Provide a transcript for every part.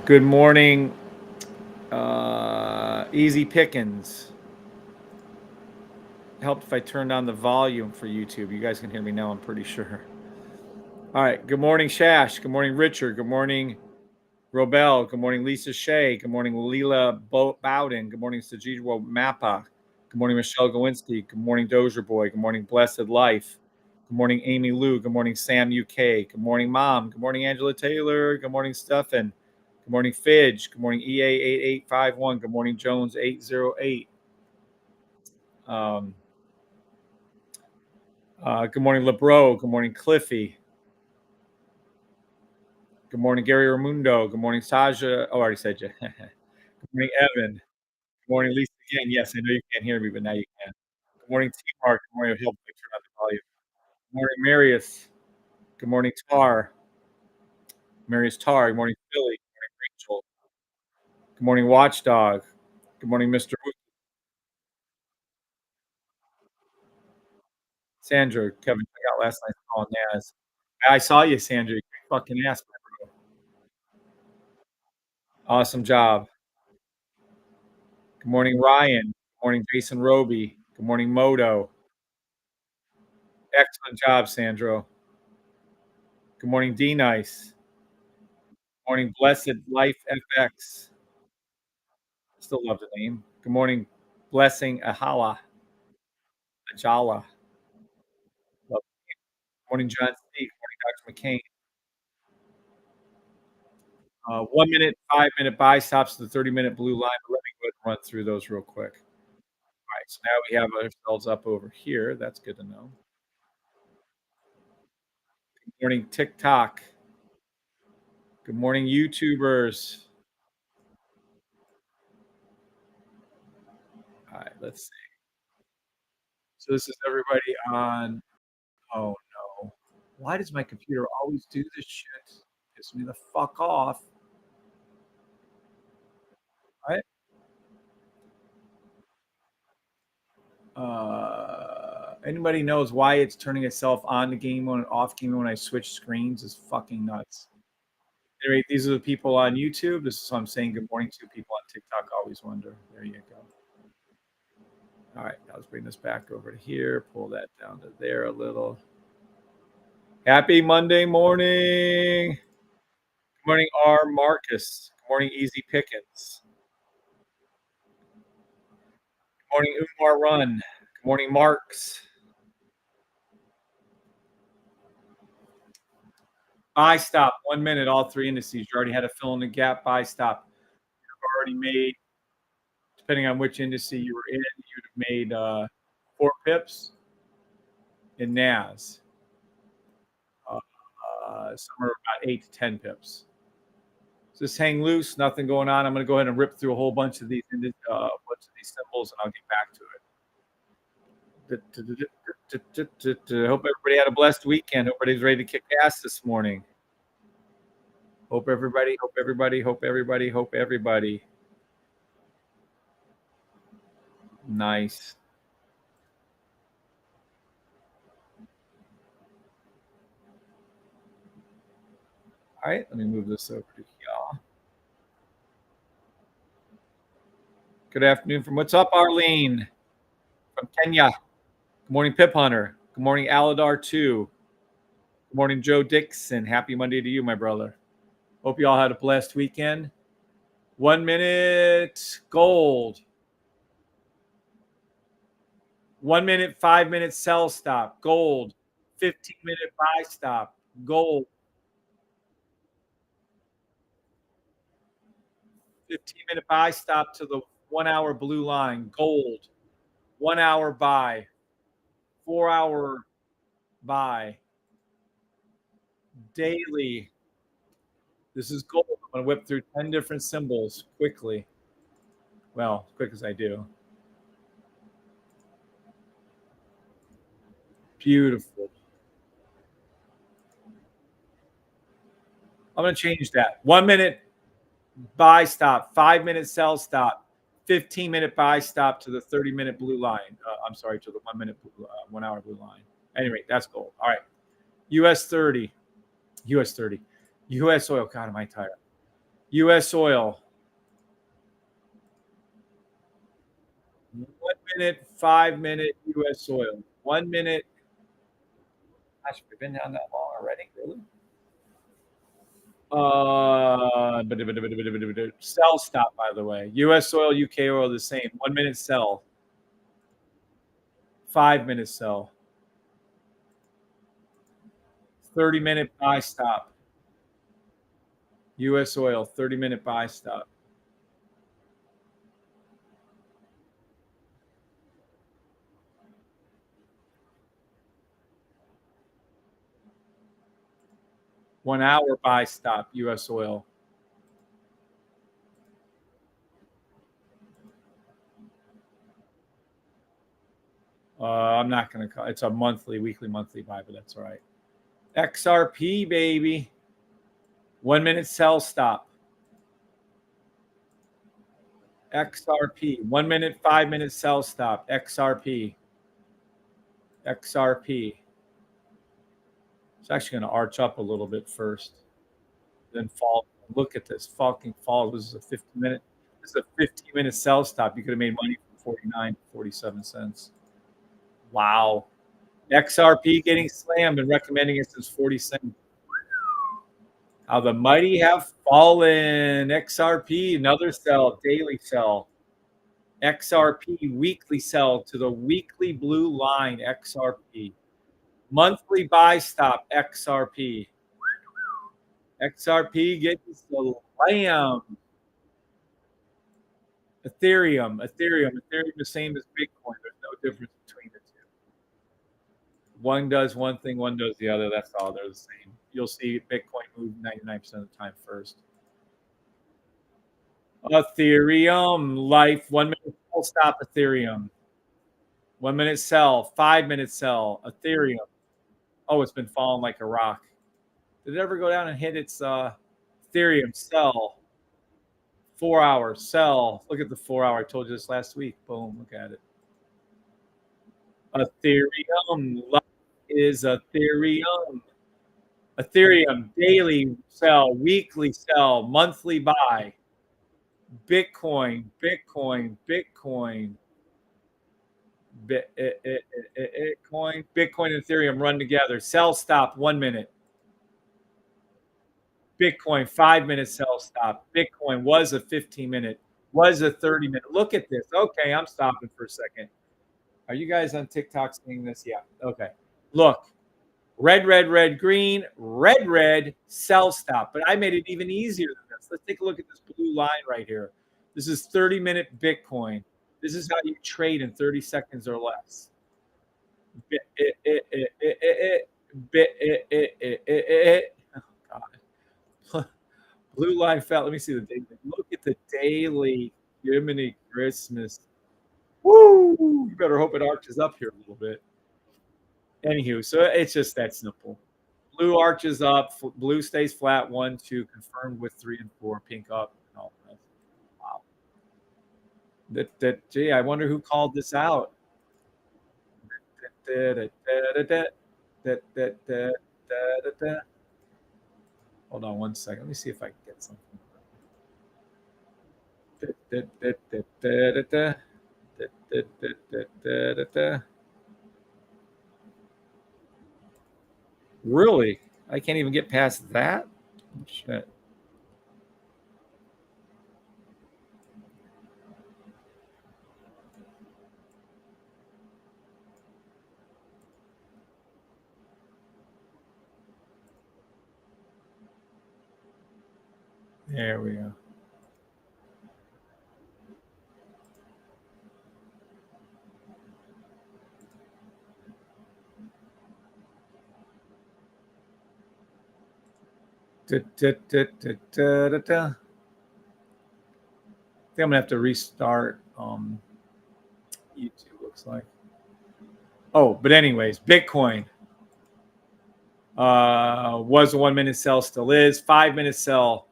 Good morning, Easy Pickens. Helped if I turned on the volume for YouTube. You guys can hear me now, I'm pretty sure. All right. Good morning, Shash. Good morning, Richard. Good morning, Robel. Good morning, Lisa Shea. Good morning, Leela Bowden. Good morning, Sajidwa Mappa. Good morning, Michelle Gowinski. Good morning, Dozier Boy. Good morning, Blessed Life. Good morning, Amy Lou. Good morning, Sam UK. Good morning, Mom. Good morning, Angela Taylor. Good morning, Stefan. Good morning, Fidge. Good morning, EA8851. Good morning, Jones808. Good morning, LeBro. Good morning, Cliffy. Good morning, Gary Ramundo. Good morning, Saja. Oh, I already said you. Good morning, Evan. Good morning, Lisa again. Yes, I know you can't hear me, but now you can. Good morning, T-Mark. Good morning, help me turn on the volume. Good morning, Marius. Good morning, Tar. Marius Tar. Good morning, Philly. Good morning, Rachel. Good morning, Watchdog. Good morning, Mr. Sandra. Kevin, check out last night's call, Naz. I saw you, Sandra. You fucking ass, my bro. Awesome job. Good morning, Ryan. Good morning, Jason Roby. Good morning, Moto. Excellent job, Sandro. Good morning, D Nice. Good morning, Blessed Life FX. Still love the name. Good morning, Blessing Ahala. Ajala. Love it. Good morning, John Steve. Good morning, Dr. McCain. 1 minute, 5 minute buy stops to the 30-minute blue line. But let me go ahead and run through those real quick. All right, so now we have ourselves up over here. That's good to know. Good morning, TikTok. Good morning, YouTubers. All right, let's see. So this is everybody on. Oh no. Why does my computer always do this shit? Piss me the fuck off. Right? Anybody knows why it's turning itself on the game mode and off game mode when I switch screens is fucking nuts. Anyway, these are the people on YouTube. This is what I'm saying. Good morning to people on TikTok. Always wonder. There you go. All right, now let's bring this back over to here. Pull that down to there a little. Happy Monday morning. Good morning, R. Marcus. Good morning, Easy Pickens. Good morning, Umar Run. Good morning, Marks. Buy stop, 1 minute, all three indices. You already had a fill in the gap buy stop. You've already made, depending on which index you were in, you'd have made 4 pips in NAS. Somewhere about 8 to 10 pips. So just hang loose, nothing going on. I'm going to go ahead and rip through a whole bunch of these symbols, and I'll get back to it. Hope everybody had a blessed weekend. Hope everybody's ready to kick ass this morning. Hope everybody. Nice. All right, let me move this over to here. Good afternoon from what's up, Arlene from Kenya. Good morning, Pip Hunter. Good morning, Aladar 2. Good morning, Joe Dixon. Happy Monday to you, my brother. Hope you all had a blessed weekend. 1 minute gold. 1 minute, 5 minute sell stop. Gold. 15-minute buy stop. Gold. 15-minute buy stop to the 1 hour blue line. Gold. 1 hour buy. 4 hour buy. Daily. This is gold. I'm going to whip through 10 different symbols quickly. Well, as quick as I do. Beautiful. I'm going to change that. 1 minute buy stop, 5 minute sell stop, 15-minute buy stop to the 30-minute blue line. I'm sorry, to the 1 minute, 1 hour blue line. Anyway, that's gold. All right. US 30. US 30. US oil. God, am I tired? U.S. oil. 1 minute, 5-minute U.S. oil. 1 minute. Gosh, we've been down that long already? Really? Sell stop, by the way. U.S. oil, UK oil, the same. 1 minute sell. 5-minute sell. 30-minute buy stop. U.S. oil, 30-minute buy stop. One hour buy stop, U.S. oil. I'm not going to call it's a weekly, monthly buy, but that's all right. XRP, baby. 1 minute sell stop. XRP. 1 minute, 5-minute sell stop. XRP. XRP. It's actually going to arch up a little bit first, then fall. Look at this fucking fall. This is a 15-minute. This is a 15-minute sell stop. You could have made money from 49 to 47 cents. Wow. XRP getting slammed and recommending it since 40 cents. How the mighty have fallen. XRP, another sell, daily sell. XRP, weekly sell to the weekly blue line, XRP. Monthly buy stop, XRP. XRP getting slammed. Ethereum, the same as Bitcoin. There's no difference between the two. One does one thing, one does the other. That's all. They're the same. You'll see Bitcoin move 99% of the time first. Ethereum, life, 1 minute full stop, Ethereum. 1 minute sell, 5-minute sell, Ethereum. Oh, it's been falling like a rock. Did it ever go down and hit its Ethereum sell? 4 hours sell. Look at the 4 hour. I told you this last week. Boom, look at it. Ethereum is Ethereum. Ethereum daily sell, weekly sell, monthly buy. Bitcoin, Bitcoin, Bitcoin. Bitcoin, Bitcoin and Ethereum run together. Sell stop 1 minute. Bitcoin 5-minute sell stop. Bitcoin was a 15-minute, was a 30-minute. Look at this. Okay, I'm stopping for a second. Are you guys on TikTok seeing this? Yeah. Okay. Look. Red, green, red, sell stop. But I made it even easier than this. Let's take a look at this blue line right here. This is 30-minute Bitcoin. This is how you trade in 30 seconds or less. Oh, God. Blue line fell. Let me see the daily. Look at the daily. Jiminy Christmas. Woo! You better hope it arches up here a little bit. Anywho, so it's just that simple. Blue arches up. Blue stays flat. 1, 2. Confirmed with 3 and 4. Pink up. And all that. Wow. Gee, I wonder who called this out. Hold on 1 second. Let me see if I can get something. Really? I can't even get past that? Shit. There we go. I think I'm gonna have to restart YouTube, looks like. Oh, but anyways, Bitcoin was a 1 minute sell, still is. 5-minute sell.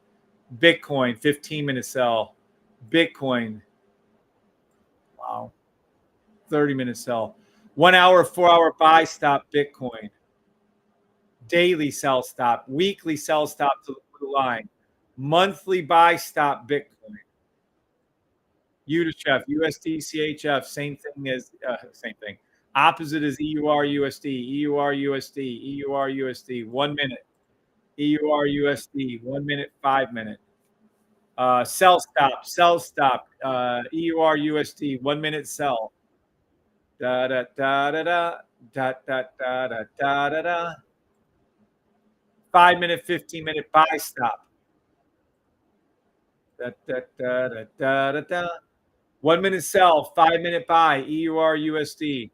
Bitcoin, 15-minute sell. Bitcoin. Wow. 30-minute sell. 1 hour, 4 hour buy stop, Bitcoin. Daily sell stop. Weekly sell stop to the blue line. Monthly buy stop Bitcoin. UDCHF, USD, CHF, same thing as same thing. Opposite is EUR USD, EUR USD, EUR USD. 1 minute. EUR USD. 1 minute, 5 minute. Sell stop. EUR USD. 1 minute sell. Da da da da da da da da da da da. 5 minute, 15 minute buy stop. Da da da da da da da. 1 minute sell, 5 minute buy, EUR USD.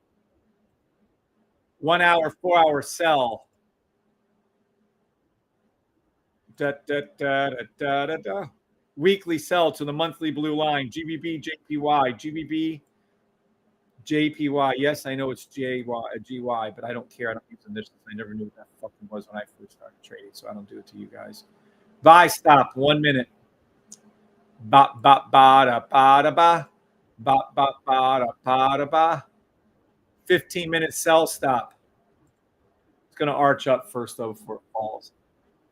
1 hour, 4 hour sell. Da, da, da, da, da, da, da. Weekly sell to the monthly blue line, GBP, JPY, GBP, JPY. Yes, I know it's GY, but I don't care. I don't use initials. I never knew what that fucking was when I first started trading, so I don't do it to you guys. Buy stop, 1 minute. Ba ba ba da ba da ba. Ba ba ba da ba da ba. 15-minute sell stop. It's going to arch up first, though, before it falls.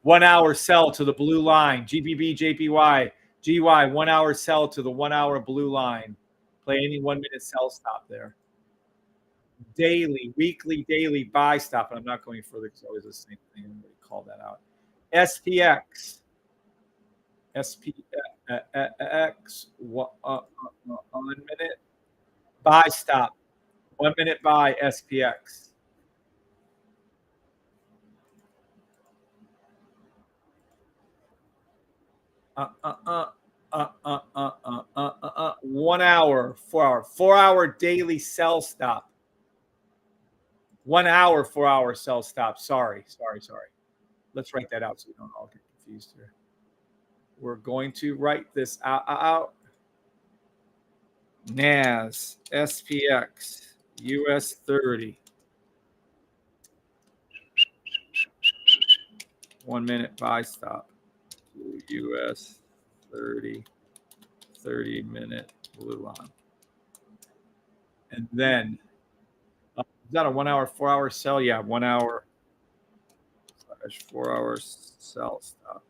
1 hour sell to the blue line. GBP, JPY, GY. 1 hour sell to the 1 hour blue line. Play any 1 minute sell stop there. Daily, weekly, daily buy stop. And I'm not going further because it's always the same thing. I'm going to call that out. SPX. SPX. 1 minute. Buy stop. 1 minute buy SPX. Uh-uh. 1 hour, 4 hour, 4 hour daily sell stop. 1 hour, 4 hour sell stop. Sorry. Let's write that out so we don't all get confused here. We're going to write this out. NAS, SPX, US 30. 1 minute buy stop. US 30 minute blue line. And then, is that a 1 hour, 4 hour sell? Yeah, 1 hour / 4 hour sell stop.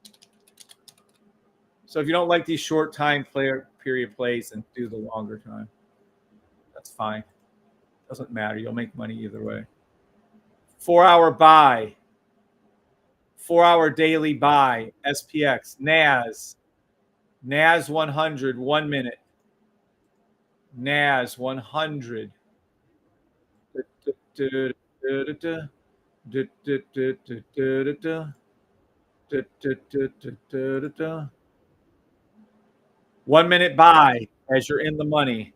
So if you don't like these short time period plays, then do the longer time. That's fine. Doesn't matter. You'll make money either way. 4 hour buy. 4 hour daily buy. SPX. NAS. NAS 100. 1 minute. NAS 100. 1 minute buy as you're in the money.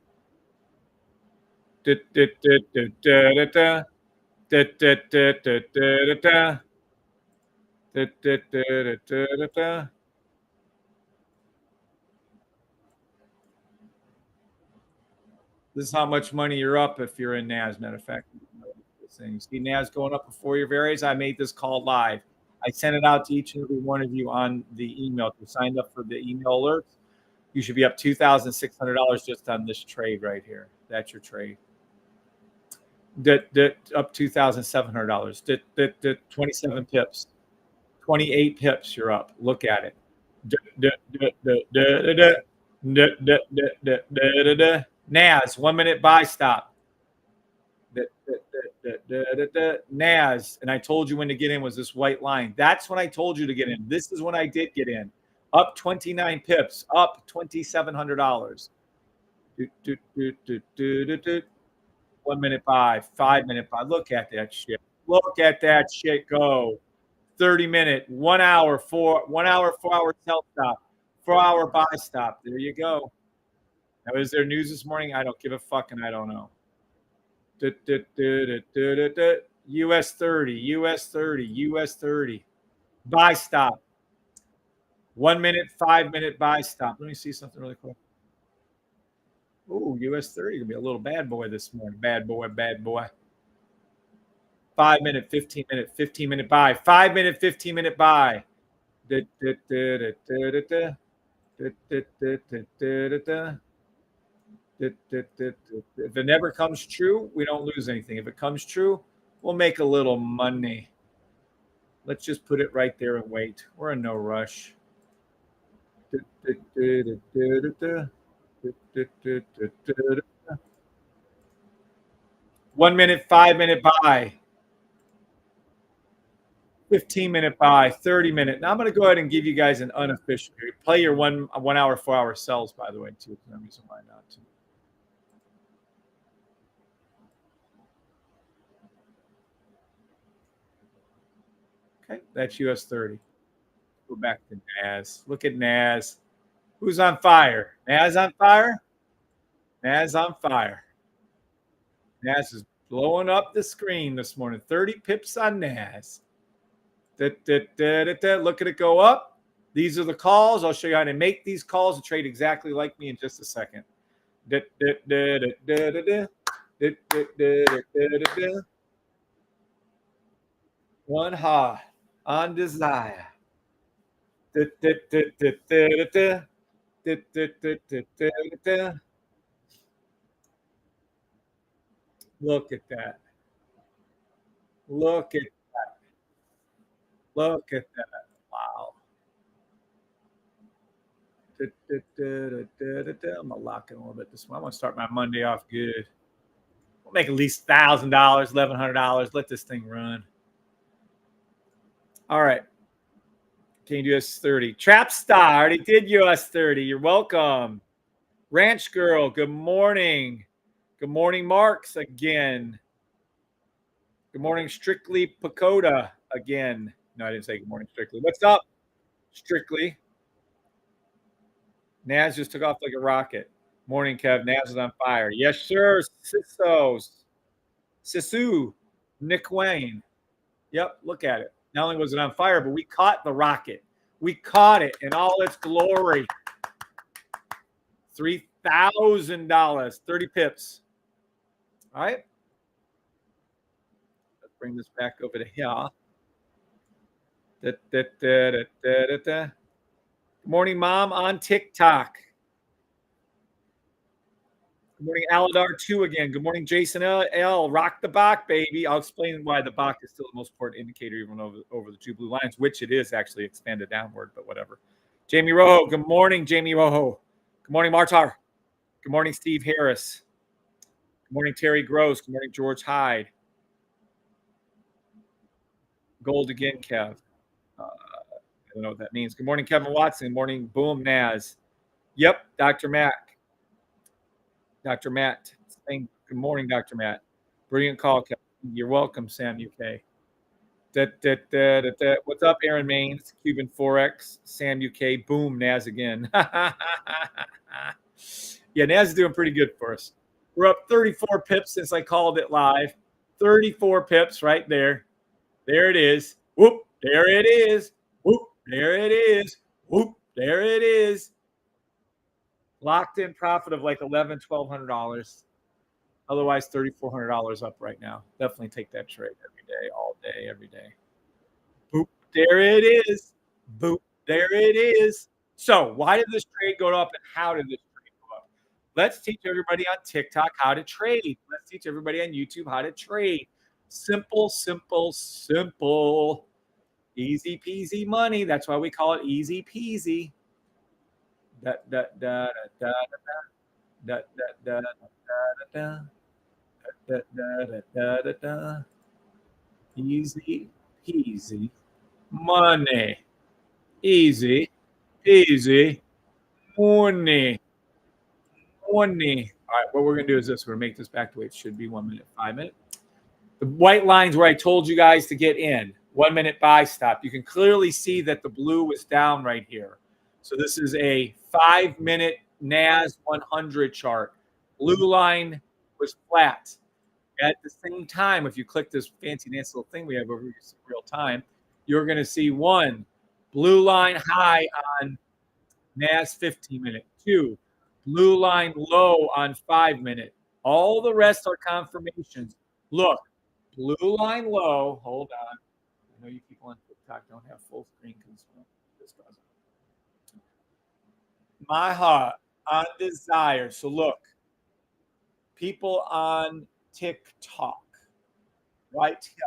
This is how much money you're up if you're in NAS. Matter of fact, you see NAS going up before your varies. I made this call live. I sent it out to each and every one of you on the email. If you signed up for the email alerts, you should be up $2,600 just on this trade right here. That's your trade. Up $2,700. 27 pips. 28 pips you're up. Look at it. NAS, 1 minute buy stop. NAS, and I told you when to get in was this white line. That's when I told you to get in. This is when I did get in. Up 29 pips, up $2,700. 1 minute buy, 5 minute buy. Look at that shit. Look at that shit go. 30 minute, 1 hour, 4 hour sell stop, 4 hour buy stop. There you go. Now, is there news this morning? I don't give a fuck, and I don't know. US 30. Buy stop. 1 minute, 5 minute buy stop. Let me see something really quick. Ooh, US 30 gonna be a little bad boy this morning. Bad boy. 5 minute, 15 minute buy. 5 minute, 15 minute buy. If it never comes true, we don't lose anything. If it comes true, we'll make a little money. Let's just put it right there and wait. We're in no rush. 1 minute, 5 minute buy, 15-minute buy, 30-minute. Now I'm going to go ahead and give you guys an unofficial. Play your 1 hour, 4 hour sells, by the way, too. No reason why not to. Okay, that's US 30. Go back to NAS. Look at NAS. Who's on fire? NAS on fire? NAS on fire. NAS is blowing up the screen this morning. 30 pips on NAS. Look at it go up. These are the calls. I'll show you how to make these calls and trade exactly like me in just a second. One high on desire. Look at that. Look at that. Look at that. Wow. I'm gonna lock in a little bit this one. I want to start my Monday off good. We'll make at least $1,000, $1,100. Let this thing run. All right. Can you do US 30? Trap Star already did US 30. You're welcome. Ranch Girl, good morning. Good morning, Marks again. Good morning, Strictly Pacoda again. No, I didn't say good morning, Strictly. What's up, Strictly? Naz just took off like a rocket. Morning, Kev. Naz is on fire. Yes, sir. Sisu. Nick Wayne. Yep, look at it. Not only was it on fire, but we caught the rocket. We caught it in all its glory. $3,000, 30 pips. All right. Let's bring this back over to here. Good morning, Mom, on TikTok. Good morning, Aladar 2 again. Good morning, Jason L. Rock the Bach, baby. I'll explain why the Bach is still the most important indicator, even over the two blue lines, which it is actually expanded downward, but whatever. Jamie Rojo. Good morning, Jamie Rojo. Good morning, Martar. Good morning, Steve Harris. Good morning, Terry Gross. Good morning, George Hyde. Gold again, Kev. I don't know what that means. Good morning, Kevin Watson. Good morning, Boom Naz. Yep, Dr. Matt. Dr. Matt. Good morning, Dr. Matt. Brilliant call, Kevin. You're welcome, Sam UK. What's up, Aaron Maines? Cuban Forex. Sam UK. Boom, Naz again. Yeah, Naz is doing pretty good for us. We're up 34 pips since I called it live. 34 pips right there. There it is. Whoop, there it is. Whoop, there it is. Whoop, there it is. Locked in profit of like $1,100, $1,200. Otherwise, $3,400 up right now. Definitely take that trade every day, all day, every day. Boop, there it is. Boop, there it is. So why did this trade go up and how did this trade go up? Let's teach everybody on TikTok how to trade. Let's teach everybody on YouTube how to trade. Simple, simple, simple. Easy peasy money. That's why we call it easy peasy. Easy peasy money. Easy peasy money. Money. All right, what we're going to do is this. We're going to make this back to way it should be 1 minute, 5 minute. The white lines where I told you guys to get in. 1 minute buy stop. You can clearly see that the blue was down right here. So this is a 5 minute NAS 100 chart. Blue line was flat. At the same time, if you click this fancy dance little thing we have over here in real time, you're going to see one blue line high on NAS 15 minute, two blue line low on 5 minute. All the rest are confirmations. Look, blue line low. Hold on. I know you people on TikTok don't have full screen because this doesn't. My heart on desire. So look, people on TikTok, right here.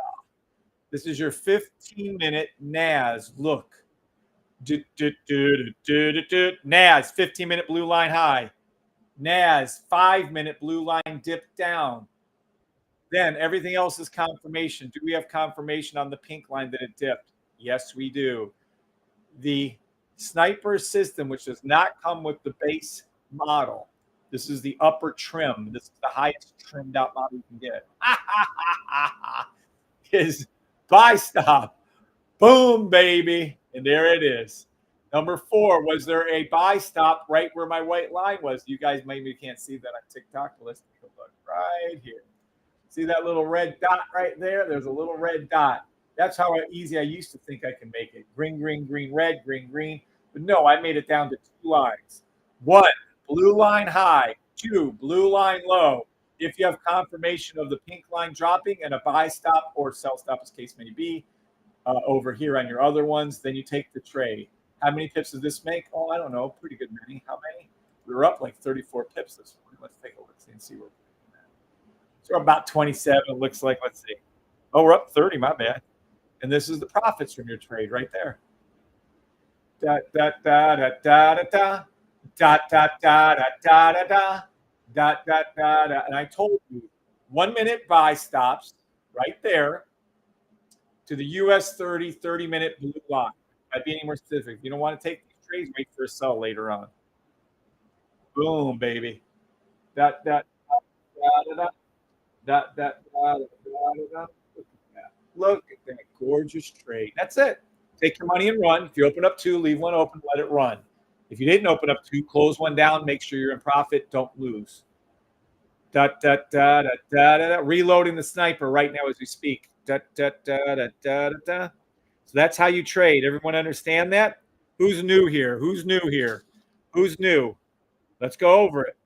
This is your 15 minute NAS. Look, NAS 15-minute blue line high. NAS 5-minute blue line dip down. Then everything else is confirmation. Do we have confirmation on the pink line that it dipped? Yes, we do. The sniper system, which does not come with the base model. This is the upper trim. This is the highest trimmed out model you can get. Is buy stop. Boom, baby. And there it is. Number 4, was there a buy stop right where my white line was? You guys maybe can't see that on TikTok, but let's take a look right here. See that little red dot right there? There's a little red dot. That's how easy I used to think I can make it. Green, green, green, red, green, green. But no, I made it down to 2 lines. 1, blue line high. 2, blue line low. If you have confirmation of the pink line dropping and a buy stop or sell stop, as case may be, over here on your other ones, then you take the trade. How many pips does this make? Oh, I don't know. Pretty good many. How many? We were up like 34 pips this morning. Let's take a look and see where we're at. So we're about 27, it looks like. Let's see. Oh, we're up 30. My bad. And this is the profits from your trade right there. Da da da da da da da da da da da da da da da da da. And I told you, 1 minute buy stops right there to the US 30-minute blue line. I'd be any more specific. If you don't want to take these trades, wait for a sell later on. Boom, baby. Da da da da da da da da. Look at that gorgeous trade. That's it. Take your money and run. If you open up 2, leave 1 open, let it run. If you didn't open up 2, close 1 down. Make sure you're in profit. Don't lose. Da da da da da da. Reloading the sniper right now as we speak. Da da da da da da. So that's how you trade. Everyone understand that? Who's new here? Who's new here? Who's new? Let's go over it.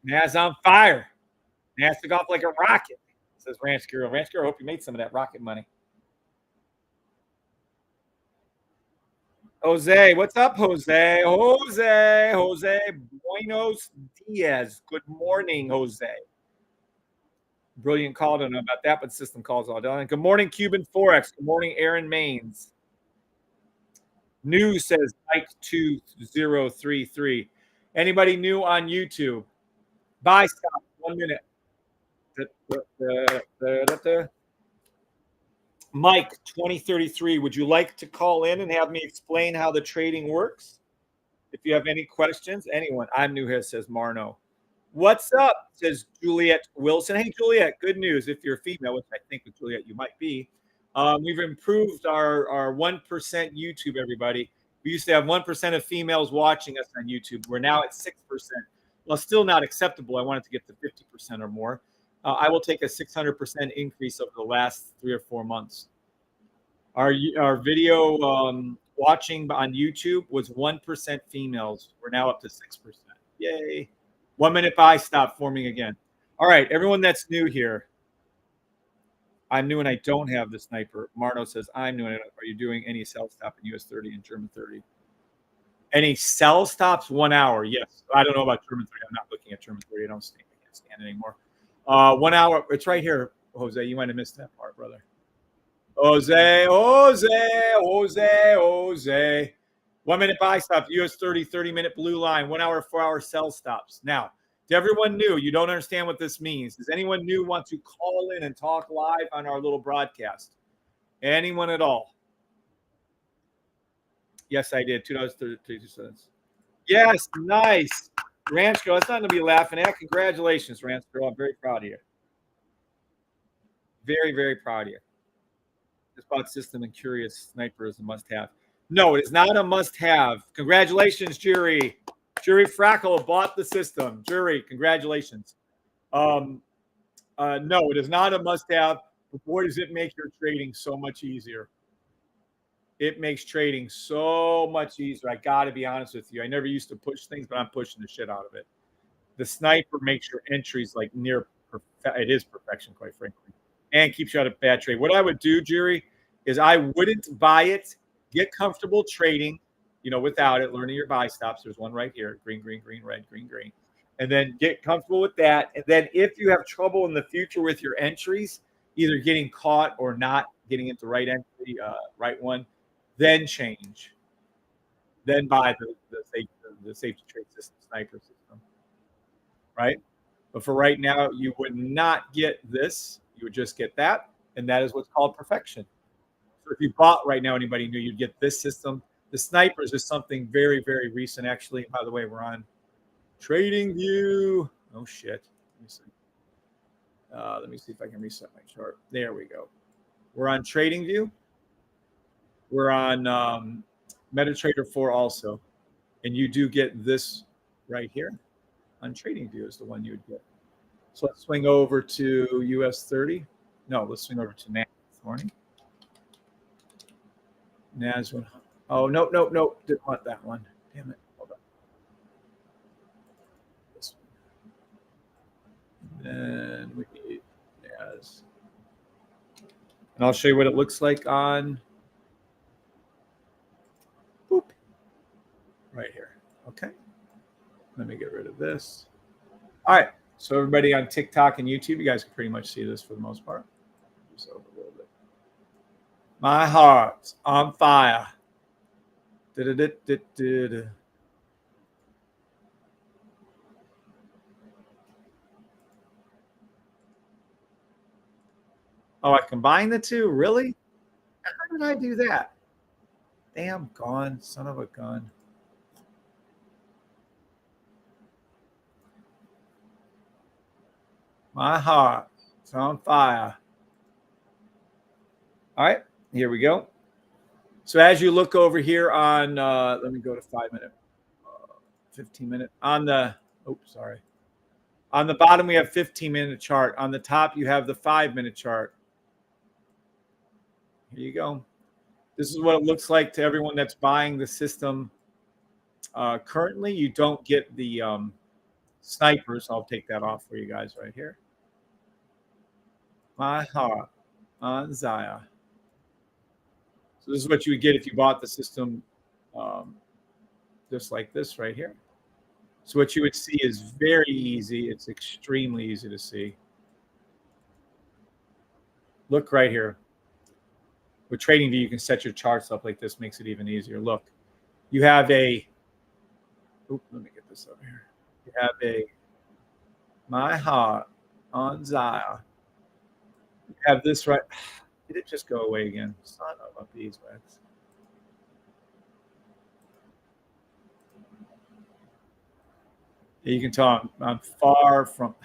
NAS on fire. NAS took off like a rocket, says Ranch Girl. Ranch Girl, I hope you made some of that rocket money. Jose, what's up, Jose? Jose Buenos Dias. Good morning, Jose. Brilliant call. Don't know about that, but system calls all done. Good morning, Cuban Forex. Good morning, Aaron Maines. New says Mike 2033. Anybody new on YouTube? Buy stop. 1 minute. Mike 2033. Would you like to call in and have me explain how the trading works? If you have any questions, anyone. I'm new here, says Marno. What's up, says Juliet Wilson. Hey, Juliet, good news. If you're a female, which I think with Juliet you might be, we've improved our 1% YouTube, everybody. We used to have 1% of females watching us on YouTube. We're now at 6%. Well, still not acceptable. I wanted to get to 50% or more. I will take a 600% increase over the last 3 or 4 months. Our video watching on YouTube was 1% females. We're now up to 6%. Yay. 1 minute buy stop forming again. All right, everyone that's new here. I'm new and I don't have the sniper. Marno says, I'm new. Are you doing any sell stop in US 30 and German 30? Any sell stops 1 hour? Yes. I don't know about German 30. I'm not looking at German 30. I can't stand it anymore. 1 hour. It's right here, Jose. You might have missed that part, brother. Jose. 1 minute buy stop, US 30-minute blue line, 1 hour, 4 hour sell stops. Now, to everyone new, you don't understand what this means. Does anyone new want to call in and talk live on our little broadcast? Anyone at all? Yes, I did. $2.32. Yes, nice. Ranch Girl, that's nothing to be laughing at. Congratulations, Ranch Girl. I'm very proud of you. Very, very proud of you. This bot system and curious sniper is a must-have. No, it is not a must-have. Congratulations, Jury. Jury Frackle bought the system. Jury, congratulations. No, it is not a must-have. But boy, does it make your trading so much easier. It makes trading so much easier. I got to be honest with you. I never used to push things, but I'm pushing the shit out of it. The sniper makes your entries like near it is perfection, quite frankly, and keeps you out of bad trade. What I would do, Jury, is I wouldn't buy it. Get comfortable trading, without it, learning your buy stops. There's one right here, green, green, green, red, green, green. And then get comfortable with that. And then if you have trouble in the future with your entries, either getting caught or not getting into right entry, right one, then change, then buy the safety trade system, sniper system, right? But for right now, you would not get this. You would just get that, and that is what's called perfection. So if you bought right now, anybody knew you'd get this system. The snipers is something very, very recent, actually. By the way, we're on TradingView. Oh shit. Let me see if I can reset my chart. There we go. We're on TradingView. We're on MetaTrader 4 also. And you do get this right here on TradingView is the one you would get. So let's swing over to US 30. No, let's swing over to NAS this morning. NAS one. Oh, no. Didn't want that one. Damn it. Hold on. This one. Then we need NAS. And I'll show you what it looks like on boop, right here. Okay. Let me get rid of this. All right. So everybody on TikTok and YouTube, you guys can pretty much see this for the most part. Just over a little bit. My heart's on fire. Da-da-da-da-da-da. Oh, I combined the two? Really? How did I do that? Damn gun, son of a gun. My heart is on fire. All right, here we go. So as you look over here on, let me go to 5 minute, 15 minute. On the, oops, sorry. On the bottom, we have 15-minute chart. On the top, you have the 5-minute chart. Here you go. This is what it looks like to everyone that's buying the system. Currently, you don't get the snipers. I'll take that off for you guys right here. My heart on Zaya. So this is what you would get if you bought the system just like this right here. So what you would see is very easy. It's extremely easy to see. Look right here. With TradingView, you can set your charts up like this. Makes it even easier. Look, you have a, let me get this over here. You have a my heart on Zaya. You have this right. Did it just go away again? Son of a beeswax. You can tell I'm far from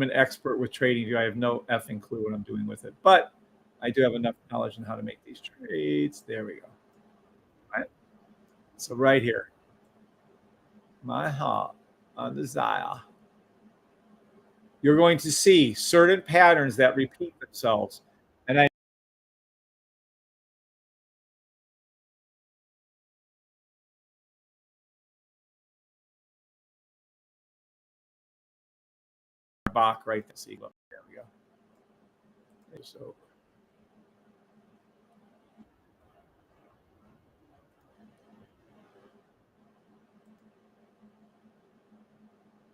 an expert with TradingView. I have no effing clue what I'm doing with it, but I do have enough knowledge on how to make these trades. There we go. All right. So right here, my heart on the Zaya. You're going to see certain patterns that repeat themselves. And I Bach right there. See, look, there we go. So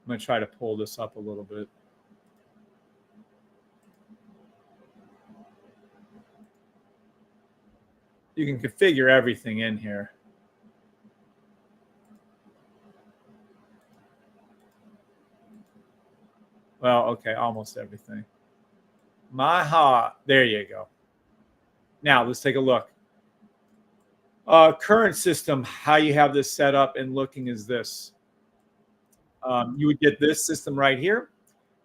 I'm going to try to pull this up a little bit. You can configure everything in here. Well, okay, almost everything. My heart. There you go. Now let's take a look. Current system, how you have this set up and looking is this. You would get this system right here.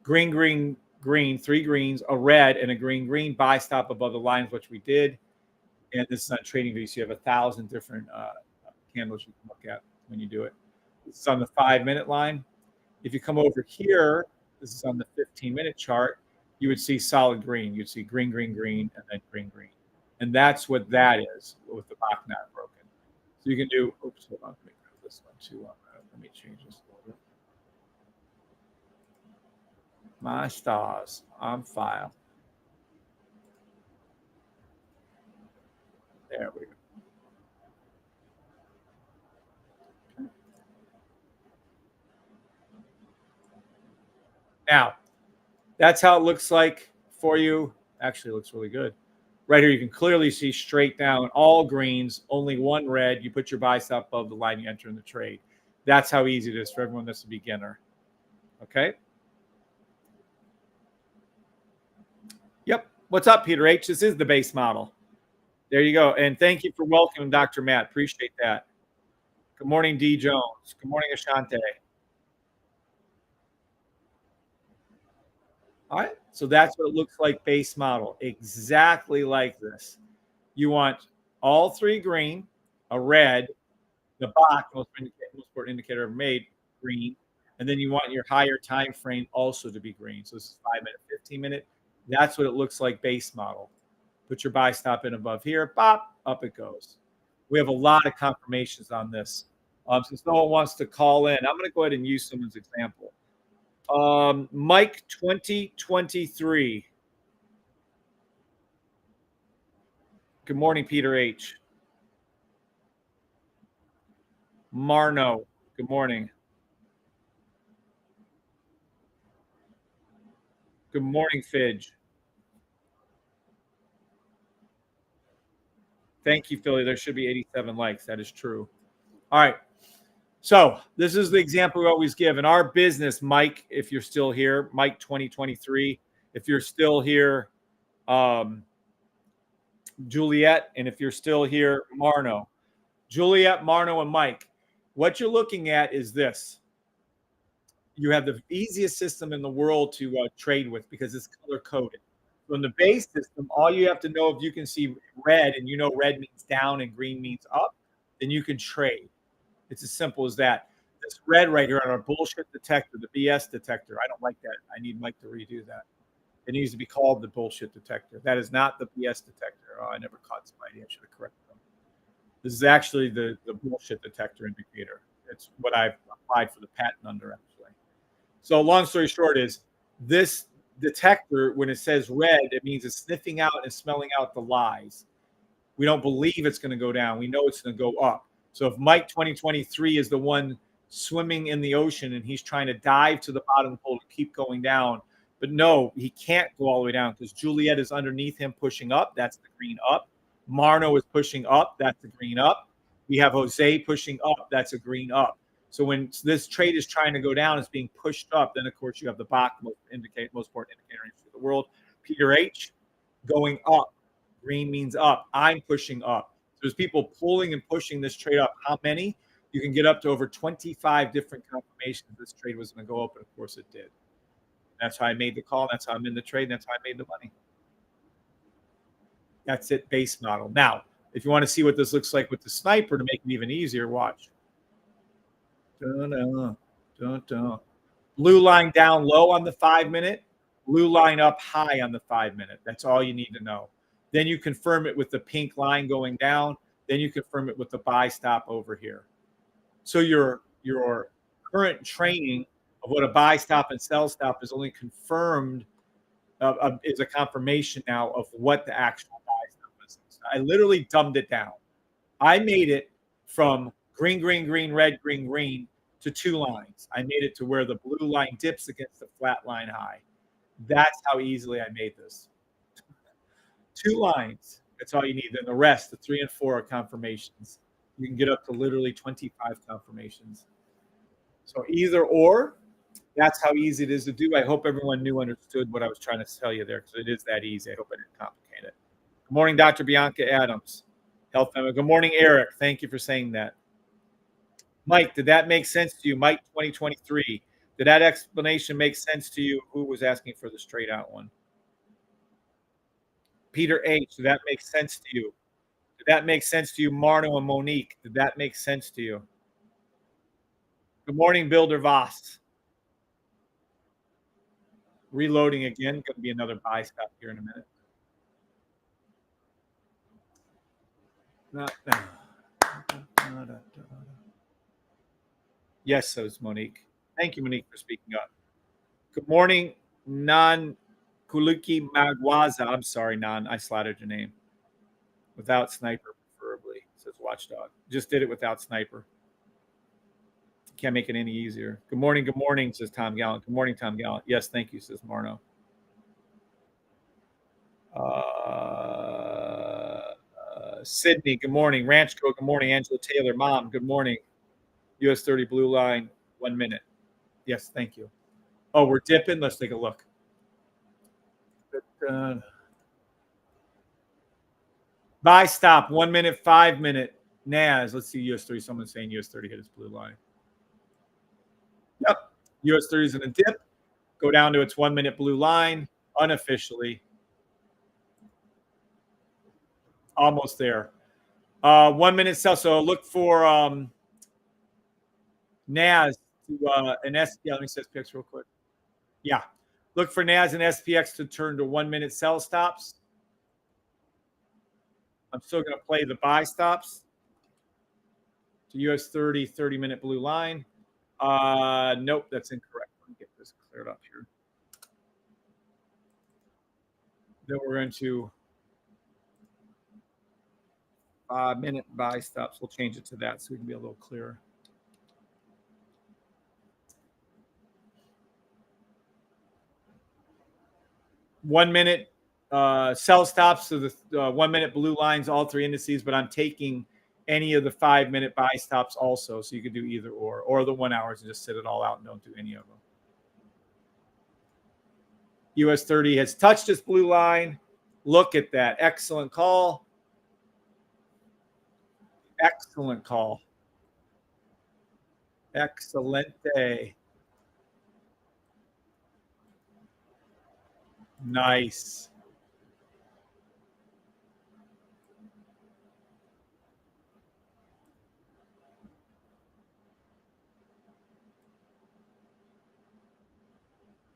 Green, green, green, 3 greens, a red, and a green, green. Buy stop above the lines, which we did. And this is on TradingView, so you have 1,000 different candles you can look at when you do it. It's on the 5-minute line. If you come over here, this is on the 15-minute chart, you would see solid green. You'd see green, green, green, and then green, green. And that's what that is with the Bach not broken. So you can do, oops, hold on, let me grab this one too. Let me change this a little bit. My stars on fire. There we go. Now, that's how it looks like for you. Actually, it looks really good. Right here, you can clearly see straight down, all greens, only one red. You put your buy stop above the line, you enter in the trade. That's how easy it is for everyone that's a beginner. Okay. Yep. What's up, Peter H? This is the base model. There you go. And thank you for welcoming Dr. Matt. Appreciate that. Good morning, D. Jones. Good morning, Ashante. All right. So that's what it looks like, base model. Exactly like this. You want all three green, a red, the box, most important indicator ever made, green. And then you want your higher time frame also to be green. So this is 5 minute, 15-minute. That's what it looks like, base model. Put your buy stop in above here, pop, up it goes. We have a lot of confirmations on this. Since no one wants to call in, I'm going to go ahead and use someone's example. Mike 2023. Good morning, Peter H. Marno. Good morning. Good morning, Fidge. Thank you, Philly. There should be 87 likes. That is true. All right. So this is the example we always give. In our business, Mike, if you're still here, Mike 2023. If you're still here, Juliet. And if you're still here, Marno. Juliet, Marno, and Mike. What you're looking at is this. You have the easiest system in the world to trade with because it's color coded. So in the base system, all you have to know, if you can see red and you know red means down and green means up, then you can trade. It's as simple as that. This red right here on our bullshit detector, the BS detector, I don't like that. I need Mike to redo that. It needs to be called the bullshit detector. That is not the BS detector. Oh, I never caught somebody. I should have corrected them. This is actually the bullshit detector indicator. It's what I've applied for the patent under, actually. So long story short is this detector, when it says red, it means it's sniffing out and smelling out the lies. We don't believe it's going to go down. We know it's going to go up. So if Mike 2023 is the one swimming in the ocean and he's trying to dive to the bottom of the pool to keep going down, but no, he can't go all the way down because Juliet is underneath him pushing up. That's the green up. Marno is pushing up. That's the green up. We have Jose pushing up. That's a green up. So when this trade is trying to go down, it's being pushed up. Then, of course, you have the box, most important indicator in the world. Peter H, going up. Green means up. I'm pushing up. So there's people pulling and pushing this trade up. How many? You can get up to over 25 different confirmations this trade was going to go up, and of course it did. That's how I made the call. That's how I'm in the trade. And that's how I made the money. That's it, base model. Now, if you want to see what this looks like with the sniper to make it even easier, watch. Dun, dun, dun. Blue line down low on the 5 minute, blue line up high on the 5 minute. That's all you need to know. Then you confirm it with the pink line going down. Then you confirm it with the buy stop over here. So your current training of what a buy stop and sell stop is only confirmed, is a confirmation now of what the actual buy stop is. I literally dumbed it down. I made it from green, green, green, red, green, green to 2 lines. I made it to where the blue line dips against the flat line high. That's how easily I made this. 2 lines. That's all you need. Then the rest, the 3 and 4, are confirmations. You can get up to literally 25 confirmations. So either or, that's how easy it is to do. I hope everyone understood what I was trying to tell you there, because it is that easy. I hope I didn't complicate it. Good morning, Dr. Bianca Adams. Health Family. Good morning, Eric. Thank you for saying that. Mike, did that make sense to you? Mike 2023. Did that explanation make sense to you? Who was asking for the straight out one? Peter H. Did that make sense to you? Did that make sense to you, Marno and Monique? Did that make sense to you? Good morning, Builder Voss. Reloading again. Going to be another buy stop here in a minute. Yes, says Monique. Thank you, Monique, for speaking up. Good morning, Nan Kuluki Magwaza. I'm sorry, Nan. I slaughtered your name. Without sniper, preferably, says Watchdog. Just did it without sniper. Can't make it any easier. Good morning, says Tom Gallant. Good morning, Tom Gallant. Yes, thank you, says Marno. Sydney, good morning. Ranchco, good morning. Angela Taylor, Mom, good morning. US 30 blue line, 1 minute. Yes, thank you. Oh, we're dipping. Let's take a look. Buy stop, 1 minute, 5 minute. NAS. Let's see US 30. Someone's saying US 30 hit its blue line. Yep. US 30 is in a dip. Go down to its 1 minute blue line unofficially. Almost there. 1 minute sell. So look for NAS to an SPX. Let me see SPX real quick. Yeah. Look for NAS and SPX to turn to 1 minute sell stops. I'm still going to play the buy stops to US 30, 30 minute blue line. Nope, that's incorrect. Let me get this cleared up here. Then we're going to 5 minute buy stops. We'll change it to that so we can be a little clearer. One minute sell stops to the 1 minute blue lines, all three indices, but I'm taking any of the 5 minute buy stops also. So you could do either or the 1 hours and just sit it all out and don't do any of them. US 30 has touched its blue line. Look at that. Excellent call. Excellent call. Excelente. Nice.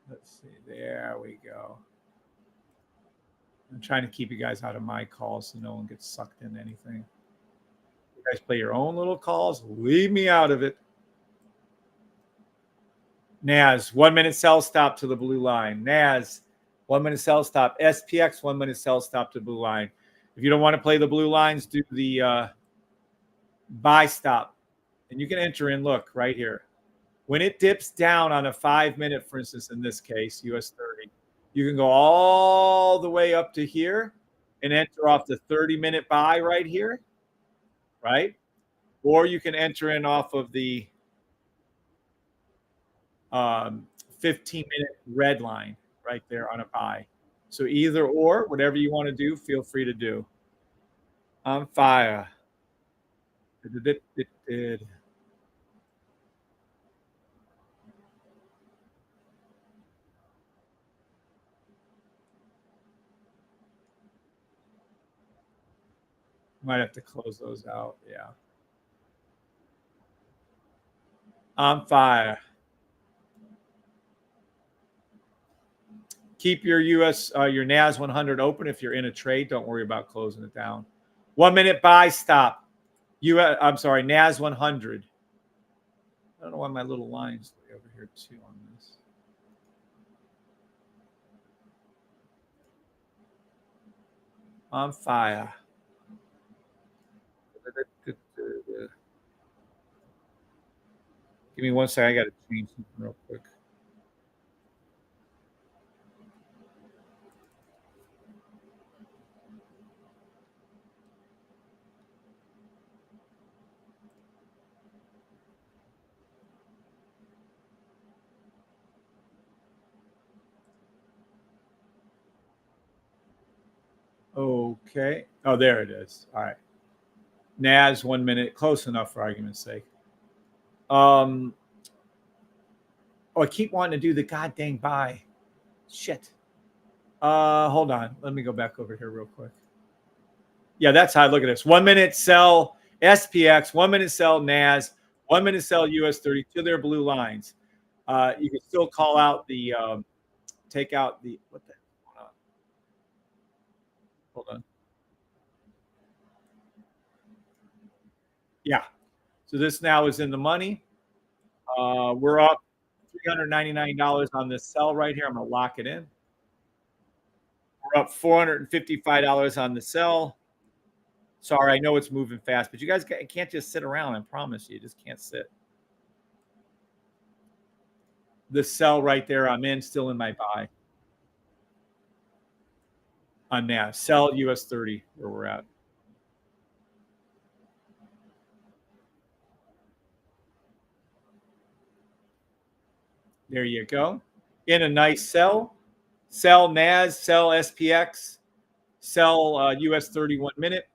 Let's see. There we go. I'm trying to keep you guys out of my calls so no one gets sucked into anything. You guys play your own little calls. Leave me out of it. NAS, 1 minute sell stop to the blue line. NAS, 1 minute sell stop. SPX, 1 minute sell stop to blue line. If you don't want to play the blue lines, do the buy stop. And you can enter in, look, right here. When it dips down on a 5 minute, for instance, in this case, US 30, you can go all the way up to here and enter off the 30-minute buy right here, right? Or you can enter in off of the 15-minute red line right there on a buy. So either or, whatever you want to do, feel free to do. On fire. Might have to close those out. Yeah. On fire. Keep your your NAS 100 open if you're in a trade. Don't worry about closing it down. 1 minute buy stop. I'm sorry, NAS 100. I don't know why my little lines over here too on this. On fire. Give me 1 second. I got to change something real quick. Okay. Oh, there it is. All right. NAS 1 minute. Close enough for argument's sake. Oh, I keep wanting to do the goddamn buy. Shit. Hold on. Let me go back over here real quick. Yeah, that's how I look at this. 1 minute sell SPX, 1 minute sell NAS, 1 minute sell US 30 to their blue lines. You can still call out the take out the what the hold on. Yeah. So this now is in the money. We're up $399 on this sell right here. I'm going to lock it in. We're up $455 on the sell. Sorry, I know it's moving fast, but you guys can't just sit around. I promise you just can't sit. The sell right there, I'm in, still in my buy. On NAS, sell US 30 where we're at. There you go. In a nice sell. Sell NAS, sell SPX, sell US 31 minute.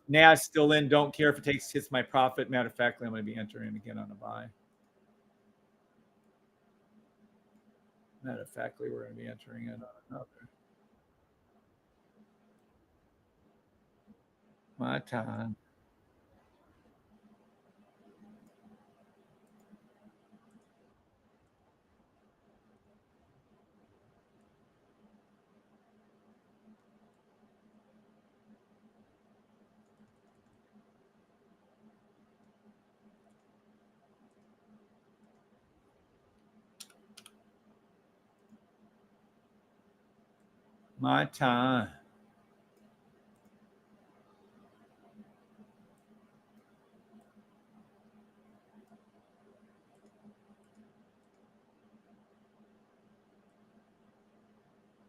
NAS still in. Don't care if it hits my profit. Matter of fact, I'm going to be entering again on a buy. Matter of fact, we're going to be entering it on another. My time. My time.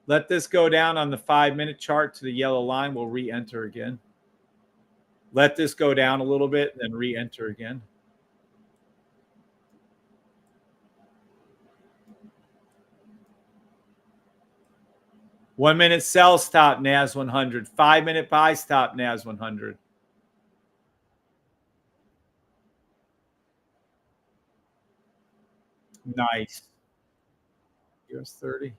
Let this go down on the 5-minute chart to the yellow line. We'll re-enter again. Let this go down a little bit and then re-enter again. One-minute sell stop, NAS 100. 5-minute buy stop, NAS 100. Nice. US 30.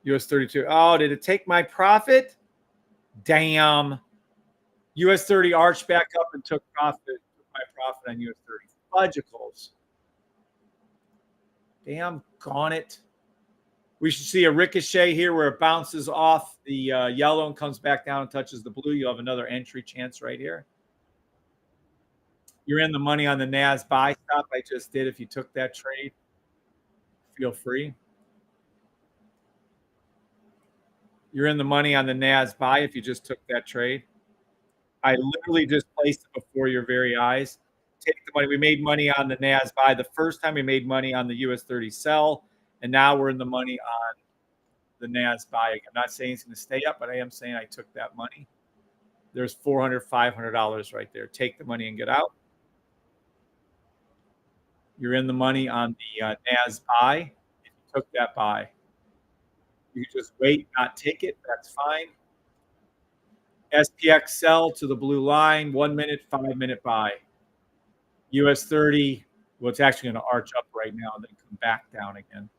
US 32. Oh, did it take my profit? Damn. US 30 arched back up and took profit. Took my profit on US 30. Fudgicles. Damn, gone it. We should see a ricochet here where it bounces off the yellow and comes back down and touches the blue. You'll have another entry chance right here. You're in the money on the NAS buy stop I just did. If you took that trade, feel free. You're in the money on the NAS buy if you just took that trade. I literally just placed it before your very eyes. Take the money. We made money on the NAS buy the first time. We made money on the US 30 sell, and now we're in the money on the NAS buy. I'm not saying it's going to stay up, but I am saying I took that money. There's $400, $500 right there. Take the money and get out. You're in the money on the NAS buy if you took that buy. You can just wait, not take it. That's fine. SPX sell to the blue line, 1 minute, 5-minute buy. US 30, well, it's actually going to arch up right now and then come back down again.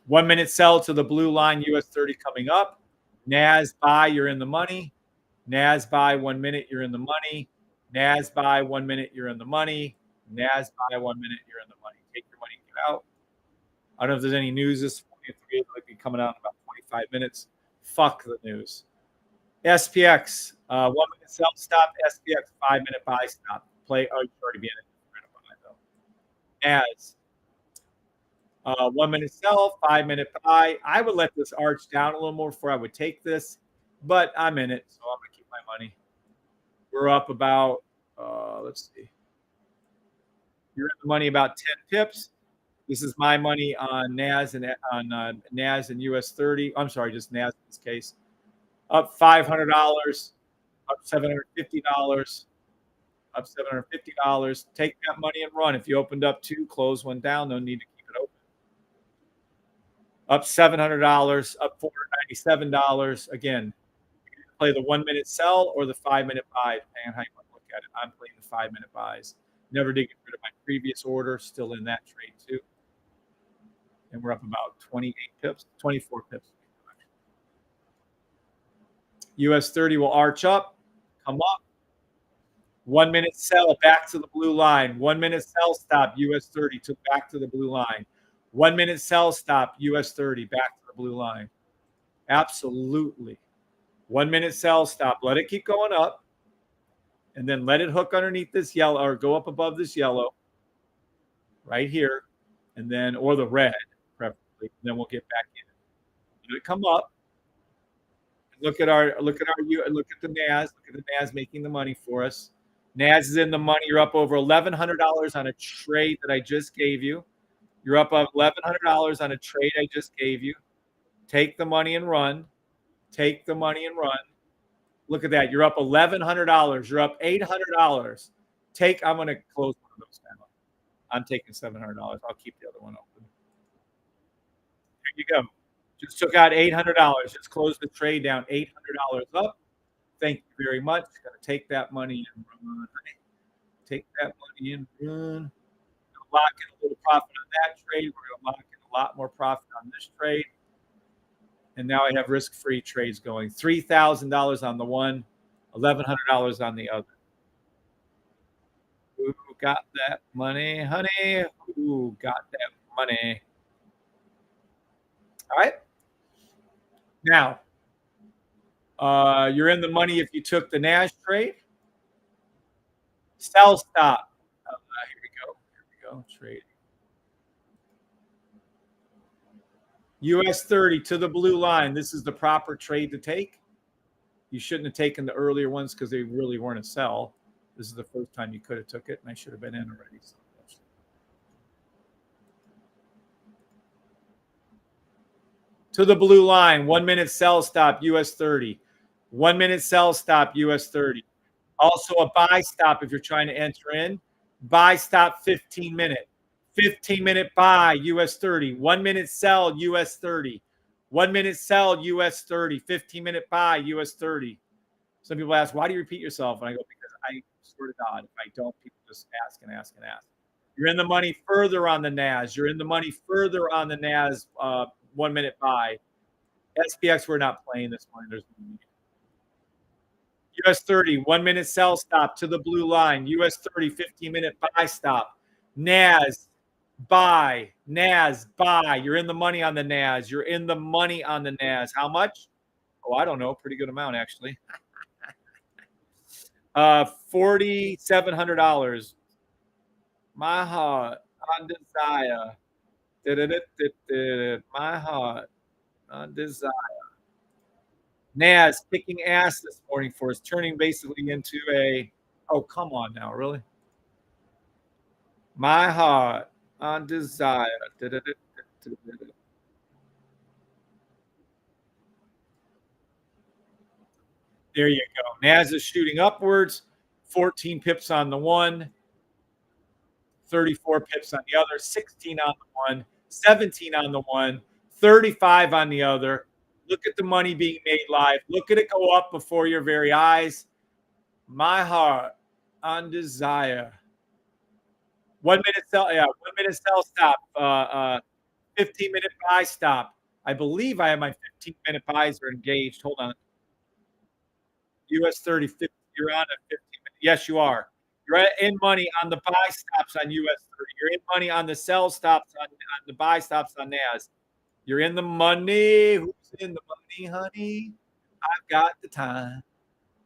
1 minute sell to the blue line, US 30 coming up. NAS buy, you're in the money. NAS buy 1 minute, you're in the money. NAS buy 1 minute, you're in the money. NAS buy 1 minute, you're in the money. Take your money and get out. I don't know if there's any news this morning. It might be coming out in about 25 minutes. Fuck the news. SPX, 1 minute sell stop. SPX, 5-minute buy stop. Play. Oh, you've already been in it, though. As 1 minute sell, 5-minute buy. I would let this arch down a little more before I would take this, but I'm in it, so I'm gonna keep my money. We're up about let's see. You're in the money about 10 pips. This is my money on NAS and on NAS and US 30. I'm sorry, just NAS in this case. Up $500, up $750, up $750. Take that money and run. If you opened up 2, close 1 down. No need to keep it open. Up $700, up $497. Again, you can play the 1 minute sell or the 5-minute buy, depending on how you want to look at it. I'm playing the 5-minute buys. Never did get rid of my previous order. Still in that trade too. And we're up about 28 pips, 24 pips. US 30 will arch up, come up. 1 minute sell back to the blue line. 1 minute sell stop, US 30 took back to the blue line. 1 minute sell stop, US 30 back to the blue line. Absolutely. 1 minute sell stop. Let it keep going up. And then let it hook underneath this yellow or go up above this yellow right here. And then, or the red, preferably. And then we'll get back in. Let it come up. Look at the NAS. Look at the NAS making the money for us. NAS is in the money. You're up over $1,100 on a trade that I just gave you. You're up $1,100 on a trade I just gave you. Take the money and run. Take the money and run. Look at that. You're up $1,100. You're up $800. I'm going to close one of those now. I'm taking $700. I'll keep the other one open. Here you go. Just took out $800. Just closed the trade down $800 up. Thank you very much. Going to take that money and run. Take that money and run. Lock in a little profit on that trade. We're going to lock in a lot more profit on this trade. And now I have risk-free trades going. $3,000 on the one, $1,100 on the other. Who got that money, honey? Who got that money? All right. Now, you're in the money if you took the NAS trade. Sell stop. Here we go. Here we go. Trade. US 30 to the blue line. This is the proper trade to take. You shouldn't have taken the earlier ones because they really weren't a sell. This is the first time you could have took it, and I should have been in already. So to the blue line, 1 minute sell stop, US 30. 1 minute sell stop, US 30. Also a buy stop if you're trying to enter in. Buy stop 15 minute. 15 minute buy, US 30. 1 minute sell, US 30. 1 minute sell, US 30. 15 minute buy, US 30. Some people ask, why do you repeat yourself? And I go, because I swear to God, if I don't, people just ask and ask and ask. You're in the money further on the NAS. You're in the money further on the NAS 1 minute buy. SPX, we're not playing this one. There's no need. US 30, 1 minute sell stop to the blue line. US 30, 15 minute buy stop. NAS, buy. NAS, buy. You're in the money on the NAS. You're in the money on the NAS. How much? Oh, I don't know. Pretty good amount, actually. $4,700. My heart on desire. My heart on desire. NAS kicking ass this morning for us, turning basically into a, oh, come on now, really? My heart on desire. There you go. NAS is shooting upwards, 14 pips on the one, 34 pips on the other, 16 on the one, 17 on the one, 35 on the other. Look at the money being made live. Look at it go up before your very eyes. My heart on desire. 1 minute sell, yeah, 1 minute sell stop. 15 minute buy stop. I believe I have my 15 minute buys are engaged. Hold on. US 30, 50. You're on a 15 minute. Yes, you are. You're in money on the buy stops on US 30. You're in money on the sell stops on the buy stops on NAS. You're in the money. Who's in the money, honey? I've got the time.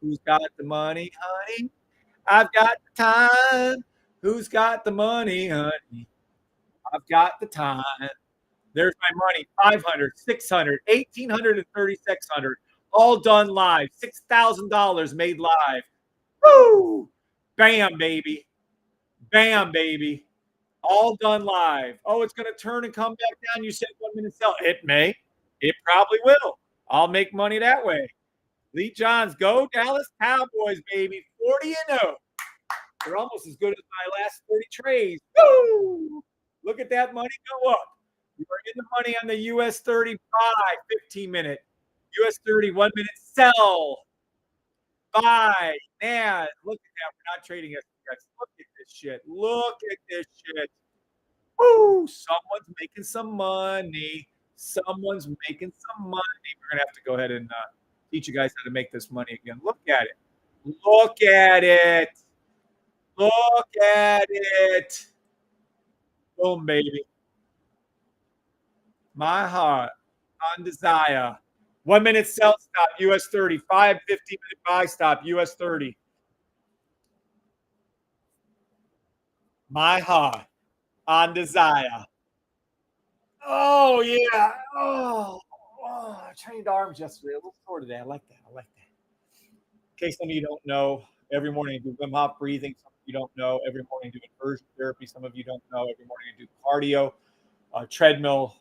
Who's got the money, honey? I've got the time. Who's got the money, honey? I've got the time. There's my money. 500, 600, 1,800, and 3,600. All done live. $6,000 made live. Woo! Bam, baby. Bam, baby. All done live. Oh, it's going to turn and come back down. You said 1 minute sell. It may. It probably will. I'll make money that way. Lee Johns, go Dallas Cowboys, baby. 40-0. They're almost as good as my last 30 trades. Woo! Look at that money go up. You are in the money on the US 30 buy, 15 minute. US 30, 1 minute sell. Buy. Man, look at that. We're not trading SPX. Look at this shit. Look at this shit. Woo! Someone's making some money. Someone's making some money. We're going to have to go ahead and teach you guys how to make this money again. Look at it. Look at it. Look at it. Boom, baby. My heart on desire. 1 minute sell stop, US 30. 5, 15 minute buy stop, US 30. My heart on desire. Oh, yeah. Oh, I trained arms yesterday. A little sore today. I like that. I like that. In case some of you don't know, every morning I do Wim Hof breathing. Some of you don't know. Every morning I do inversion therapy. Some of you don't know. Every morning I do cardio, treadmill,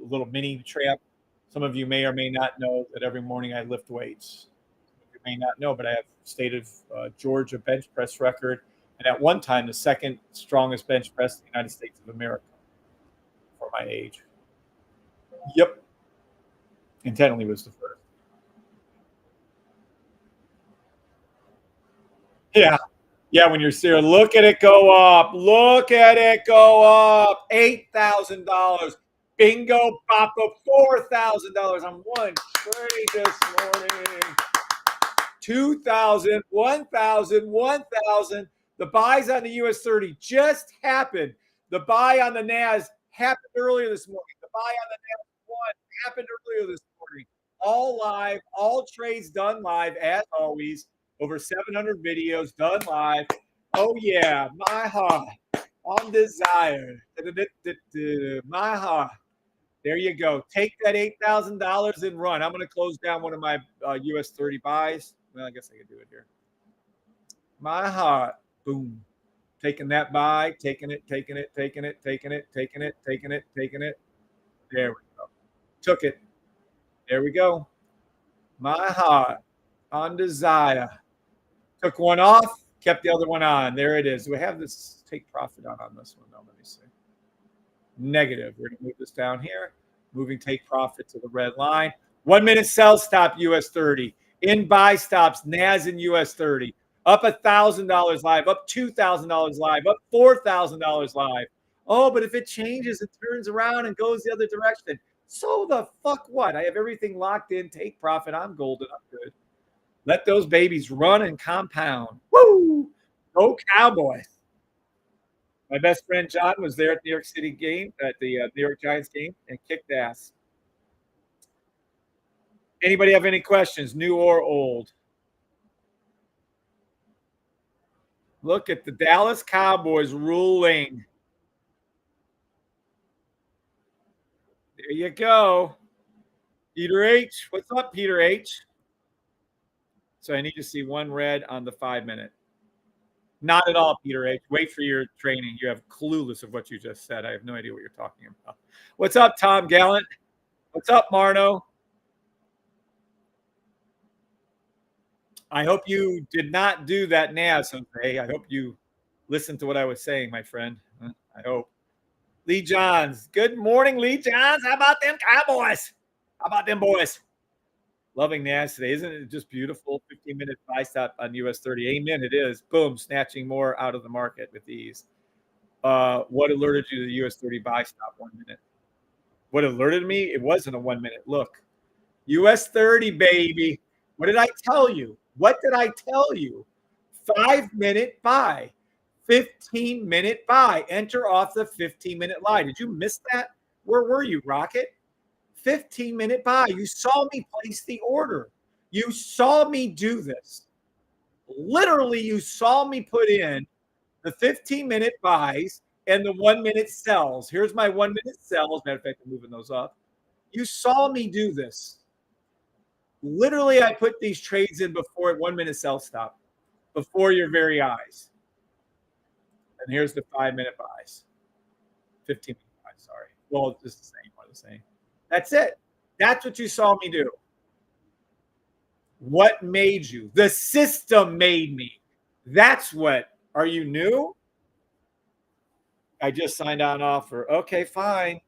little mini trap. Some of you may or may not know that every morning I lift weights. Some of you may not know, but I have state of Georgia bench press record, and at one time the second strongest bench press in the United States of America for my age. Yep. Intently was the first. Yeah. Yeah, when you're serious, look at it go up. Look at it go up. $8,000. Bingo, papa, $4,000 on one trade this morning. 2,000, 1,000, 1,000. The buys on the US 30 just happened. The buy on the NAS happened earlier this morning. The buy on the NAS 1 happened earlier this morning. All live, all trades done live, as always. Over 700 videos done live. Oh, yeah, my heart on desire. My heart. There you go. Take that $8,000 and run. I'm going to close down one of my US 30 buys. Well, I guess I could do it here. My heart. Boom. Taking that buy, taking it. There we go. Took it. There we go. My heart on desire. Took one off, kept the other one on. There it is. We have this take profit on this one, though. Let me see. Negative. We're going to move this down here. Moving take profit to the red line. 1 minute sell stop US 30. In buy stops NAS and US 30. Up $1,000 live. Up $2,000 live. Up $4,000 live. Oh, but if it changes, it turns around and goes the other direction. So the fuck what? I have everything locked in. Take profit. I'm golden. I'm good. Let those babies run and compound. Woo! Go Cowboys. My best friend John was there at the New York City game, at the New York Giants game, and kicked ass. Anybody have any questions, new or old? Look at the Dallas Cowboys ruling. There you go. Peter H. What's up, Peter H? So I need to see one red on the 5 minute. Not at all, Peter H. Wait for your training. You have clueless of what you just said. I have no idea what you're talking about. What's up, Tom Gallant? What's up, Marno? I hope you did not do that NAS, Jose. I hope you listened to what I was saying, my friend. I hope. Lee Johns. Good morning, Lee Johns. How about them Cowboys? How about them boys? Loving NAS today. Isn't it just beautiful? 15-minute buy stop on US 30. Amen. It is. Boom. Snatching more out of the market with ease. What alerted you to the US 30 buy stop 1 minute? What alerted me? It wasn't a 1 minute. Look. US 30, baby. What did I tell you? What did I tell you? 5 minute buy. 15-minute buy. Enter off the 15-minute line. Did you miss that? Where were you, Rocket? 15-minute buy. You saw me place the order. You saw me do this. Literally, you saw me put in the 15-minute buys and the 1 minute sells. Here's my 1 minute sells. Matter of fact, I'm moving those up. You saw me do this. Literally, I put these trades in before 1 minute sell stop, before your very eyes. And here's the 5 minute buys. 15-minute buys, sorry. Well, it's the same. What I'm saying. That's it. That's what you saw me do. What made you? The system made me. That's what. Are you new? I just signed on offer. Okay, fine.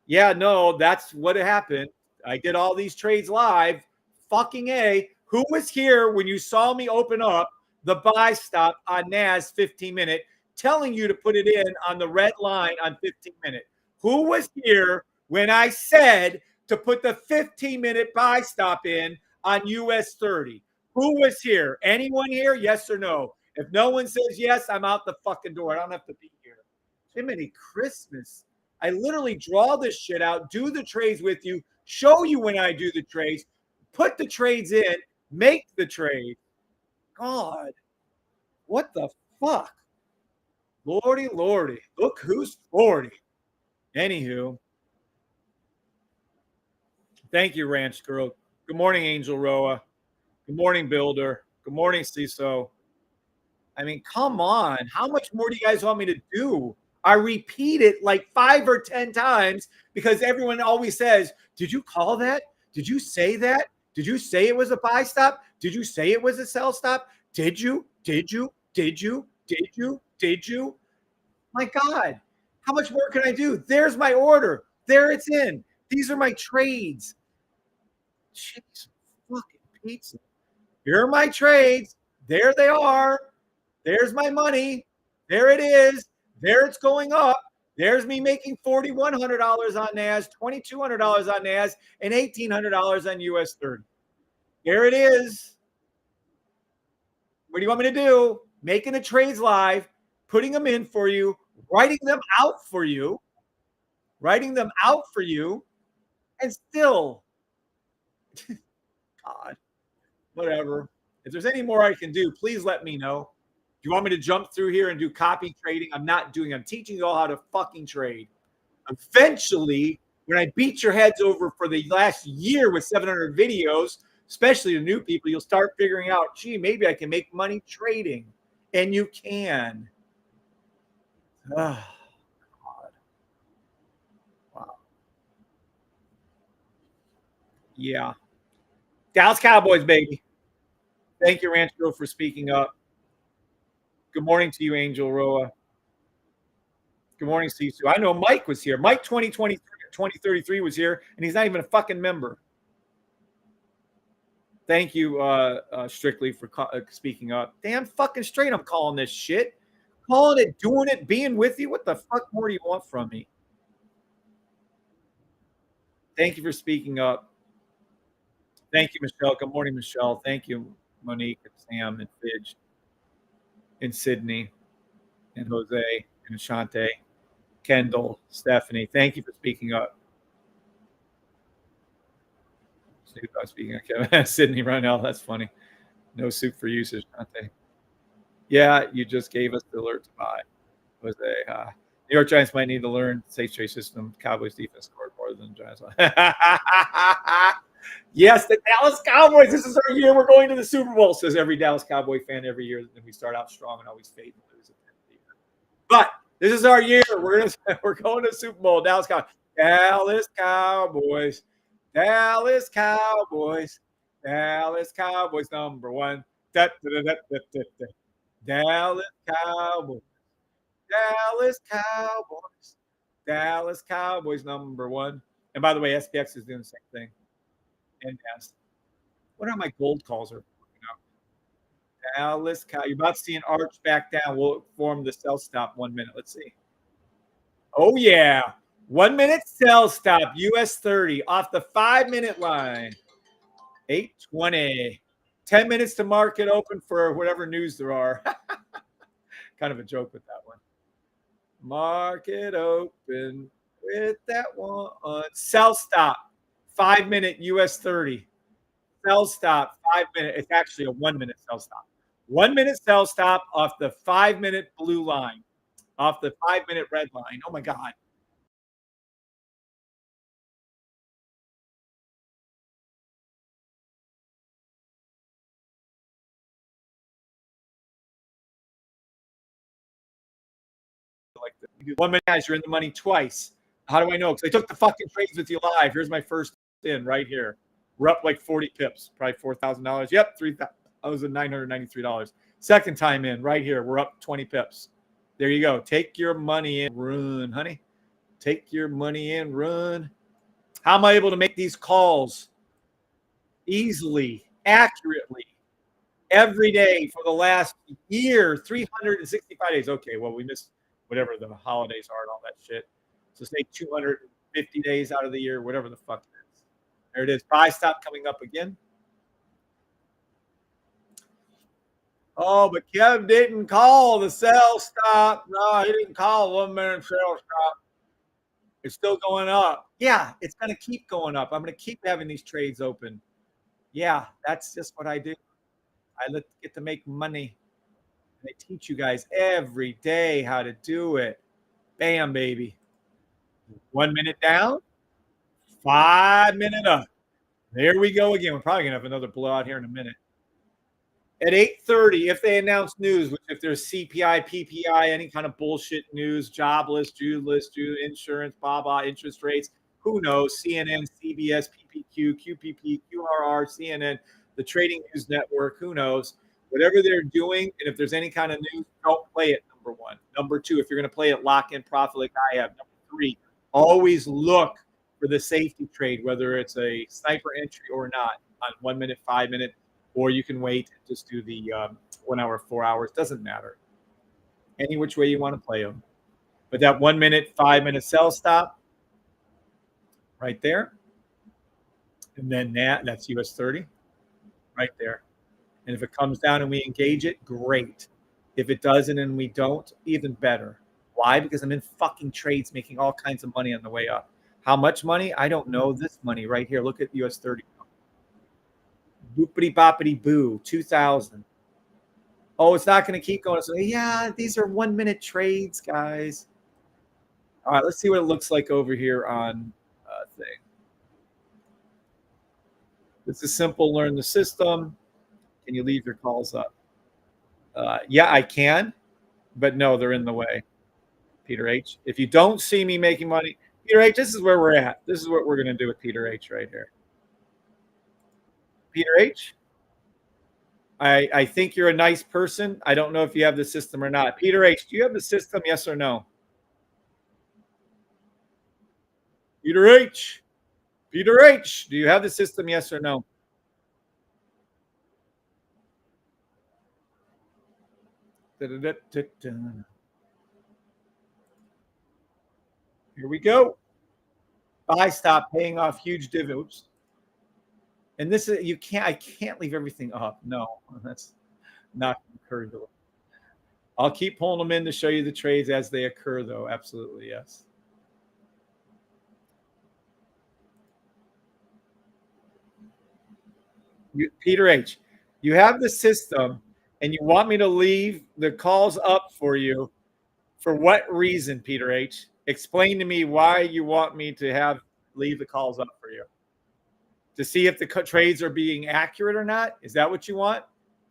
Yeah, no, that's what happened. I did all these trades live. Fucking A. Who was here when you saw me open up the buy stop on NAS 15-minute, telling you to put it in on the red line on 15-minute? Who was here when I said to put the 15-minute buy stop in on US 30? Who was here? Anyone here? Yes or no? If no one says yes, I'm out the fucking door. I don't have to be here. Jiminy Christmas. I literally draw this shit out, do the trades with you, show you when I do the trades, put the trades in, make the trade. God, what the fuck? Lordy, lordy. Look who's 40. Anywho. Thank you, Ranch Girl. Good morning, Angel Roa. Good morning, Builder. Good morning, CISO. I mean, come on. How much more do you guys want me to do? I repeat it like 5 or 10 times because everyone always says, did you call that? Did you say that? Did you say it was a buy stop? Did you say it was a sell stop? Did you? Did you? Did you? Did you? Did you? My God, how much more can I do? There's my order. There it's in. These are my trades. Jeez, fucking pizza. Here are my trades. There they are. There's my money. There it is. There it's going up. There's me making $4,100 on NAS, $2,200 on NAS, and $1,800 on US 30. There it is. What do you want me to do? Making the trades live, putting them in for you, writing them out for you, and still, God, whatever. If there's any more I can do, please let me know. Do you want me to jump through here and do copy trading? I'm not doing. I'm teaching you all how to fucking trade. Eventually, when I beat your heads over for the last year with 700 videos, especially the new people, you'll start figuring out, gee, maybe I can make money trading. And you can. Oh, God. Wow. Yeah. Dallas Cowboys, baby. Thank you, Rancho, for speaking up. Good morning to you, Angel Roa. Good morning, Sisu. I know Mike was here. Mike 2033 was here, and he's not even a fucking member. Thank you, Strictly, for speaking up. Damn fucking straight, I'm calling this shit. Calling it, doing it, being with you. What the fuck more do you want from me? Thank you for speaking up. Thank you, Michelle. Good morning, Michelle. Thank you, Monique and Sam and Fidge and Sydney and Jose and Ashante, Kendall, Stephanie. Thank you for speaking up. Speaking of Kevin, Sydney Ronell, that's funny. No soup for usage, Ashante. Yeah, you just gave us the alert to buy. Jose, New York Giants might need to learn safe trade system. Cowboys defense scored more than Giants. Yes, the Dallas Cowboys. This is our year. We're going to the Super Bowl, says every Dallas Cowboy fan every year. And we start out strong and always fade and lose at the end of the year. But this is our year. We're going to the Super Bowl. Dallas Cowboys. Dallas Cowboys. Dallas Cowboys. Dallas Cowboys number one. Dallas Cowboys. Dallas Cowboys. Dallas Cowboys number one. And by the way, SPX is doing the same thing. And yes. What are my gold calls are working out? Dallas Cow. You're about to see an arch back down. We'll form the sell stop 1 minute. Let's see. Oh, yeah. 1 minute sell stop, US 30 off the 5 minute line. 8:20. 10 minutes to market open for whatever news there are. Kind of a joke with that one. Market open with that one. Sell stop. 5 minute US 30. Sell stop. 5 minute. It's actually a 1 minute sell stop. 1 minute sell stop off the 5 minute blue line. Off the 5 minute red line. Oh my God. Like 1 minute, guys, you're in the money twice. How do I know? Because I took the fucking trades with you live. Here's my first in right here. We're up like 40 pips, probably $4,000. Yep, $3,993. Second time in right here. We're up 20 pips. There you go. Take your money and run, honey. Take your money and run. How am I able to make these calls easily, accurately, every day for the last year, 365 days? Okay, well, we missed whatever the holidays are and all that shit. So say 250 days out of the year, whatever the fuck it is. There it is. Buy stop coming up again. Oh, but Kev didn't call the sell stop. No, he didn't call 1 minute sell stop. It's still going up. Yeah, it's going to keep going up. I'm going to keep having these trades open. Yeah, that's just what I do. I get to make money. I teach you guys every day how to do it. Bam, baby. 1 minute down, 5 minute up. There we go again. We're probably going to have another blowout here in a minute. At 8:30, if they announce news, which if there's CPI, PPI, any kind of bullshit news, jobless, Jew insurance, blah, blah, interest rates, Who knows? CNN, CBS, PPQ, QPP, QRR, CNN, the Trading News Network. Who knows? Whatever they're doing, and if there's any kind of news, don't play it. Number one. Number two, if you're going to play it, lock in profit like I have. Number three, always look for the safety trade, whether it's a sniper entry or not, on 1 minute, 5 minute, or you can wait and just do the 1 hour, 4 hours. Doesn't matter. Any which way you want to play them. But that 1 minute, 5 minute sell stop right there. And then that's US 30 right there. And if it comes down and we engage it, great. If it doesn't and we don't, even better. Why? Because I'm in fucking trades making all kinds of money on the way up. How much money? I don't know. This money right here. Look at US 30. Boopity boppity boo, 2,000. Oh, it's not going to keep going. So yeah, these are 1 minute trades, guys. All right, let's see what it looks like over here on thing. This is simple. Learn the system. Can you leave your calls up? Yeah, I can, but no, they're in the way. Peter H. If you don't see me making money, Peter H., this is where we're at. This is what we're going to do with Peter H. right here. Peter H., I think you're a nice person. I don't know if you have the system or not. Peter H., do you have the system, yes or no? Peter H., Peter H., do you have the system, yes or no? Here we go. Buy, stop, paying off huge dividends. And this is, I can't leave everything up. No, that's not encouraging. I'll keep pulling them in to show you the trades as they occur, though. Absolutely, yes. Peter H., you have the system, and you want me to leave the calls up for you. For what reason, Peter H.? Explain to me why you want me to leave the calls up for you. To see if the trades are being accurate or not? Is that what you want?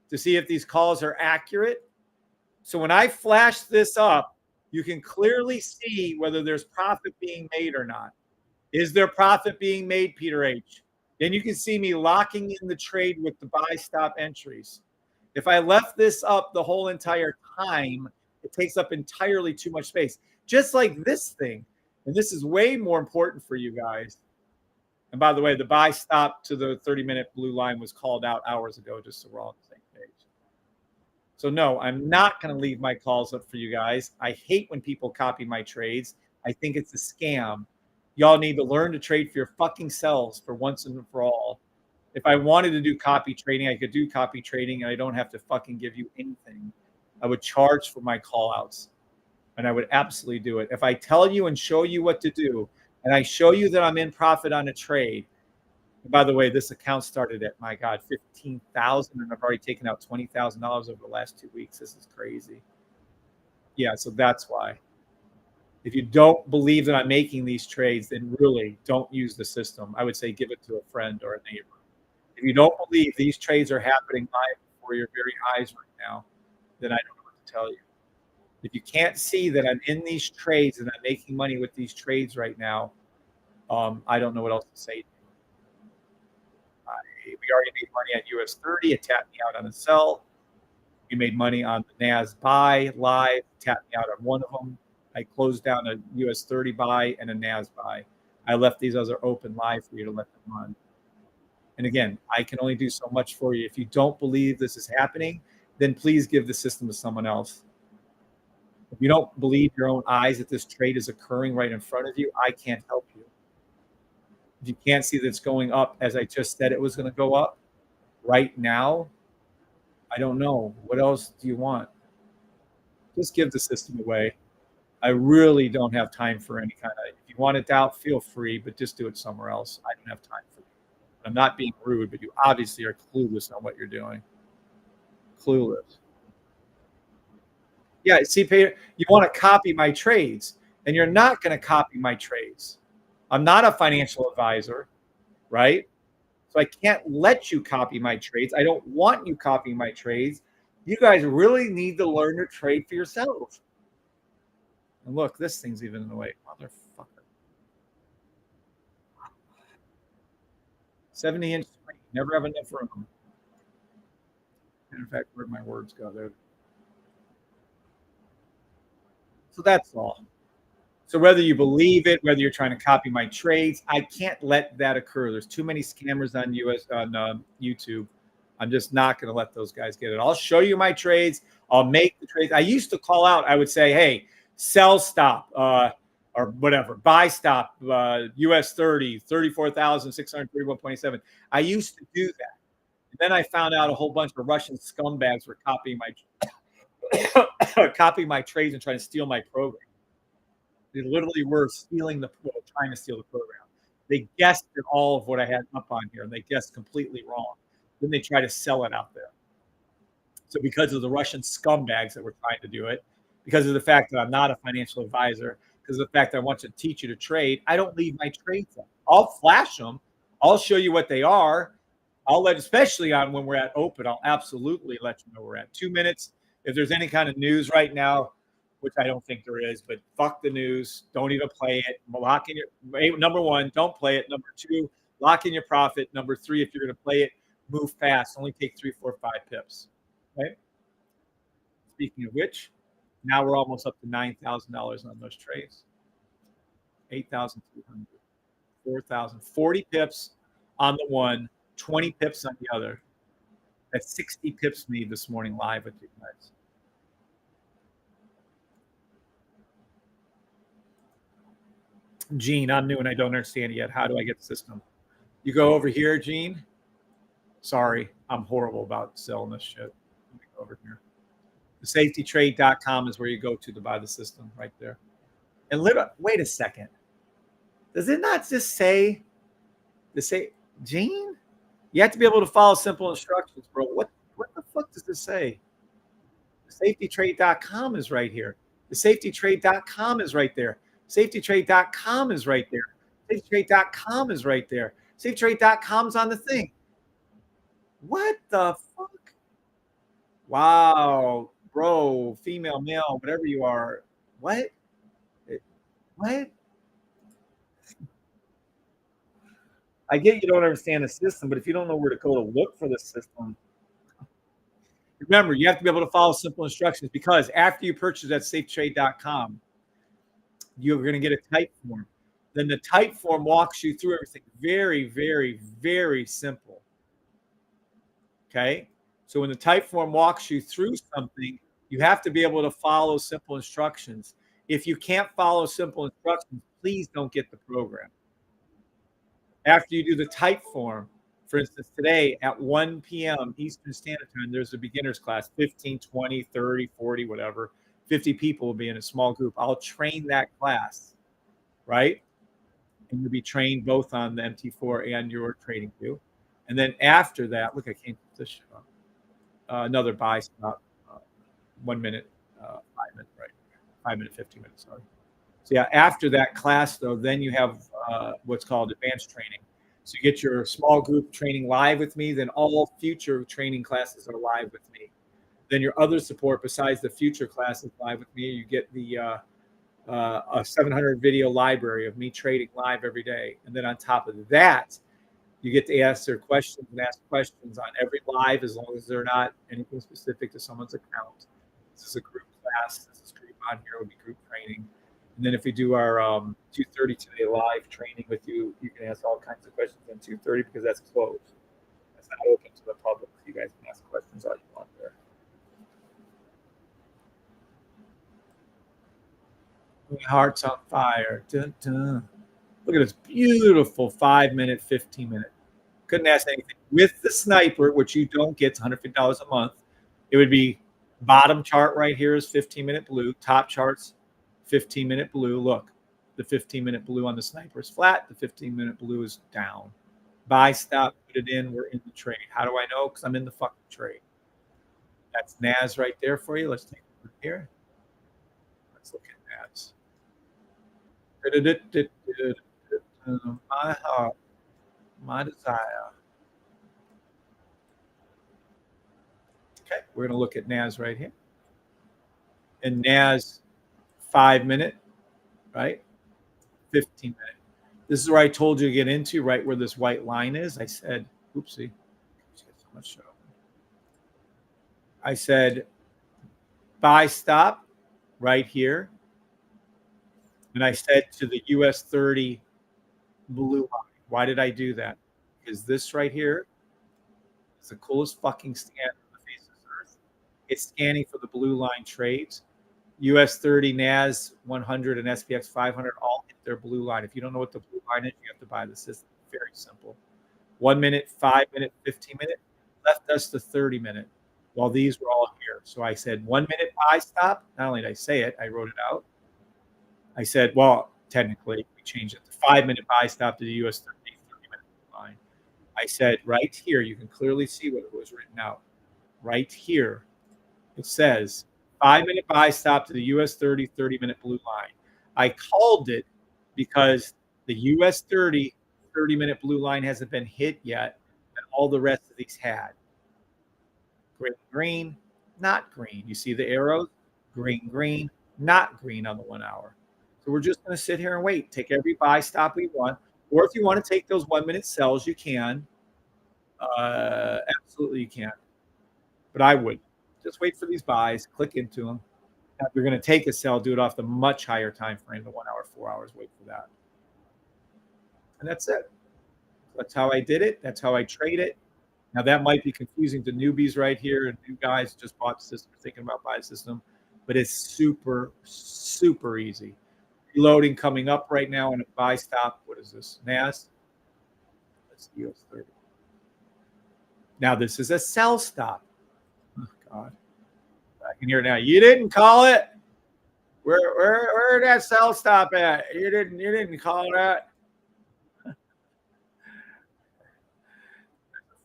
To see if these calls are accurate? So when I flash this up, you can clearly see whether there's profit being made or not. Is there profit being made, Peter H.? Then you can see me locking in the trade with the buy stop entries. If I left this up the whole entire time, it takes up entirely too much space. Just like this thing. And this is way more important for you guys. And by the way, the buy stop to the 30-minute blue line was called out hours ago, just so we're all on the same page. So no, I'm not going to leave my calls up for you guys. I hate when people copy my trades. I think it's a scam. Y'all need to learn to trade for your fucking selves for once and for all. If I wanted to do copy trading, I could do copy trading, and I don't have to fucking give you anything. I would charge for my call outs, and I would absolutely do it. If I tell you and show you what to do, and I show you that I'm in profit on a trade, and by the way, this account started at, my God, 15,000, and I've already taken out $20,000 over the last 2 weeks. This is crazy. Yeah, so that's why. If you don't believe that I'm making these trades, then really don't use the system. I would say give it to a friend or a neighbor. If you don't believe these trades are happening live before your very eyes right now, then I don't know what to tell you. If you can't see that I'm in these trades and I'm making money with these trades right now, I don't know what else to say. We already made money on US 30. It tapped me out on a sell. We made money on the NAS buy live, tapped me out on one of them. I closed down a US 30 buy and a NAS buy. I left these other open live for you to let them run. And again, I can only do so much for you. If you don't believe this is happening, then please give the system to someone else. If you don't believe your own eyes that this trade is occurring right in front of you, I can't help you. If you can't see that it's going up as I just said it was going to go up right now, I don't know. What else do you want? Just give the system away. I really don't have time for any kind of, if you want it out, feel free, but just do it somewhere else. I don't have time for it. I'm not being rude, but you obviously are clueless on what you're doing. Clueless. Yeah, see, Peter, you want to copy my trades, and you're not going to copy my trades. I'm not a financial advisor, right? So I can't let you copy my trades. I don't want you copying my trades. You guys really need to learn to trade for yourselves. And look, this thing's even in the way. Motherfucker. 70-inch screen. Never have enough room. In fact, where'd my words go there? So that's all. So whether you believe it, whether you're trying to copy my trades, I can't let that occur. There's too many scammers on YouTube. I'm just not going to let those guys get it. I'll show you my trades. I'll make the trades. I used to call out. I would say, hey, sell stop or whatever, buy stop US 30, 34,631.7. I used to do that. And then I found out a whole bunch of Russian scumbags were copying my trades and trying to steal my program. They literally were trying to steal the program. They guessed at all of what I had up on here, and they guessed completely wrong. Then they try to sell it out there. So because of the Russian scumbags that were trying to do it, because of the fact that I'm not a financial advisor, because of the fact that I want to teach you to trade, I don't leave my trades up. I'll flash them. I'll show you what they are. Especially on when we're at open, I'll absolutely let you know we're at 2 minutes. If there's any kind of news right now, which I don't think there is, but fuck the news. Don't even play it. Lock in your number one, don't play it. Number two, lock in your profit. Number three, if you're going to play it, move fast. Only take 3, 4, 5 pips. Okay. Speaking of which, now we're almost up to $9,000 on those trades. 8,200, 4,000, 40 pips on the one, 20 pips on the other. That's 60 pips made this morning live with you guys. Gene, I'm new and I don't understand it yet. How do I get the system? You go over here, Gene. Sorry, I'm horrible about selling this shit. Let me go over here. Thesafetytrade.com is where you go to buy the system right there. And wait a second. Does it not just say, Gene? You have to be able to follow simple instructions, bro. What the fuck does this say? Thesafetytrade.com is right here. Thesafetytrade.com is right there. Safetytrade.com is right there. Safetytrade.com is right there. Safetytrade.com's on the thing. What the fuck? Wow, bro, female, male, whatever you are. What? What? I get you don't understand the system, but if you don't know where to go to look for the system, remember, you have to be able to follow simple instructions because after you purchase at safetytrade.com, you're going to get a type form. Then the type form walks you through everything. Very, very, very simple. Okay? So when the type form walks you through something, you have to be able to follow simple instructions. If you can't follow simple instructions, please don't get the program. After you do the type form, for instance, today at 1 p.m. Eastern Standard Time, there's a beginner's class, 15, 20, 30, 40, whatever. 50 people will be in a small group. I'll train that class, right? And you'll be trained both on the MT4 and your TradingView. And then after that, look, I can't put this shit on. Another buy stop, 1 minute, 5 minutes, right? 5 minute, 15 minutes, sorry. So yeah, after that class, though, then you have what's called advanced training. So you get your small group training live with me. Then all future training classes are live with me. Then your other support besides the future classes live with me, you get the a 700 video library of me trading live every day. And then on top of that, you get to ask their questions and ask questions on every live as long as they're not anything specific to someone's account. This is a group class. This is group on here will be group training. And then if we do our 2:30 today live training with you, you can ask all kinds of questions on 2:30 because that's closed. That's not open to the public. You guys can ask questions all you want there. My heart's on fire. Dun, dun. Look at this beautiful 5 minute, 15 minute. Couldn't ask anything. With the sniper, which you don't get, $150 a month, it would be bottom chart right here is 15-minute blue. Top charts, 15-minute blue. Look, the 15-minute blue on the sniper is flat. The 15-minute blue is down. Buy, stop, put it in. We're in the trade. How do I know? Because I'm in the fucking trade. That's NAS right there for you. Let's take a look here. Let's look at NAS. My heart, my desire. Okay, we're going to look at NAS right here. And NAS 5 minute, right? 15 minute. This is where I told you to get into, right where this white line is. I said, oopsie. I said, buy stop right here. And I said to the US 30 blue line. Why did I do that? Because this right here is the coolest fucking scan on the face of Earth. It's scanning for the blue line trades. US 30, NAS 100, and SPX 500 all hit their blue line. If you don't know what the blue line is, you have to buy the system. Very simple. 1 minute, 5 minute, 15 minute, left us the 30 minute while these were all here. So I said 1 minute buy stop. Not only did I say it, I wrote it out. I said, well, technically, we changed it to 5 minute buy stop to the US 30 minute line. I said right here, you can clearly see what it was written out. Right here, it says 5 minute buy stop to the US 30 minute blue line. I called it because the US 30 minute blue line hasn't been hit yet, and all the rest of these had. Green, green, not green. You see the arrows? Green, green, not green on the 1 hour. So we're just going to sit here and wait. Take every buy stop we want. Or if you want to take those 1 minute sells, you can. Absolutely, you can. But I would just wait for these buys, click into them. Now, if you're going to take a sell, do it off the much higher time frame, the 1 hour, 4 hours. Wait for that. And that's it. That's how I did it. That's how I trade it. Now, that might be confusing to newbies right here and new guys just bought the system, thinking about buying the system. But it's super, super easy. Reloading coming up right now in a buy stop. What is this? NAS? That's US 30. Now, this is a sell stop. Oh, God. I can hear it now. You didn't call it. Where that sell stop at? You didn't call that.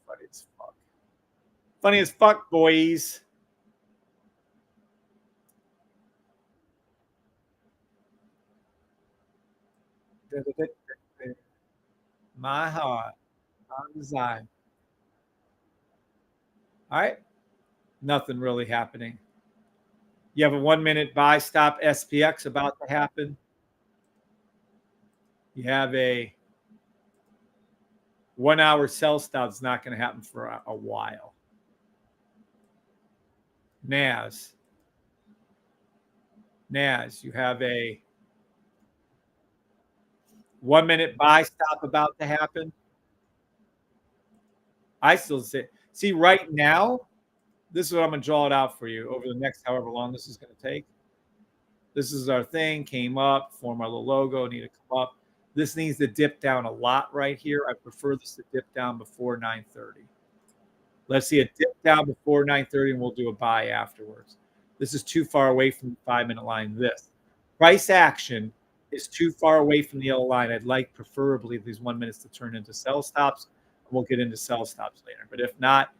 Funny as fuck. Funny as fuck, boys. My heart, my design. All right. Nothing really happening. You have a 1 minute buy stop SPX about to happen. You have a 1 hour sell stop. It's not going to happen for a while. NAS, you have a 1 minute buy stop about to happen. I still say, see, right now, this is what I'm going to draw it out for you over the next however long this is going to take. This is our thing, came up, form our little logo, need to come up. This needs to dip down a lot right here. I prefer this to dip down before 9:30. Let's see a dip down before 9:30, and we'll do a buy afterwards. This is too far away from the 5 minute line. This price action is too far away from the yellow line. I'd like preferably these 1 minutes to turn into sell stops. We'll get into sell stops later. But if not,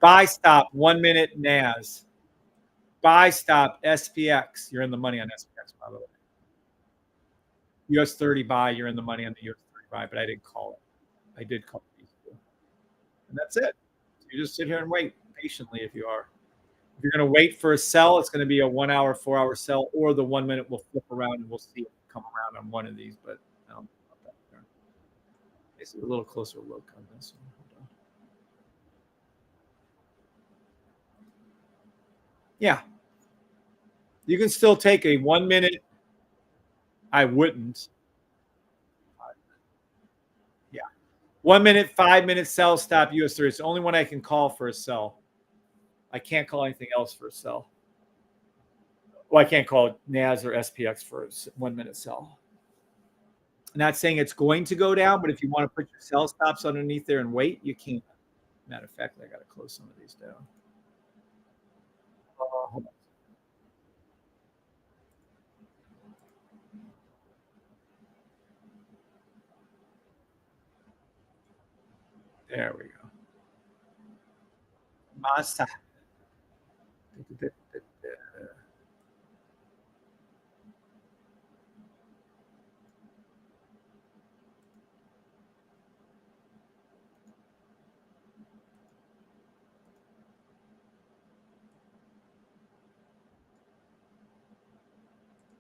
buy stop 1 minute NAS. Buy stop SPX. You're in the money on SPX, by the way. US 30 buy. You're in the money on the US 30 buy, but I didn't call it. I did call these two. And that's it. You just sit here and wait patiently if you are. If you're going to wait for a sell, it's going to be a 1 hour, 4 hour sell, or the 1 minute will flip around and we'll see it come around on one of these. But it's a little closer look on this one. Hold on. Yeah. You can still take a 1 minute. I wouldn't. Yeah. 1 minute, 5 minute sell stop US 30. It's the only one I can call for a sell. I can't call anything else for a sell. Well, I can't call NAS or SPX for a 1 minute sell. I'm not saying it's going to go down, but if you want to put your sell stops underneath there and wait, you can. Matter of fact, I got to close some of these down. Hold on. There we go. Masa.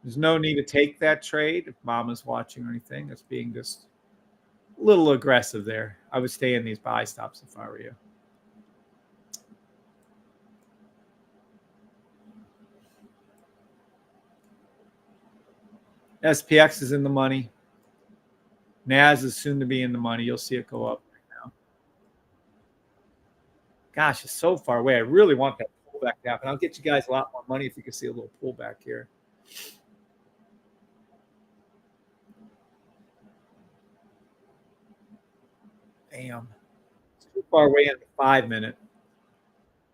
There's no need to take that trade if mom is watching or anything. It's being just A little aggressive there. I would stay in these buy stops if I were you. SPX is in the money. NAS is soon to be in the money. You'll see it go up right now. Gosh, it's so far away. I really want that pullback to happen. I'll get you guys a lot more money if you can see a little pullback here. Damn. It's too far away in the 5-minute.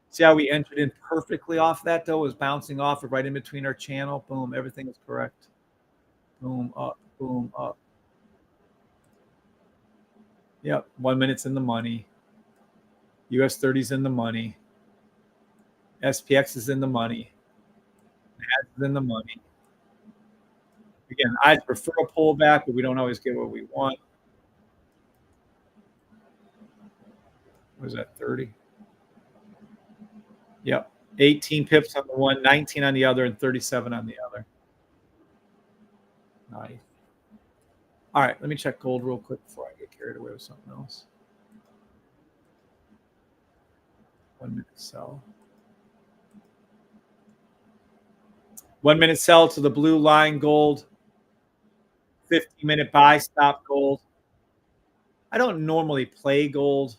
See how we entered in perfectly off that, though? It was bouncing off it right in between our channel. Boom. Everything is correct. Boom, up, boom, up. Yep. 1 minute's in the money. US 30's in the money. SPX is in the money. NAS is in the money. Again, I prefer a pullback, but we don't always get what we want. What is that, 30? Yep. 18 pips on the one, 19 on the other, and 37 on the other. Nice. All right, let me check gold real quick before I get carried away with something else. 1 minute sell. 1 minute sell to the blue line gold. 50-minute buy stop gold. I don't normally play gold.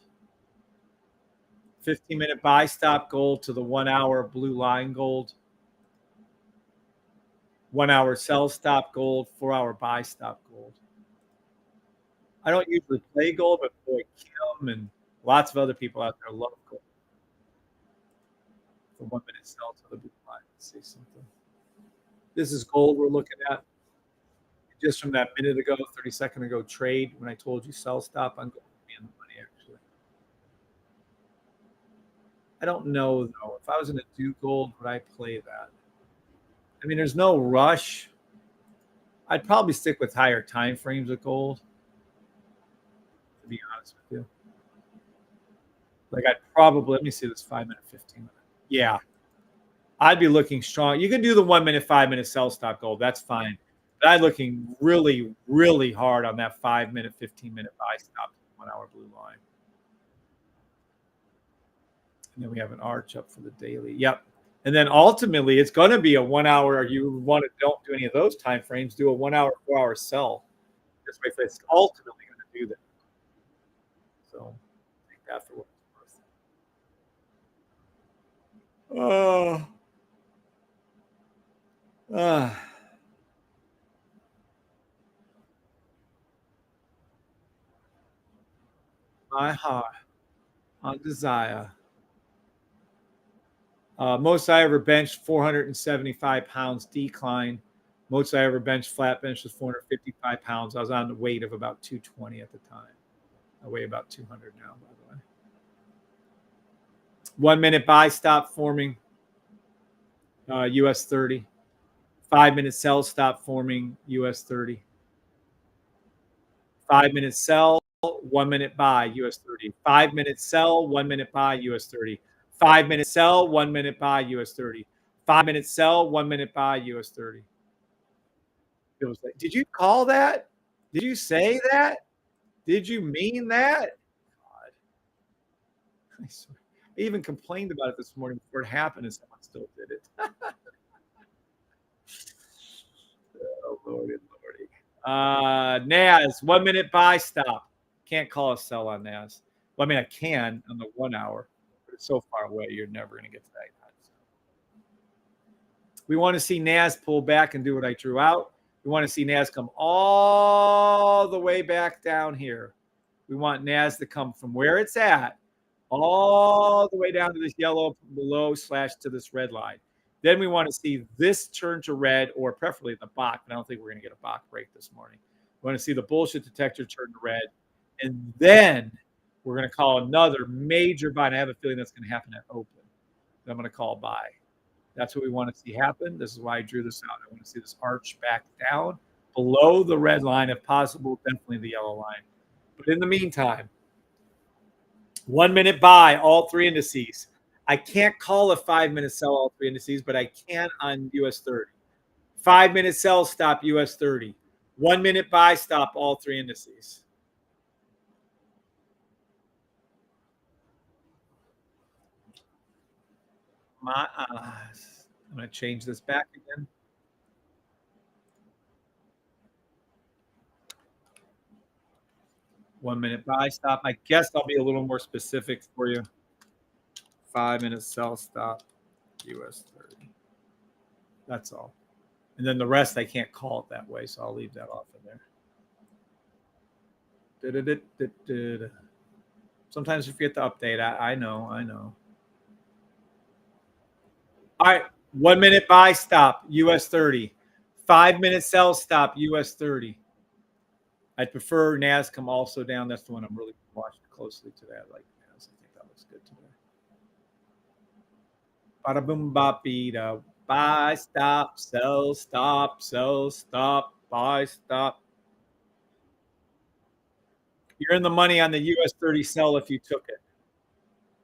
15-minute buy stop gold to the 1 hour blue line gold. 1 hour sell stop gold, 4 hour buy stop gold. I don't usually play gold, but boy, Kim and lots of other people out there love gold. The 1 minute sell to the blue line. Let's see something. This is gold we're looking at. Just from that minute ago, 30-second ago trade when I told you sell stop on gold would be in the money, actually. I don't know, though. If I was going to do gold, would I play that? I mean, there's no rush. I'd probably stick with higher time frames of gold, to be honest with you. Like I'd probably, let me see this 5-minute, 15-minute. Yeah. I'd be looking strong. You can do the 1 minute, 5-minute sell stop gold. That's fine. But I'm looking really, really hard on that 5-minute, 15-minute buy stop, 1 hour blue line. And then we have an arch up for the daily. Yep. And then ultimately, it's going to be a 1 hour. You want to don't do any of those time frames. Do a 1 hour, 4 hour sell. This way, it's ultimately going to do that. So take that for what it's worth. My heart on desire. Most I ever benched 475 pounds decline. Most I ever benched flat bench was 455 pounds. I was on the weight of about 220 at the time. I weigh about 200 now, by the way. 1 minute buy stop forming. US 30. 5-minute sell stop forming. US 30. 5-minute sell. 1 minute buy, US 30. 5-minute sell, 1 minute buy, US 30. 5-minute sell, 1 minute buy, US 30. 5-minute sell, 1 minute buy, US 30. It was like, did you call that? Did you say that? Did you mean that? God. I even complained about it this morning before it happened, and someone still did it. Oh, Lordy, Lordy. NAS, 1 minute buy stop. Can't call a sell on NAS. Well, I mean, I can on the 1 hour, but it's so far away, you're never going to get to that. We want to see NAS pull back and do what I drew out. We want to see NAS come all the way back down here. We want NAS to come from where it's at all the way down to this yellow below / to this red line. Then we want to see this turn to red, or preferably the Bach, but I don't think we're going to get a Bach break this morning. We want to see the bullshit detector turn to red. And then we're going to call another major buy. And I have a feeling that's going to happen at open. I'm going to call buy. That's what we want to see happen. This is why I drew this out. I want to see this arch back down below the red line, if possible, definitely the yellow line. But in the meantime, 1 minute buy, all three indices. I can't call a 5-minute sell all three indices, but I can on US 30. 5-minute sell stop US 30. 1 minute buy stop all three indices. I'm going to change this back again. One minute buy stop. I guess I'll be a little more specific for you. 5 minutes sell stop, US 30. That's all. And then the rest, I can't call it that way, so I'll leave that off in there. Sometimes you forget to update. I know. All right. 1 minute buy stop, US 30. 5 minute sell stop, US 30. I'd prefer NAS come also down. That's the one I'm really watching closely today. I like NAS. I think that looks good today. Bada boom bopita. Buy stop, sell stop, sell stop, buy stop. You're in the money on the US 30 sell if you took it.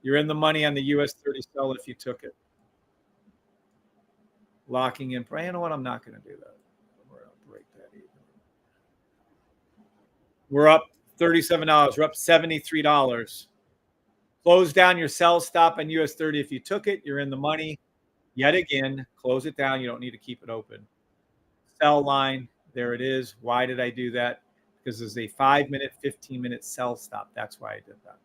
You're in the money on the US 30 sell if you took it. Locking in. You know what? I'm not going to do that. We're going to break that even. We're up $37. We're up $73. Close down your sell stop on US 30 if you took it. You're in the money. Yet again, close it down. You don't need to keep it open. Sell line. There it is. Why did I do that? Because there's a 5 minute, 15-minute sell stop. That's why I did that.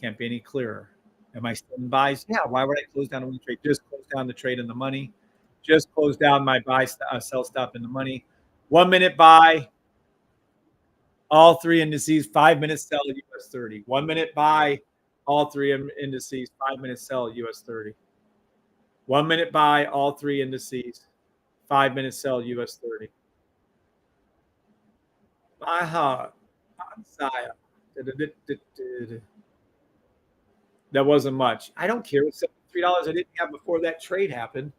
Can't be any clearer. Am I still in buys? Yeah. Why would I close down one trade? Just close down the trade in the money. Just close down my sell stop in the money. 1 minute buy. All three indices. 5 minutes sell US 30. 1 minute buy. All three indices. 5 minutes sell US 30. 1 minute buy. All three indices. 5 minutes sell US 30. My heart. Messiah. That wasn't much. I don't care. It's $73 I didn't have before that trade happened.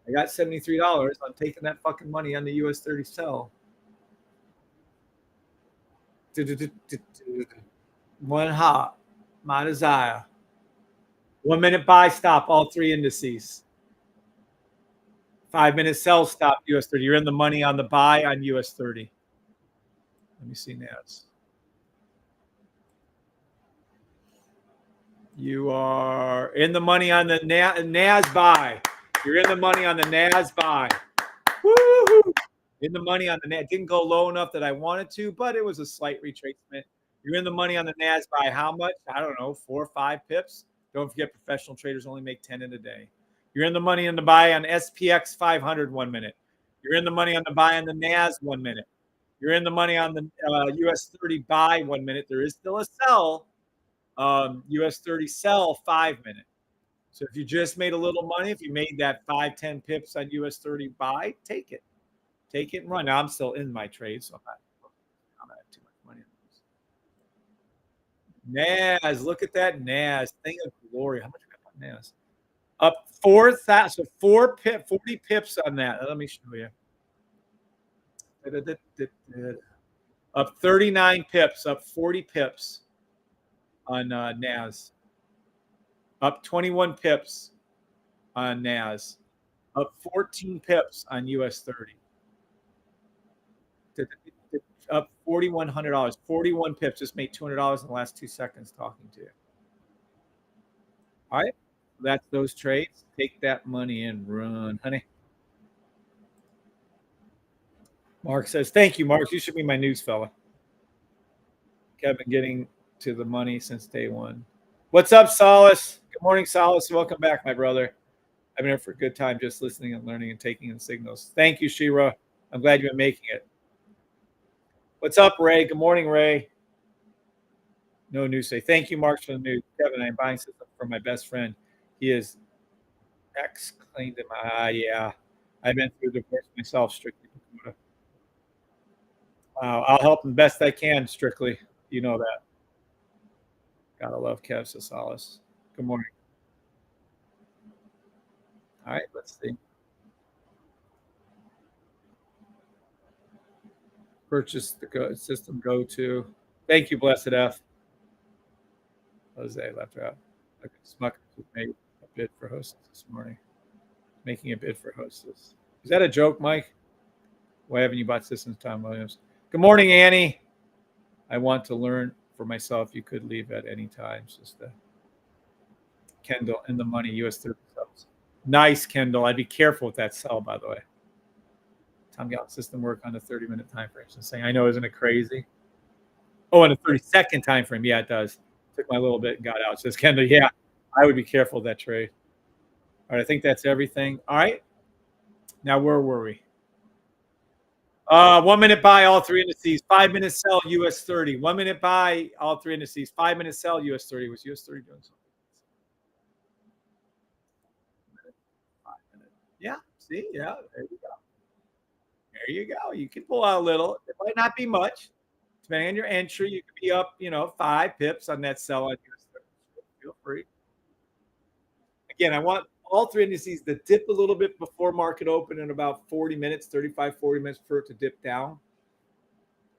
I got $73. I'm taking that fucking money on the US 30 sell. One hot. My desire. 1 minute buy stop, all three indices. 5 minute sell stop, US 30. You're in the money on the buy on US 30. Let me see NAS. You are in the money on the NAS buy. You're in the money on the NAS buy. Woo-hoo! In the money on the NAS. Didn't go low enough that I wanted to, but it was a slight retracement. You're in the money on the NAS by how much? I don't know, 4 or 5 pips. Don't forget, professional traders only make 10 in a day. You're in the money on the buy on SPX 500 1 minute. You're in the money on the buy on the NAS 1 minute. You're in the money on the US 30 buy 1 minute. There is still a sell. US 30 sell 5 minute. So if you just made a little money, if you made that 5-10 pips on US 30 buy, take it. Take it and run. Now I'm still in my trade, so I'm not too much money on this. NAS, look at that NAS. Thing of glory. How much I got on NAS? Up 4,000, so 40 pips on that. Let me show you. Up 39 pips, up 40 pips on NAS. Up 21 pips on NAS. Up 14 pips on US 30. Up $4,100. 41 pips. Just made $200 in the last 2 seconds talking to you. All right. That's those trades. Take that money and run, honey. Mark says, thank you, Mark. You should be my news fella. Kevin getting to the money since day one. What's up, Solace? Good morning, Solace. Welcome back, my brother. I've been here for a good time just listening and learning and taking in signals. Thank you, Shira. I'm glad you've been making it. What's up, Ray? Good morning, Ray. No news say. Thank you, Mark, for the news. Kevin, I'm buying something from my best friend. He is exclaimed him. Yeah. I've been through divorce myself, strictly. I'll help him best I can, strictly. You know that. Gotta love Kev Solace. Good morning. All right, let's see. Purchase the system go to. Thank you, Blessed F. Jose left out. Okay, Smuckers made a bid for hostess this morning. Making a bid for hostess. Is that a joke, Mike? Why haven't you bought systems, Tom Williams? Good morning, Annie. I want to learn for myself. You could leave at any time, sister. Kendall, in the money, US 30 sells. Nice, Kendall. I'd be careful with that sell, by the way. Time Gallop system work on a 30-minute time frame. So saying, I know, isn't it crazy? Oh, and a 30-second time frame. Yeah, it does. Took my little bit and got out. Says Kendall, yeah, I would be careful of that trade. All right, I think that's everything. All right. Now, where were we? 1 minute buy, all three indices. 5 minute sell, US 30. 1 minute buy, all three indices. 5 minute sell, US 30. Was US 30 doing something? 5 minute. Yeah. See? Yeah. There you go. There you go. You can pull out a little. It might not be much. Depending on your entry, you could be up, 5 pips on that sell on US 30. Feel free. Again, I want all three indices to dip a little bit before market open in about 40 minutes, 35, 40 minutes for it to dip down,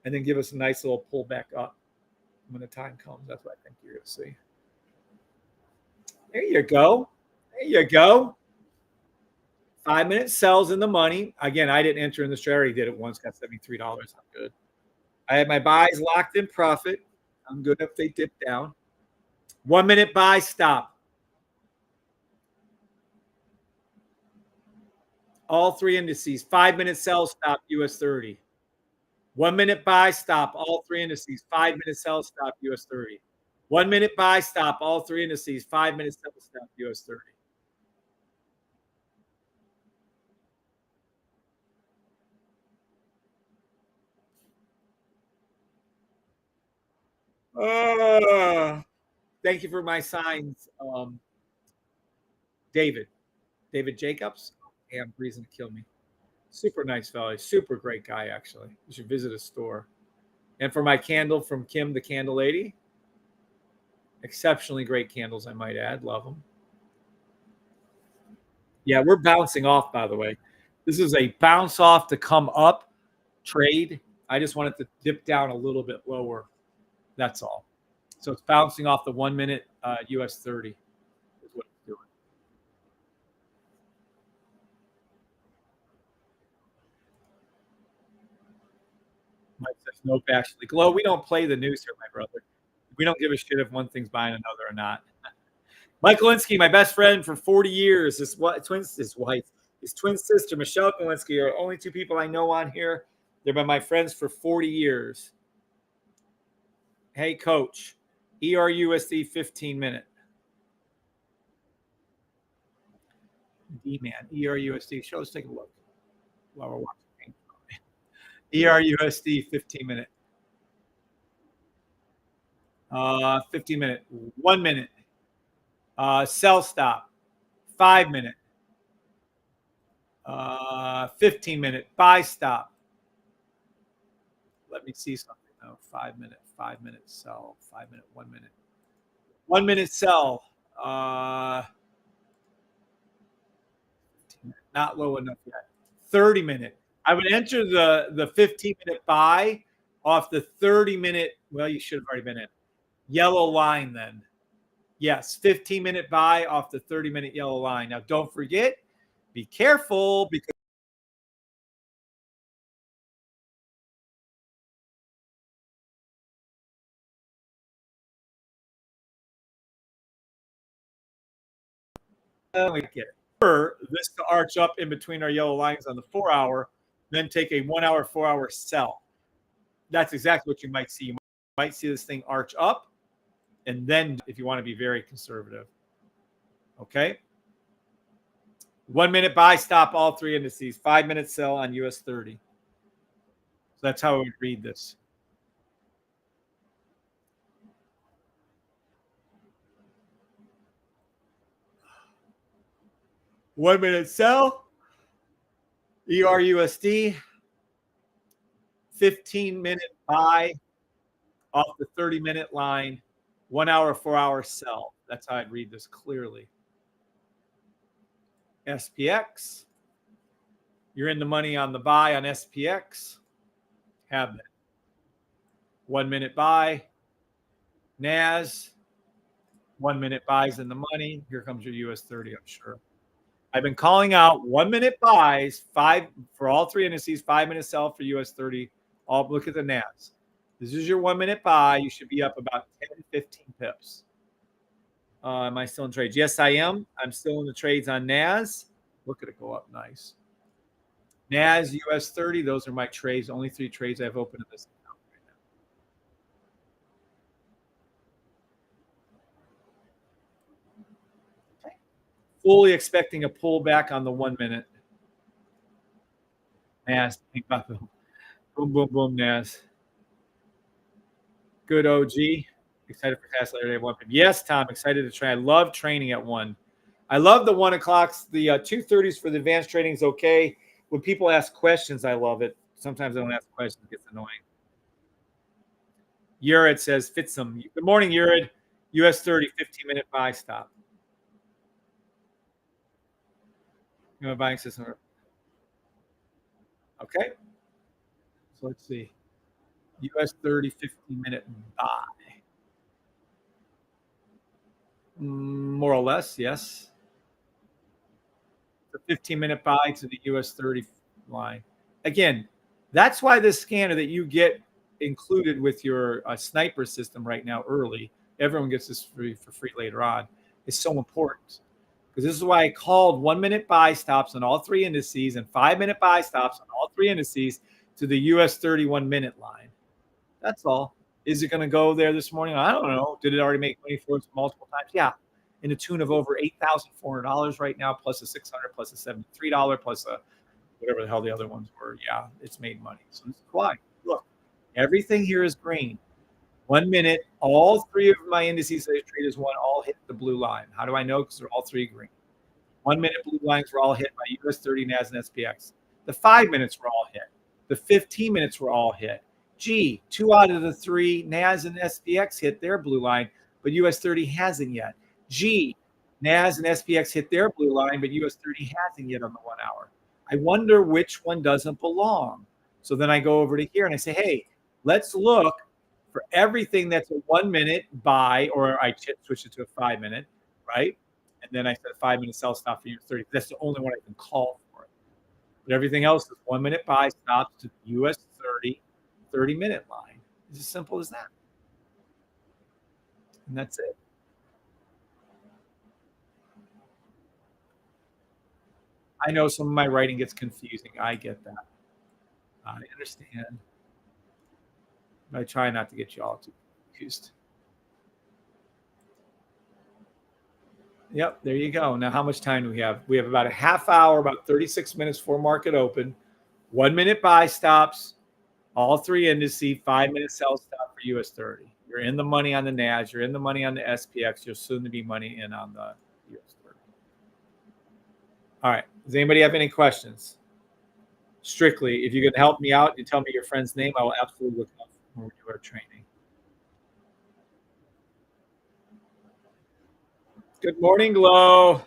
and then give us a nice little pull back up when the time comes. That's what I think you're going to see. There you go. There you go. 5 minute sells in the money. Again, I didn't enter in the strategy. Did it once, got $73. I'm good. I had my buys locked in profit. I'm good if they dip down. 1 minute buy, stop. All three indices. 5 minute sell, stop, US 30. 1 minute buy, stop, all three indices. 5 minute sell, stop, US 30. 1 minute buy, stop, all three indices. 5 minute sell, stop, US 30. Thank you for my signs, David. David Jacobs. Damn, reason to kill me. Super nice fellow. Super great guy, actually. You should visit his store. And for my candle from Kim, the Candle Lady. Exceptionally great candles, I might add. Love them. Yeah, we're bouncing off, by the way. This is a bounce off to come up trade. I just want it to dip down a little bit lower. That's all. So it's bouncing off the 1 minute US 30 is what it's doing. Mike says, nope, actually. Glow, we don't play the news here, my brother. We don't give a shit if one thing's buying another or not. Mike Linsky, my best friend for 40 years. His twin sister, Michelle Kalinsky, are only two people I know on here. They've been my friends for 40 years. Hey, coach, ERUSD 15 minute. D-man, ERUSD. Show us, take a look while we're watching. ERUSD 15 minute. 15 minute. 1 minute. Sell stop. 5 minute. 15 minute. Buy stop. Let me see something. Oh, 5 minute. 5 minute sell. 5 minute. 1 minute. 1 minute sell. Not low enough yet. 30 minute. I would enter the 15 minute buy off the 30 minute. Well, you should have already been in. Yellow line then. Yes, 15 minute buy off the 30 minute yellow line. Now, don't forget, be careful because this to arch up in between our yellow lines on the 4 hour, then take a 1 hour, 4 hour sell. That's exactly what you might see. You might see this thing arch up, and then if you want to be very conservative. Okay. 1 minute buy, stop, all three indices. 5 minute sell on US 30. So that's how I would read this. One minute sell, ERUSD, 15 minute buy off the 30 minute line, 1 hour, 4 hour sell. That's how I'd read this clearly. SPX, you're in the money on the buy on SPX. Have that. 1 minute buy, NAS, 1 minute buys in the money. Here comes your US 30, I'm sure. I've been calling out 1 minute buys, 5 for all three indices, 5 minute sell for US 30. All look at the NAS. This is your 1 minute buy. You should be up about 10, 15 pips. Am I still in trades? Yes, I am. I'm still in the trades on NAS. Look at it go up nice. NAS, US 30, those are my trades. Only 3 trades I've opened in this account right now. Fully expecting a pullback on the 1 minute. NAS. Boom, boom, boom, NAS. Good OG. Excited for class later today at 1 p.m. Yes, Tom, excited to try. I love training at 1. I love the 1 o'clocks. The 2:30s for the advanced trading is okay. When people ask questions, I love it. Sometimes I don't ask questions. It gets annoying. Yurid says, Fitsum. Good morning, Yurid. US 30, 15-minute buy stop. You know, buying system. Okay. So let's see. US 30, 15-minute buy. More or less, yes. The 15-minute buy to the US 30 line. Again, that's why this scanner that you get included with your sniper system right now early, everyone gets this for free later on, is so important. Because this is why I called 1-minute buy stops on all 3 indices and 5-minute buy stops on all 3 indices to the US 31-minute line. That's all. Is it going to go there this morning? I don't know. Did it already make money for us multiple times? Yeah. In the tune of over $8,400 right now, plus a $600, plus a $73, plus a whatever the hell the other ones were. Yeah, it's made money. So this is why. Look, everything here is green. 1 minute, all 3 of my indices that I trade as one all hit the blue line. How do I know? Because they're all 3 green. 1 minute blue lines were all hit by US 30, NAS, and SPX. The 5 minutes were all hit. The 15 minutes were all hit. Gee, 2 out of the 3 NAS and SPX hit their blue line, but US 30 hasn't yet. Gee, NAS and SPX hit their blue line, but US 30 hasn't yet on the 1 hour. I wonder which one doesn't belong. So then I go over to here and I say, hey, let's look for everything that's a 1 minute buy, or I switch it to a 5 minute, right? And then I said 5 minute sell stop for US 30. That's the only one I can call for it. But everything else is 1 minute buy stops to the US 30-minute line. It's as simple as that. And that's it. I know some of my writing gets confusing. I get that. I understand. But I try not to get you all too confused. Yep, there you go. Now, how much time do we have? We have about a half hour, about 36 minutes for market open. 1 minute buy stops, all 3 indices, 5-minute sell stop for US 30. You're in the money on the NAS. You're in the money on the SPX. You're soon to be money in on the US 30. All right. Does anybody have any questions? Strictly, if you can help me out and tell me your friend's name, I will absolutely look up when we do our training. Good morning, Glow.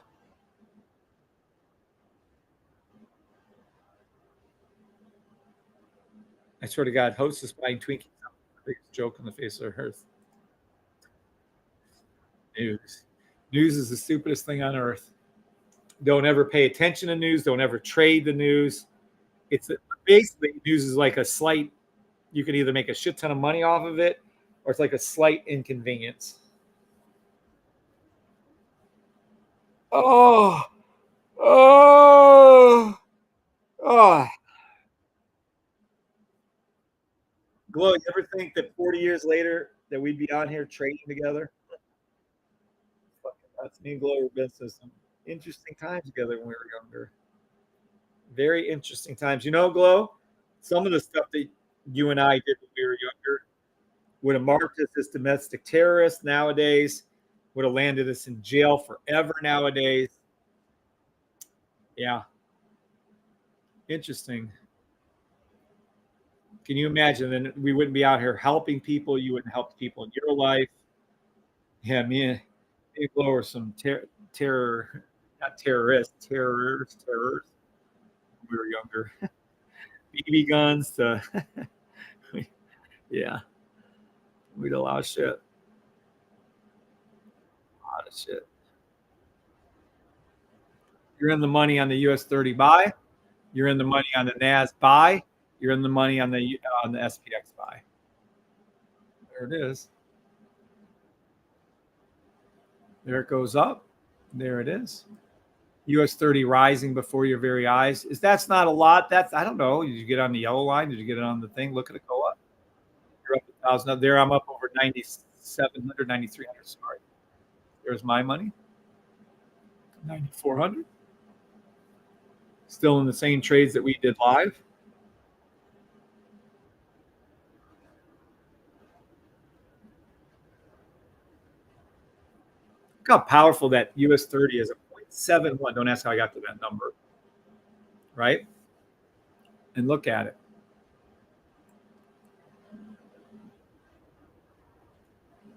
I swear to God, host is buying Twinkies. The biggest joke on the face of the earth. News. News is the stupidest thing on earth. Don't ever pay attention to news. Don't ever trade the news. It's basically news is like a slight. You can either make a shit ton of money off of it, or it's like a slight inconvenience. Oh, oh, oh. Glow, you ever think that 40 years later that we'd be on here trading together? That's me and Glow have been through some interesting times together when we were younger. Very interesting times. You know, Glow, some of the stuff that you and I did when we were younger would have marked us as domestic terrorists nowadays, would have landed us in jail forever nowadays. Yeah. Interesting. Can you imagine? Then we wouldn't be out here helping people. You wouldn't help people in your life. Yeah, me and Glow are some terror, not terrorists, terrors. When we were younger. BB guns to, yeah, we did a lot of shit. A lot of shit. You're in the money on the US 30 buy. You're in the money on the NAS buy. You're in the money on the SPX buy. There it is. There it goes up. There it is. US 30 rising before your very eyes. That's not a lot. That's, I don't know. Did you get on the yellow line? Did you get it on the thing? Look at it go up. You're up 1,000 up there. I'm up over 9,700, 9,300. Sorry. There's my money. 9,400. Still in the same trades that we did live. Look how powerful that US 30 is. 0.71. Don't ask how I got to that number. Right? And look at it.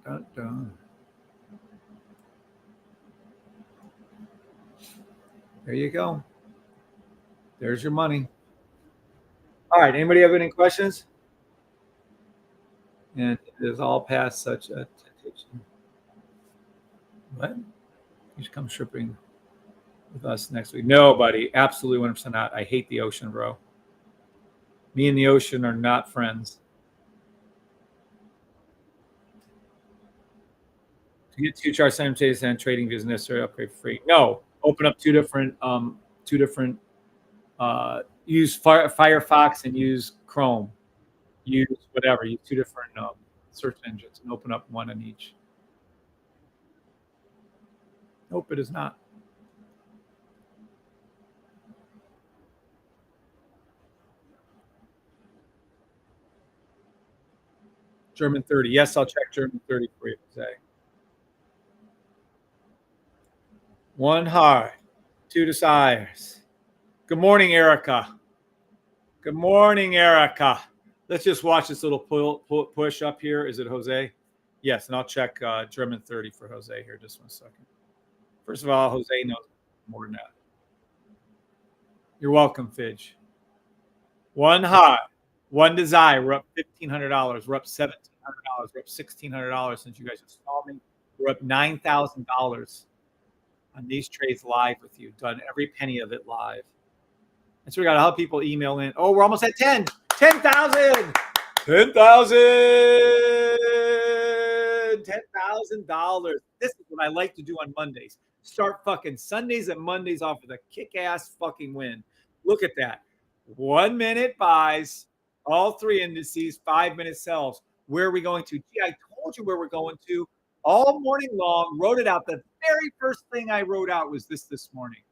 Dun, dun. There you go. There's your money. All right. Anybody have any questions? And it is all past such a temptation. What? You should come shipping with us next week. No, buddy. Absolutely 100% not. I hate the ocean, bro. Me and the ocean are not friends. To get 2 charts simultaneously and trading views necessary upgrade free. No. Open up two different use Firefox and use Chrome. Use whatever. Use 2 different search engines and open up one on each. Nope, it is not. German 30. Yes, I'll check German 30 for you today. 1 heart, 2 desires. Good morning, Erica. Good morning, Erica. Let's just watch this little push up here. Is it Jose? Yes, and I'll check German 30 for Jose here. Just 1 second. First of all, Jose knows more than that. You're welcome, Fidge. 1 heart, 1 desire. We're up $1,500. We're up $1,700. We're up $1,600 since you guys just saw me. We're up $9,000 on these trades live with you. Done every penny of it live. And so we got to help people email in. Oh, we're almost at 10. 10,000. 10,000. $10,000. This is what I like to do on Mondays. Start fucking Sundays and Mondays off with a kick-ass fucking win. Look at that. 1 minute buys, all 3 indices, 5-minute sells. Where are we going to? Gee, I told you where we're going to all morning long. Wrote it out. The very first thing I wrote out was this morning.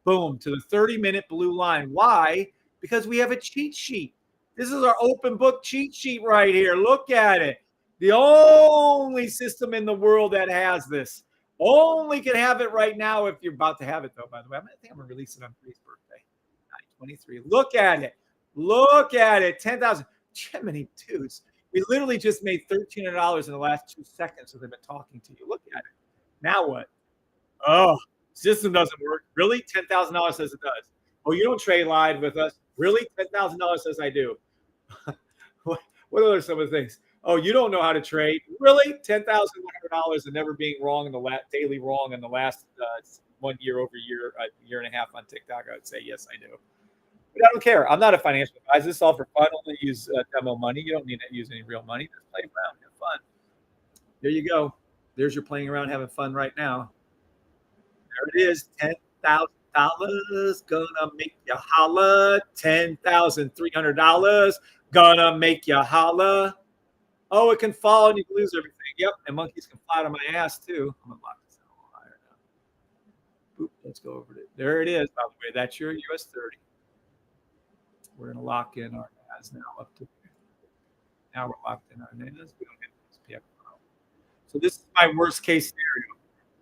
Boom, to the 30-minute blue line. Why? Because we have a cheat sheet. This is our open book cheat sheet right here. Look at it. The only system in the world that has this. Only can have it right now if you're about to have it, though, by the way. I think I'm going to release it on Bree's birthday. 9/23. Look at it. Look at it. 10,000. Jiminy dudes. We literally just made $1,300 in the last 2 seconds as I've been talking to you. Look at it. Now what? Oh, system doesn't work. Really? $10,000 says it does. Oh, you don't trade live with us? Really? $10,000 says I do. What are some of the things? Oh, you don't know how to trade? Really? $10,100 and never being wrong in the daily wrong in the last 1 year over year, year and a half on TikTok. I would say yes, I do. But I don't care. I'm not a financial advisor. This is all for fun. Only use demo money. You don't need to use any real money. Just play around, have fun. There you go. There's your playing around, having fun right now. There it is. $10,000 gonna make you holla. $10,300 gonna make you holla. Oh, it can fall and you can lose everything. Yep, and monkeys can fly to my ass too. I'm gonna lock this a little higher now. Boop, let's go over it. There it is. By the way, that's your US 30. We're gonna lock in our NAS now up to. Now we're locked in our NAS. We don't get this PF. So this is my worst case scenario.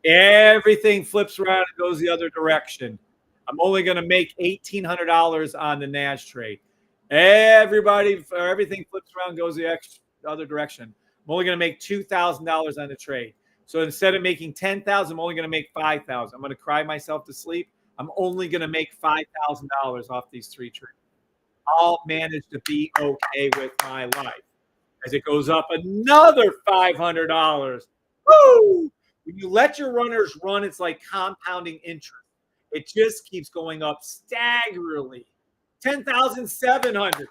Everything flips around and goes the other direction. I'm only going to make $1,800 on the NAS trade. Everything flips around and goes the other direction. I'm only going to make $2,000 on the trade. So instead of making $10,000, I'm only going to make $5,000. I'm going to cry myself to sleep. I'm only going to make $5,000 off these 3 trades. I'll manage to be okay with my life. As it goes up another $500. Woo! When you let your runners run, it's like compounding interest. It just keeps going up staggeringly. 10,700.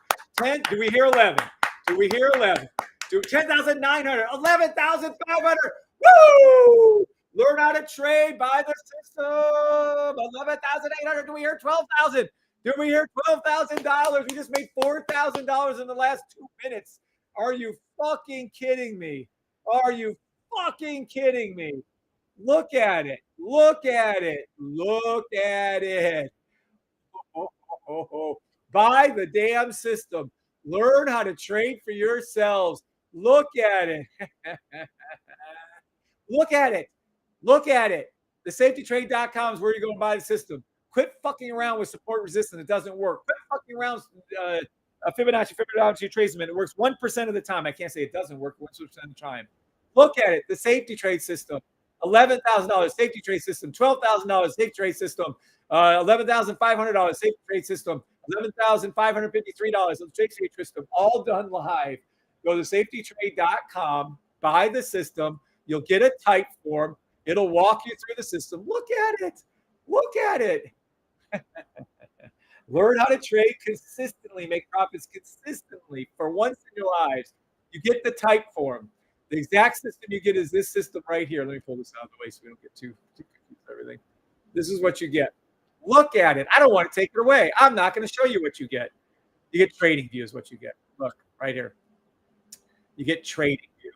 Do we hear 11? Do we hear 11? 10,900. 11,500. Woo! Learn how to trade by the system. 11,800. Do we hear 12,000? Did we hear $12,000? We just made $4,000 in the last 2 minutes. Are you fucking kidding me? Are you fucking kidding me? Look at it. Look at it. Look at it. Buy the damn system. Learn how to trade for yourselves. Look at it. Look at it. Look at it. The safetytrade.com is where you're going to buy the system. Quit fucking around with support resistance. It doesn't work. Quit fucking around Fibonacci trades a minute. It works 1% of the time. I can't say it doesn't work 1% of the time. Look at it. The safety trade system. $11,000 safety trade system. $12,000 safety trade system. $11,500 safety trade system. $11,553 safety trade system. All done live. Go to safetytrade.com. Buy the system. You'll get a type form. It'll walk you through the system. Look at it. Look at it. Learn how to trade consistently, make profits consistently for once in your lives. You get the type form. The exact system you get is this system right here. Let me pull this out of the way so we don't get too confused with everything. This is what you get. Look at it. I don't want to take it away. I'm not going to show you what you get. You get TradingView is what you get. Look, right here. You get TradingView.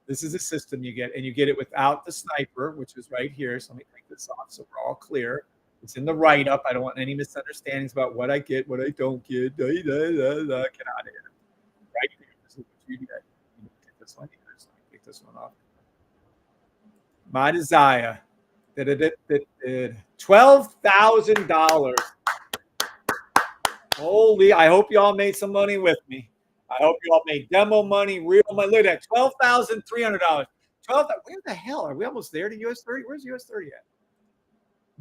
This is a system you get, and you get it without the sniper, which is right here. So let me take this off so we're all clear. It's in the write-up. I don't want any misunderstandings about what I get, what I don't get. Get out of here. Right here. This is what you get. Take this one. Take this one off. My desire. $12,000. Holy! I hope y'all made some money with me. I hope you all made demo money, real money. Look at that, $12,300. Where the hell are we? Almost there to US 30? Where's US 30 at?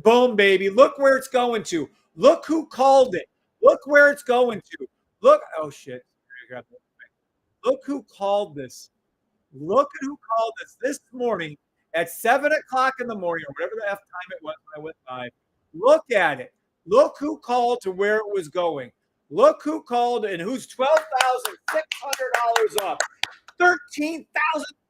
Boom, baby! Look where it's going to. Look who called it. Look where it's going to. Look! Oh shit! Look who called this. Look at who called this morning at 7 o'clock in the morning, or whatever the F time it was when I went live. Look at it. Look who called to where it was going. Look who called and who's $12,600 up. $13,000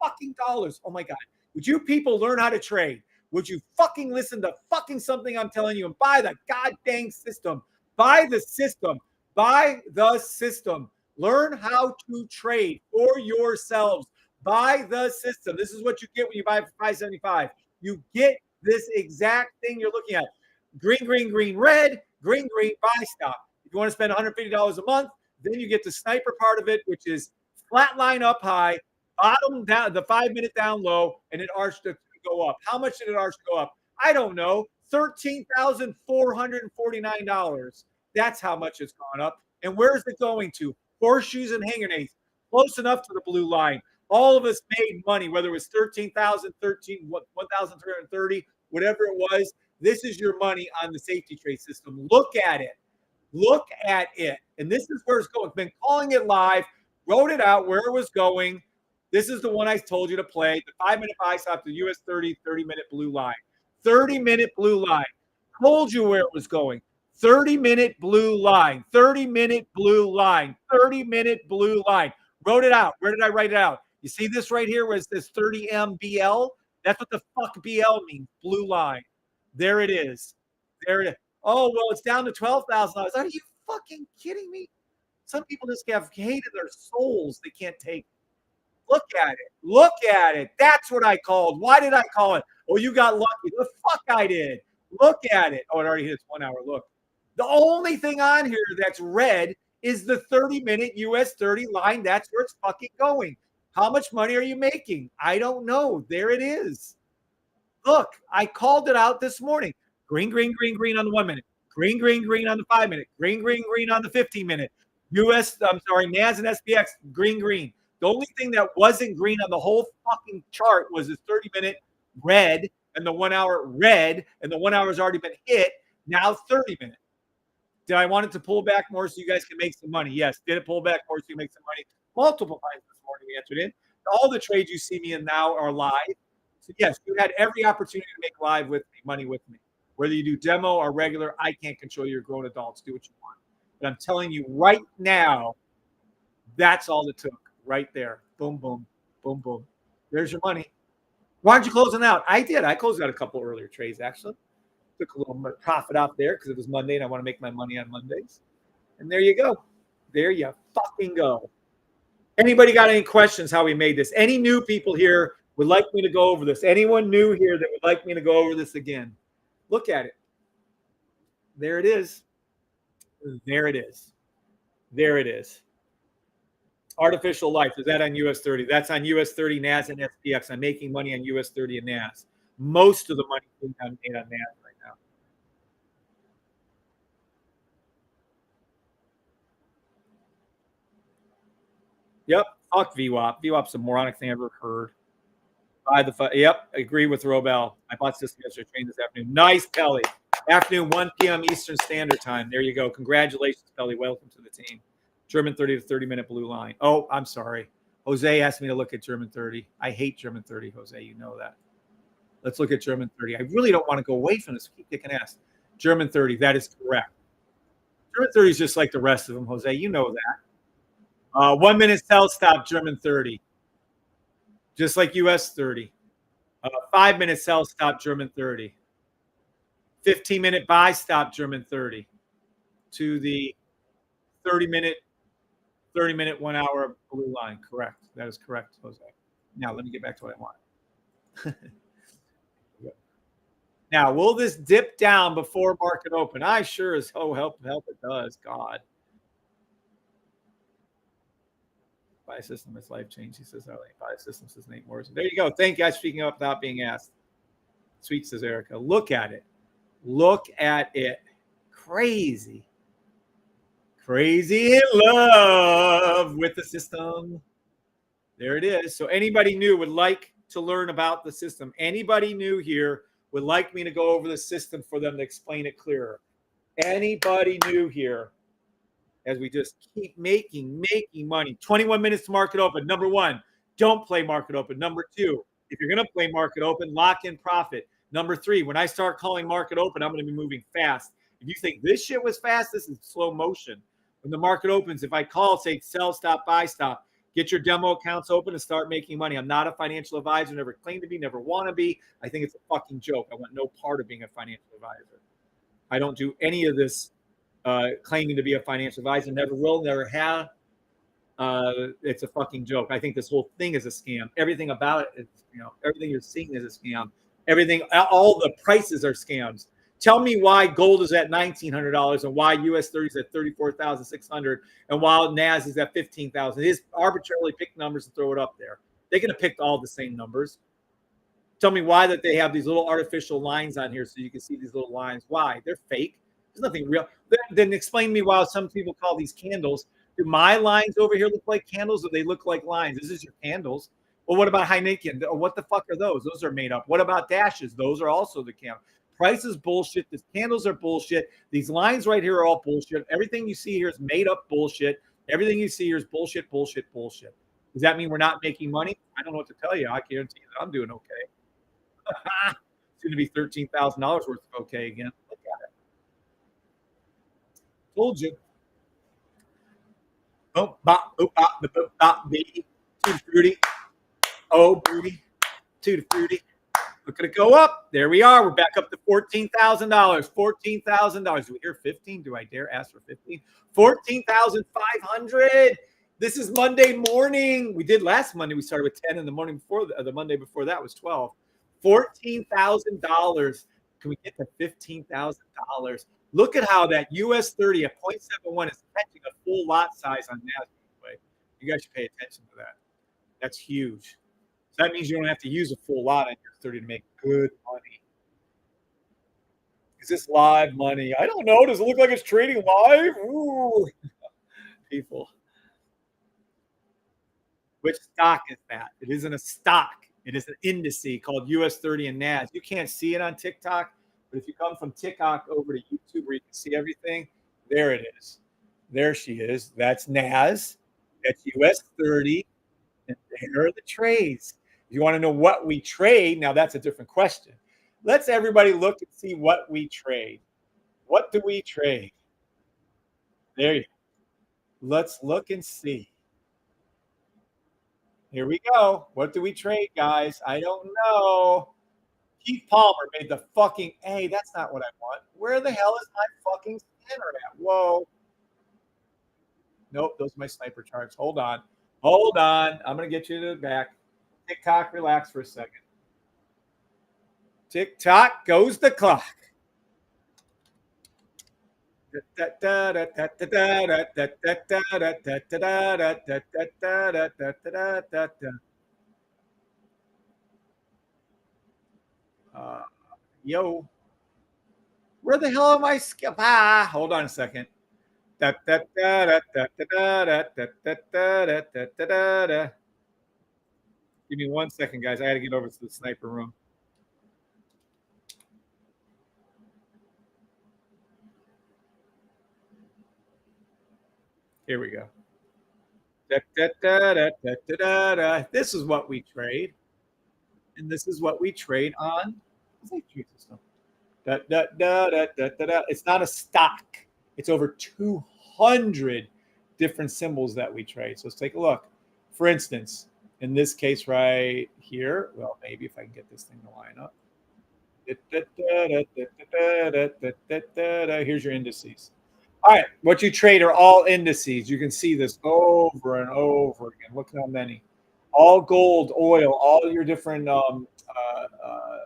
fucking dollars. Oh my God. Would you people learn how to trade? Would you fucking listen to fucking something I'm telling you and buy the goddamn system? Buy the system. Buy the system. Learn how to trade for yourselves. Buy the system. This is what you get when you buy it for $575. You get this exact thing you're looking at. Green, green, green, red, green, green, buy stop. If you want to spend $150 a month, then you get the sniper part of it, which is flat line up high, bottom down, the 5-minute down low, and it arched to go up. How much did it arch to go up? I don't know. $13,449. That's how much it's gone up. And where is it going to? Horseshoes and hanger nades. Close enough to the blue line. All of us made money, whether it was 1,330, whatever it was. This is your money on the safety trade system. Look at it. Look at it. And this is where it's going. I've been calling it live, wrote it out where it was going. This is the one I told you to play. The 5-minute buy stop, the US 30-minute blue line. 30-minute blue line. Told you where it was going. 30-minute blue line. 30-minute blue line. 30-minute blue line. Wrote it out. Where did I write it out? You see this right here where it says 30M BL? That's what the fuck BL means. Blue line. There it is. There it is. Oh, well, it's down to $12,000. Are you fucking kidding me? Some people just have hated their souls. They can't take it. Look at it. Look at it. That's what I called. Why did I call it? Oh, you got lucky. The fuck I did. Look at it. Oh, it already hit its 1 hour. Look. The only thing on here that's red is the 30-minute US 30 line. That's where it's fucking going. How much money are you making? I don't know. There it is. Look, I called it out this morning. Green, green, green, green on the 1 minute. Green, green, green on the 5 minute. Green, green, green on the 15 minute. NAS and SPX, green, green. The only thing that wasn't green on the whole fucking chart was this 30-minute red and the 1 hour red, and the 1 hour has already been hit. Now 30-minute. Did I want it to pull back more so you guys can make some money? Yes. Did it pull back more so you make some money? Multiple times this morning we entered in. All the trades you see me in now are live. So yes, you had every opportunity to make live with me, money with me. Whether you do demo or regular, I can't control your grown adults. Do what you want. But I'm telling you right now, that's all it took right there. Boom, boom, boom, boom. There's your money. Why aren't you closing out? I did. I closed out a couple earlier trades, actually. Took a little profit out there because it was Monday and I want to make my money on Mondays. And there you go. There you fucking go. Anybody got any questions how we made this? Any new people here would like me to go over this? Anyone new here that would like me to go over this again? Look at it. There it is. There it is. There it is. Artificial life. Is that on US 30? That's on US 30, NAS, and SPX. I'm making money on US 30 and NAS. Most of the money being made on NAS right now. Yep. Fuck VWAP. VWAP's the moronic thing I've ever heard. Buy the yep. Agree with Robel. I bought this yesterday, train this afternoon. Nice, Pelly. Afternoon, 1 p.m. Eastern Standard Time. There you go. Congratulations, Pelly. Welcome to the team. German 30 to 30-minute blue line. Oh, I'm sorry. Jose asked me to look at German 30. I hate German 30, Jose. You know that. Let's look at German 30. I really don't want to go away from this. Keep kicking ass. German 30. That is correct. German 30 is just like the rest of them, Jose. You know that. 1 minute sell stop, German 30. Just like US 30. 5 minute sell stop, German 30. 15-minute buy stop, German 30. To the 30-minute 1 hour blue line. Correct. That is correct, Jose. Now, let me get back to what I want. Now, will this dip down before market open? I sure as help it does. God. Buy a system is life change. He says, buy a system, says Nate Morrison. There you go. Thank you guys for speaking up without being asked. Sweet, says Erica. Look at it. Look at it. Crazy. Crazy in love with the system. There it is. So anybody new would like to learn about the system? Anybody new here would like me to go over the system for them to explain it clearer? Anybody new here? As we just keep making money. 21 minutes to market open. Number one, don't play market open. Number two, if you're going to play market open, lock in profit. Number three, when I start calling market open, I'm going to be moving fast. If you think this shit was fast, this is slow motion. When the market opens, if I call, say sell, stop, buy, stop, get your demo accounts open and start making money. I'm not a financial advisor, never claim to be, never want to be. I think it's a fucking joke. I want no part of being a financial advisor. I don't do any of this claiming to be a financial advisor. Never will, never have. It's a fucking joke. I think this whole thing is a scam. Everything about it, everything you're seeing is a scam. Everything, all the prices are scams. Tell me why gold is at $1,900 and why US 30 is at $34,600 and while NAS is at $15,000. They just arbitrarily pick numbers and throw it up there. They're going to pick all the same numbers. Tell me why that they have these little artificial lines on here so you can see these little lines. Why? They're fake. There's nothing real. Then explain to me why some people call these candles. Do my lines over here look like candles or they look like lines? This is your candles. Well, what about Heineken? What the fuck are those? Those are made up. What about dashes? Those are also the candles. Price is bullshit. These candles are bullshit. These lines right here are all bullshit. Everything you see here is made up bullshit. Everything you see here is bullshit, bullshit, bullshit. Does that mean we're not making money? I don't know what to tell you. I guarantee you that I'm doing okay. It's going to be $13,000 worth of okay again. Look at it. Told you. Oh, bop, oh, bop, bop, bop, baby. Tutti frutti. Oh, booty. Tutti frutti. Look at it go up. There we are. We're back up to $14,000. $14,000. Do we hear 15? Do I dare ask for 15? 14,500. This is Monday morning. We did last Monday. We started with 10, and the morning before the Monday before that was 12. $14,000. Can we get to $15,000? Look at how that US 30 at 0.71 is catching a full lot size on NASDAQ. You guys should pay attention to that. That's huge. So that means you don't have to use a full lot on your 30 to make good money. Is this live money? I don't know. Does it look like it's trading live? Ooh. People. Which stock is that? It isn't a stock. It is an indice called US 30 and NAS. You can't see it on TikTok, but if you come from TikTok over to YouTube where you can see everything, there it is. There she is. That's NAS. That's US 30. And there are the trades. If you want to know what we trade, now that's a different question. Let's everybody look and see what we trade. What do we trade? There you go. Let's look and see. Here we go. What do we trade, guys? I don't know. Keith Palmer made the fucking, hey, that's not what I want. Where the hell is my fucking scanner at? Whoa. Nope, those are my sniper charts. Hold on. Hold on. I'm going to get you to the back. TikTok, relax for a second. TikTok, goes the clock. Yo, where the hell am I? Hold on a second. Give me 1 second, guys. I got to get over to the sniper room. Here we go. This is what we trade. And this is what we trade on the safety system. It's not a stock. It's over 200 different symbols that we trade. So let's take a look. For instance, in this case right here, well, maybe if I can get this thing to line up. Here's your indices. All right, what you trade are all indices. You can see this over and over again. Look how many. All gold, oil, all your different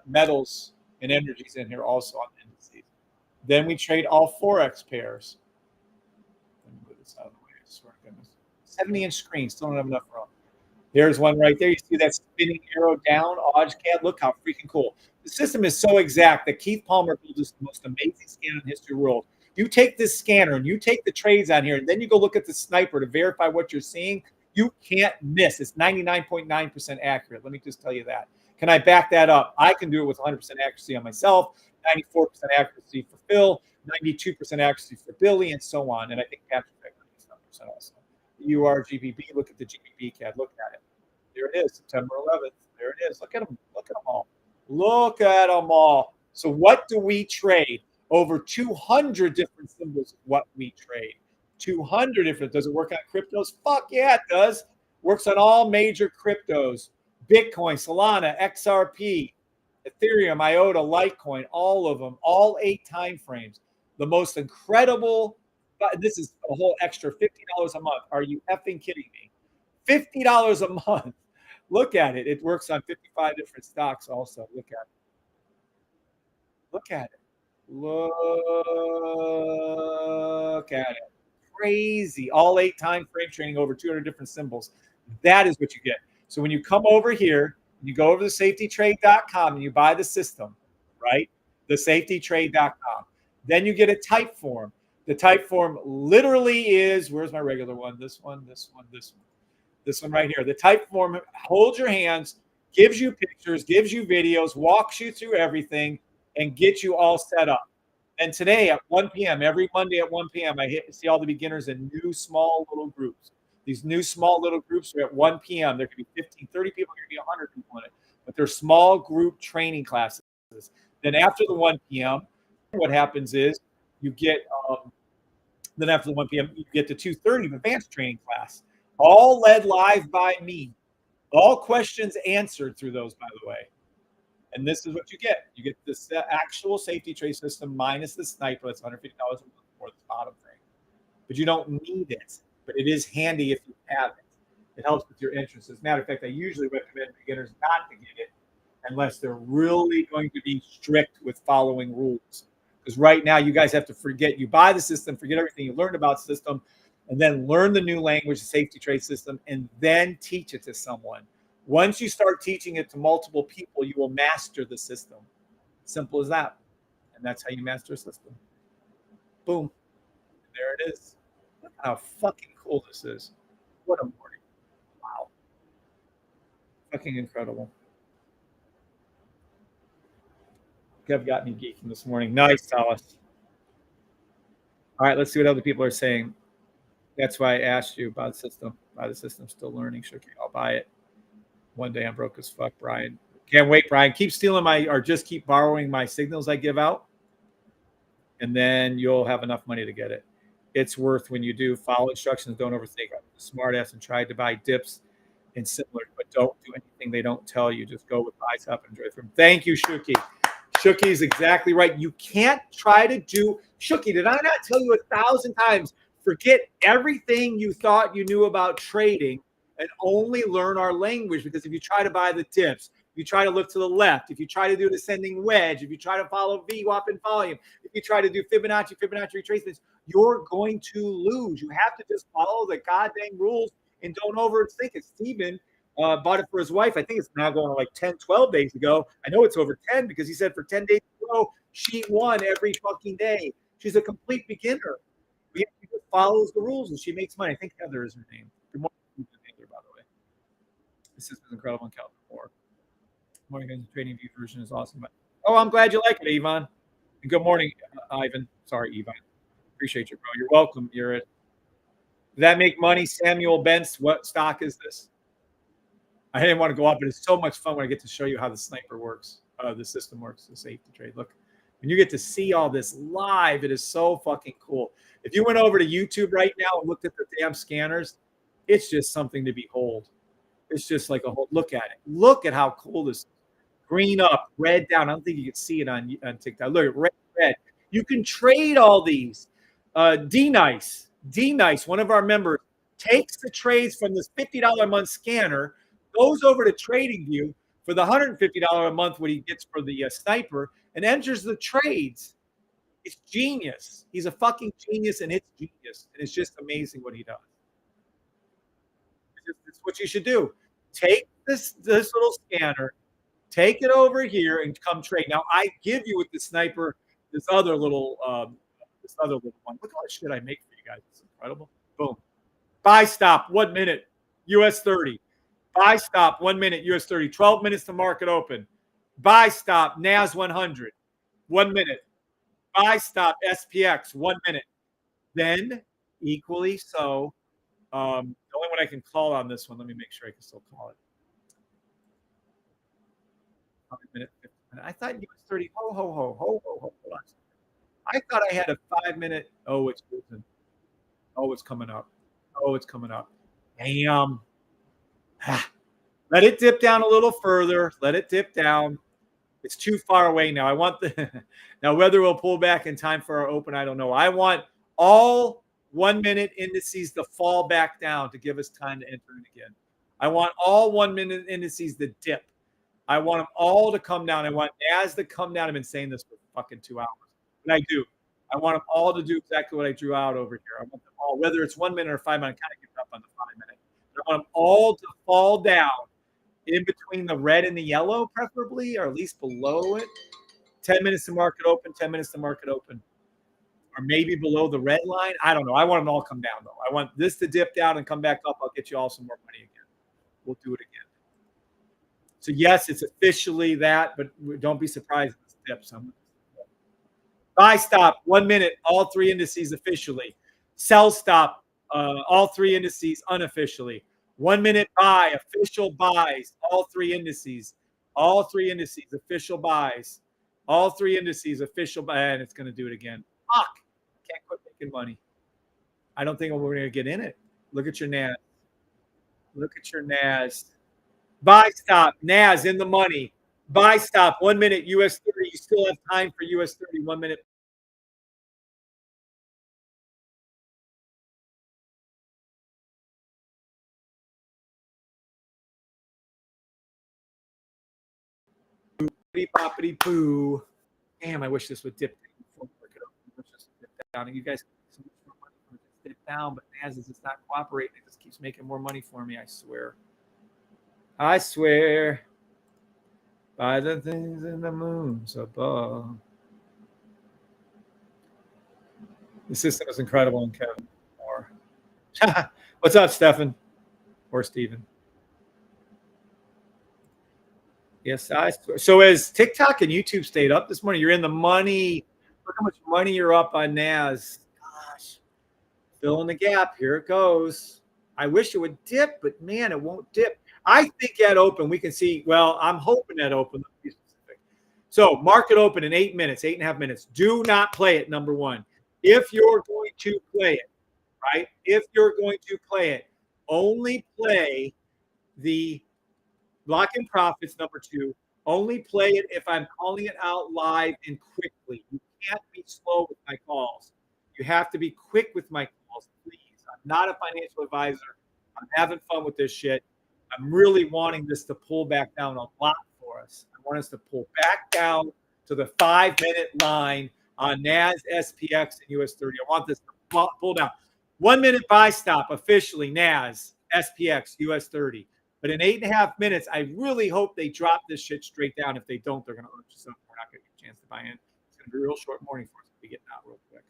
metals and energies in here also on indices. Then we trade all Forex pairs. Let me move this out of the way. I swear to goodness. 70-inch screen, still don't have enough room. There's one right there. You see that spinning arrow down, OdgeCAD? Look how freaking cool. The system is so exact that Keith Palmer built this most amazing scanner in the history of the world. You take this scanner and you take the trades on here, and then you go look at the sniper to verify what you're seeing. You can't miss. It's 99.9% accurate. Let me just tell you that. Can I back that up? I can do it with 100% accuracy on myself, 94% accuracy for Phil, 92% accuracy for Billy, and so on. And I think Patrick 97% also. URGBB, look at the GBB CAD. Look at it. There it is, September 11th. There it is. Look at them. Look at them all. Look at them all. So what do we trade? Over 200 different symbols of what we trade. 200 different. Does it work on cryptos? Fuck yeah, it does. Works on all major cryptos. Bitcoin, Solana, XRP, Ethereum, IOTA, Litecoin, all of them, all 8 time frames. The most incredible, this is a whole extra $50 a month. Are you effing kidding me? $50 a month. Look at it. It works on 55 different stocks also. Look at it. Look at it. Look at it. Crazy. All 8 time frame trading over 200 different symbols. That is what you get. So when you come over here, you go over to safetytrade.com and you buy the system, right? The safetytrade.com. Then you get a type form. The type form literally is, where's my regular one? This one, this one, this one. This one right here. The type form holds your hands, gives you pictures, gives you videos, walks you through everything, and gets you all set up. And today at 1 p.m., every Monday at 1 p.m., I see all the beginners in new small little groups. These new small little groups are at 1 p.m. There could be 15, 30 people, there could be 100 people in it. But they're small group training classes. Then after the 1 p.m., what happens is you get, then after the 1 p.m., you get the 2:30 advanced training class, all led live by me. All questions answered through those, by the way. And this is what you get. You get this actual safety trade system minus the sniper. That's $150 a month for the bottom thing. But you don't need it. But it is handy if you have it. It helps with your interests. As a matter of fact, I usually recommend beginners not to get it unless they're really going to be strict with following rules. Because right now, you guys have to forget. You buy the system, forget everything you learned about the system, and then learn the new language, the safety trade system, and then teach it to someone. Once you start teaching it to multiple people, you will master the system. Simple as that. And that's how you master a system. Boom. And there it is. Look how fucking cool this is. What a morning. Wow. Fucking incredible. Kev got me geeking this morning. Nice, Alice. All right, let's see what other people are saying. That's why I asked you about the system. Buy the system, still learning. Sure, I'll buy it. One day I'm broke as fuck, Brian. Can't wait, Brian. Keep stealing or just keep borrowing my signals I give out, and then you'll have enough money to get it. It's worth when you do. Follow instructions. Don't overthink. I'm a smart ass and tried to buy dips and similar, but but don't do anything they don't tell you. Just go with eyes up and enjoy from. Thank you, Shuki. Shuki is exactly right. You can't try to do Shuki. Did I not tell you 1,000 times? Forget everything you thought you knew about trading and only learn our language. Because if you try to buy the dips, if you try to look to the left, if you try to do an ascending wedge, if you try to follow VWAP and volume, if you try to do Fibonacci retracements, you're going to lose. You have to just follow the goddamn rules and don't overthink it. Steven bought it for his wife. I think it's now going like 10, 12 days ago. I know it's over 10 because he said for 10 days in a row, she won every fucking day. She's a complete beginner. She just follows the rules and she makes money. I think Heather is her name. Good morning, Heather, by the way. This is incredible in California. Morning, guys. The trading view version is awesome. Oh, I'm glad you like it, Yvonne. And good morning, Ivan. Sorry, Yvonne. Appreciate you, bro. You're welcome. You're it. Did that make money? Samuel Bentz, what stock is this? I didn't want to go up, but it's so much fun when I get to show you how the sniper works, the system works, the safety trade. Look, when you get to see all this live, it is so fucking cool. If you went over to YouTube right now and looked at the damn scanners, it's just something to behold. It's just like a whole look at it. Look at how cool this is. Green up, red down. I don't think you can see it on TikTok. Look at red. You can trade all these. D-Nice, one of our members, takes the trades from this $50 a month scanner, goes over to TradingView for the $150 a month what he gets for the sniper, and enters the trades. It's genius. He's a fucking genius, and it's genius. And it's just amazing what he does. It's what you should do. Take this little scanner, take it over here, and come trade. Now, I give you with the sniper this other little one. Look how much shit I make for you guys. It's incredible. Boom. Buy stop, 1 minute, US 30. Buy stop, 1 minute, US 30. 12 minutes to market open. Buy stop, NAS 100, 1 minute. Buy stop, SPX, 1 minute. Then, equally so, the only one I can call on this one, let me make sure I can still call it. Minute, I thought US 30. Hold on. I thought I had a 5 minute. Oh, it's losing. Oh, it's coming up. Damn. Let it dip down a little further. Let it dip down. It's too far away now. I want now whether we'll pull back in time for our open, I don't know. I want all 1 minute indices to fall back down to give us time to enter it again. I want all 1 minute indices to dip. I want them all to come down. I want NAS to come down. I've been saying this for fucking 2 hours. But I do. I want them all to do exactly what I drew out over here. I want them all, whether it's 1 minute or 5 minutes, I kind of give up on the 5 minute. But I want them all to fall down in between the red and the yellow, preferably, or at least below it. 10 minutes to market open, 10 minutes to market open. Or maybe below the red line. I don't know. I want them to all come down, though. I want this to dip down and come back up. I'll get you all some more money again. We'll do it again. So, yes, it's officially that, but don't be surprised if this dips. Buy stop, 1 minute, all 3 indices officially. Sell stop, all 3 indices unofficially. 1 minute buy, official buys, all 3 indices. All 3 indices, official buys. All 3 indices, official buy. And it's going to do it again. Fuck. Can't quit making money. I don't think we're going to get in it. Look at your NAS. Look at your NAS. Buy stop, NAS in the money. Buy stop, 1 minute, US 30. You still have time for US 30, 1 minute. Boppity boo. Damn, I wish this would dip down. You guys so much more money from it dip down, but NAS is just not cooperating. It just keeps making more money for me, I swear. I swear by the things in the moons above. The system is incredible in Kevin. What's up, Stefan? Or Steven? Yes, I swear. So as TikTok and YouTube stayed up this morning, you're in the money. Look how much money you're up on NAS. Gosh. Fill in the gap. Here it goes. I wish it would dip, but man, it won't dip. I think at open, we can see, well, I'm hoping at open. Let's be specific. So market open in 8 minutes, 8.5 minutes. Do not play it, number one. If you're going to play it, right? If you're going to play it, only play the Lock in profits, number 2. Only play it if I'm calling it out live and quickly. You can't be slow with my calls. You have to be quick with my calls, please. I'm not a financial advisor. I'm having fun with this shit. I'm really wanting this to pull back down a lot for us. I want us to pull back down to the 5-minute line on NAS, SPX, and US 30. I want this to pull down. 1 minute buy stop officially, NAS, SPX, US 30. But in 8.5 minutes, I really hope they drop this shit straight down. If they don't, they're going to urge us up. We're not going to get a chance to buy in. It's going to be a real short morning for us if we get out real quick.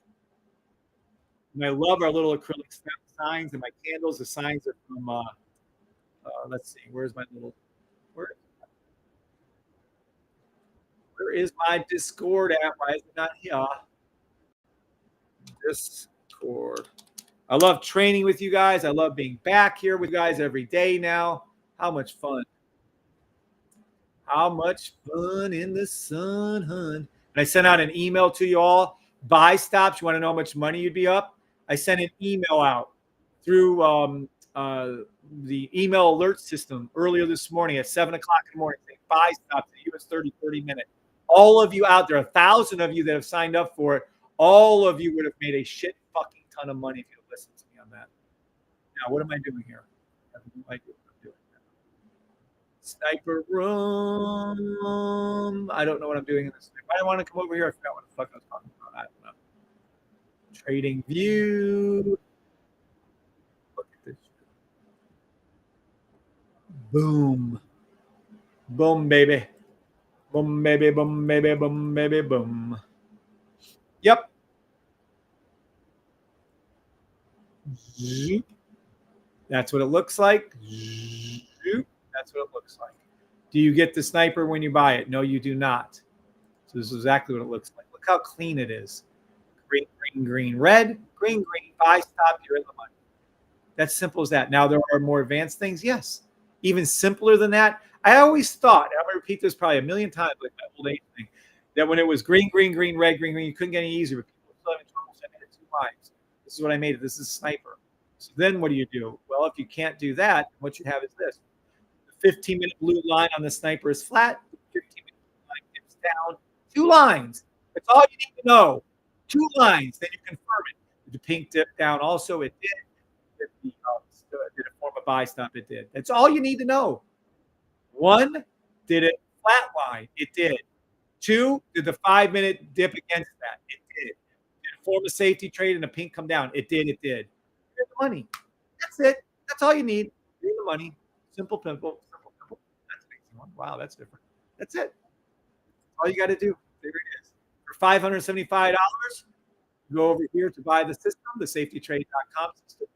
And I love our little acrylic signs and my candles. The signs are from, let's see, where's my little, where is my Discord at? Why is it not here? Discord. I love training with you guys. I love being back here with you guys every day now. How much fun. How much fun in the sun, hun. And I sent out an email to you all. Buy stops. You want to know how much money you'd be up? I sent an email out through the email alert system earlier this morning at 7 o'clock in the morning saying buy stops at US 30 minute. All of you out there, 1,000 of you that have signed up for it, all of you would have made a shit fucking ton of money if you listened to me on that. Now, what am I doing here? I have no idea what I'm doing. Sniper room. I don't know what I'm doing in this. Why do I want to come over here? I forgot what the fuck I was talking about. I don't know. Trading view. Look at this. Boom. Boom, baby. Boom, baby, boom, baby, boom, baby, boom. Yep. Zoop. That's what it looks like. Zoop. That's what it looks like. Do you get the sniper when you buy it? No, you do not. So this is exactly what it looks like. Look how clean it is. Green, green, green, red, green, green, buy, stop, you're in the money. That's simple as that. Now, there are more advanced things. Yes. Even simpler than that. I always thought, I'm going to repeat this probably a million times, like my old age thing, that when it was green, green, green, red, green, green, you couldn't get any easier. People were still having trouble sending it 2 lines. This is what I made it. This is sniper. So then what do? Well, if you can't do that, what you have is this. The 15-minute blue line on the sniper is flat. The 15-minute blue line dips down 2 lines. That's all you need to know. 2 lines. Then you confirm it. Did the pink dip down also? It did. Did it form a buy stop? It did. That's all you need to know. 1, did it flatline? It did. 2, did the 5-minute dip against that? It did. Did it form a safety trade and the pink come down? It did. It did. Here's the money. That's it. That's all you need. Here's the money. Simple pimple. Simple pimple. That's an easy one. Wow, that's different. That's it. All you got to do. There it is. For $575, go over here to buy the system, the safetytrade.com system.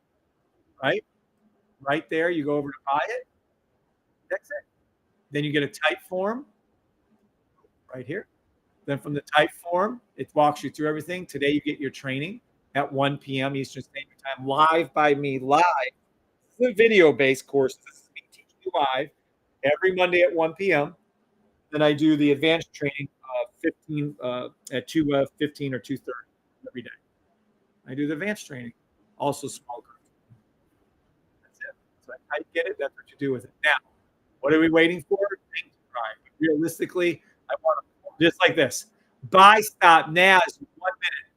Right? Right there, you go over to buy it. That's it. Then you get a type form right here. Then from the type form, it walks you through everything. Today, you get your training at 1 p.m. Eastern Standard Time, live by me, live. The video-based course. This is me teaching you live every Monday at 1 p.m. Then I do the advanced training at 2:15 or 2:30 every day. I do the advanced training, also small group. That's it. So I get it. That's what you do with it. Now, what are we waiting for? But realistically, I want to just like this. Buy stop NAS 1 minute.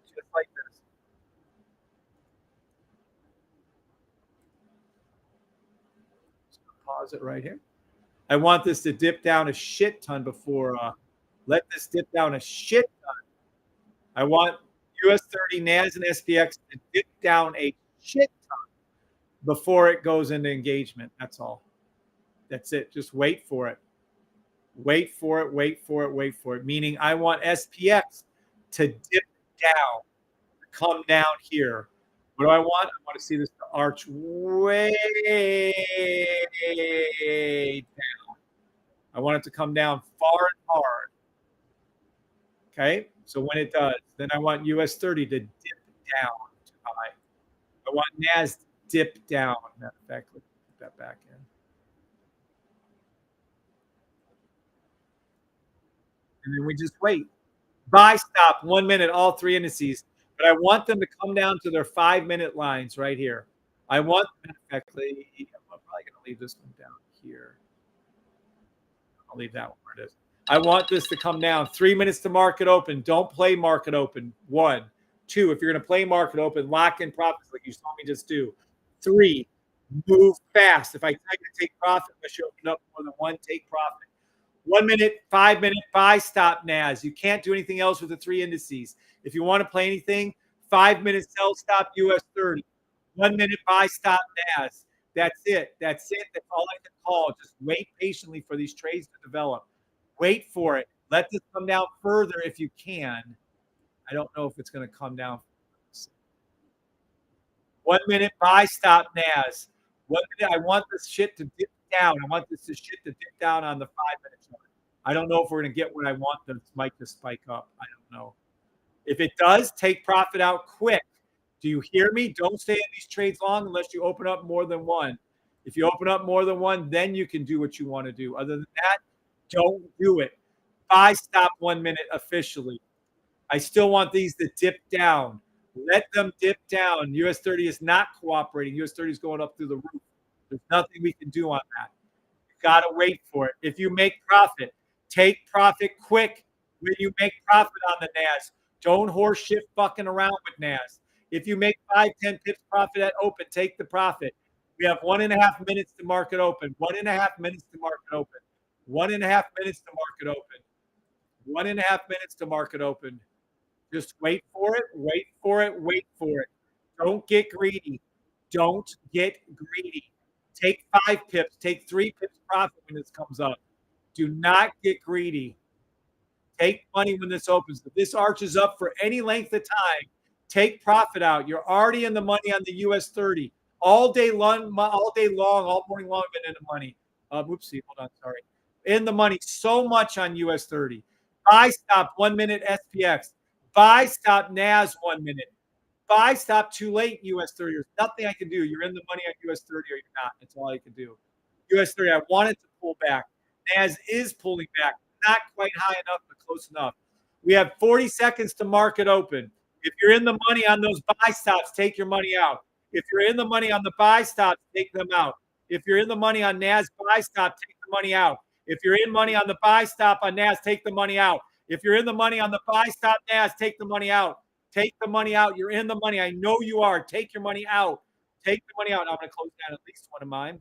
Just like this. Pause it right here. I want this to dip down a shit ton before. Let this dip down a shit ton. I want US 30 NAS and SPX to dip down a shit ton before it goes into engagement. That's all. That's it. Just wait for it. Wait for it. Wait for it. Wait for it. Meaning I want SPX to dip down, come down here. What do I want? I want to see this arch way down. I want it to come down far and hard. Okay? So when it does, then I want US 30 to dip down to high. I want NAS to dip down. Matter of fact, let's put that back in. And then we just wait. Buy stop 1 minute, all 3 indices. But I want them to come down to their 5-minute lines right here. I want, I'm probably going to leave this one down here. I'll leave that one where it is. I want this to come down. 3 minutes to market open. Don't play market open. 1. 2, if you're going to play market open, lock in profits like you saw me just do. 3, move fast. If I tell you to take profit, unless you open up more than one, take profit. 1 minute, 5 minute buy stop NAS. You can't do anything else with the 3 indices. If you want to play anything, 5 minute sell stop US 30. 1 minute buy stop NAS. That's it. That's it. That's all I can call. Just wait patiently for these trades to develop. Wait for it. Let this come down further if you can. I don't know if it's going to come down. 1 minute buy stop NAS. 1 minute. I want this shit to dip down. I want this shit to dip down on the 5 minute chart. I don't know if we're going to get what I want the spike to spike up. I don't know. If it does, take profit out quick. Do you hear me? Don't stay in these trades long unless you open up more than one. If you open up more than one, then you can do what you want to do. Other than that, don't do it. Buy stop 1 minute officially. I still want these to dip down. Let them dip down. US 30 is not cooperating. US 30 is going up through the roof. There's nothing we can do on that. You got to wait for it. If you make profit, take profit quick when you make profit on the NAS. Don't horse shit fucking around with NAS. If you make 5, 10 pips profit at open, take the profit. We have 1.5 minutes to market open. 1.5 minutes to market open. 1.5 minutes to market open. 1.5 minutes to market open. Just wait for it. Wait for it. Wait for it. Don't get greedy. Don't get greedy. Take 5 pips. Take 3 pips profit when this comes up. Do not get greedy. Take money when this opens. If this arches up for any length of time, take profit out. You're already in the money on the US 30. All day long, all morning long, been in the money. Whoopsie, hold on, sorry. In the money so much on US 30. Buy stop 1 minute SPX. Buy stop NAS 1 minute. Buy stop too late US 30. There's nothing I can do. You're in the money on US 30 or you're not. That's all I can do. US 30, I wanted to pull back. NAS is pulling back. Not quite high enough, but close enough. We have 40 seconds to market open. If you're in the money on those buy stops, take your money out. If you're in the money on the buy stops, take them out. If you're in the money on NAS buy stop, take the money out. If you're in money on the buy stop on NAS, take the money out. If you're in the money on the buy stop NAS, take the money out. Take the money out. You're in the money. I know you are. Take your money out. Take the money out. I'm going to close down at least one of mine.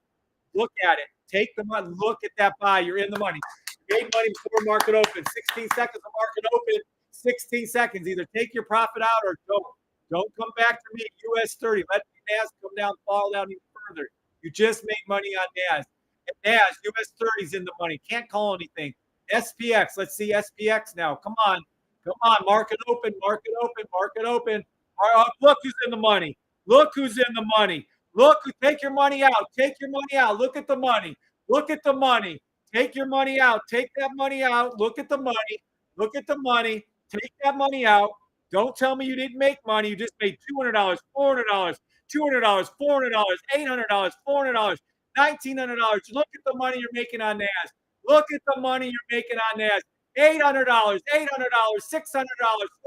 Look at it. Take the money. Look at that buy. You're in the money. You made money before market open. 16 seconds of market open. 16 seconds. Either take your profit out or don't. Don't come back to me. US 30. Let the NAS come down, fall down even further. You just made money on NAS. And NAS, US 30 is in the money. Can't call anything. SPX. Let's see SPX now. Come on. Come on. Market open. Market open. Market open. Look who's in the money. Look who's in the money. Look, take your money out. Take your money out. Look at the money. Look at the money. Take your money out. Take that money out. Look at the money. Look at the money. Take that money out. Don't tell me you didn't make money. You just made $200, $400, $200, $400, $800, $400, $1,900. Look at the money you're making on NAS. Look at the money you're making on NAS. $800, $600,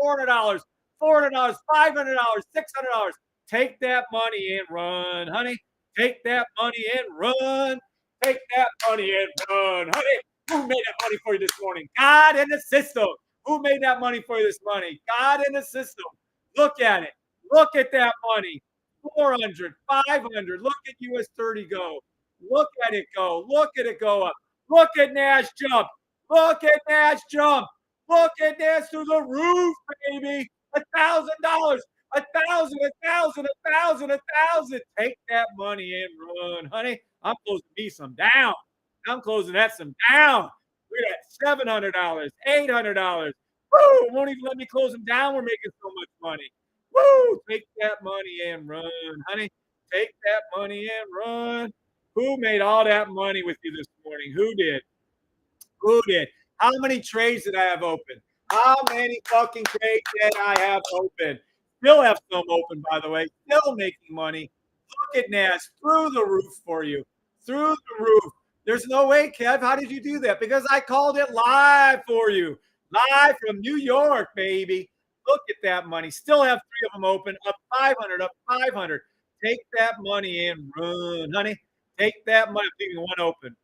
$400, $400, $500, $600. Take that money and run, honey. Take that money and run. Take that money and run, honey. Who made that money for you this morning? God in the system. Who made that money for you this morning? God in the system. Look at it. Look at that money. 400, 500. Look at US 30 go. Look at it go. Look at it go up. Look at NAS jump. Look at NAS jump. Look at NAS through the roof, baby. $1,000. 1,000, 1,000, 1,000, 1,000. Take that money and run, honey. I'm closing me some down. I'm closing that some down. We're at $700, $800. Woo! Won't even let me close them down. We're making so much money. Woo! Take that money and run, honey. Take that money and run. Who made all that money with you this morning? Who did? Who did? How many trades did I have open? How many fucking trades did I have open? Still have some open, by the way. Still making money. Look at NAS through the roof for you. Through the roof. There's no way, Kev. How did you do that? Because I called it live for you. Live from New York, baby. Look at that money. Still have 3 of them open. Up 500, up 500. Take that money and run, honey. Take that money. I'm leaving one open.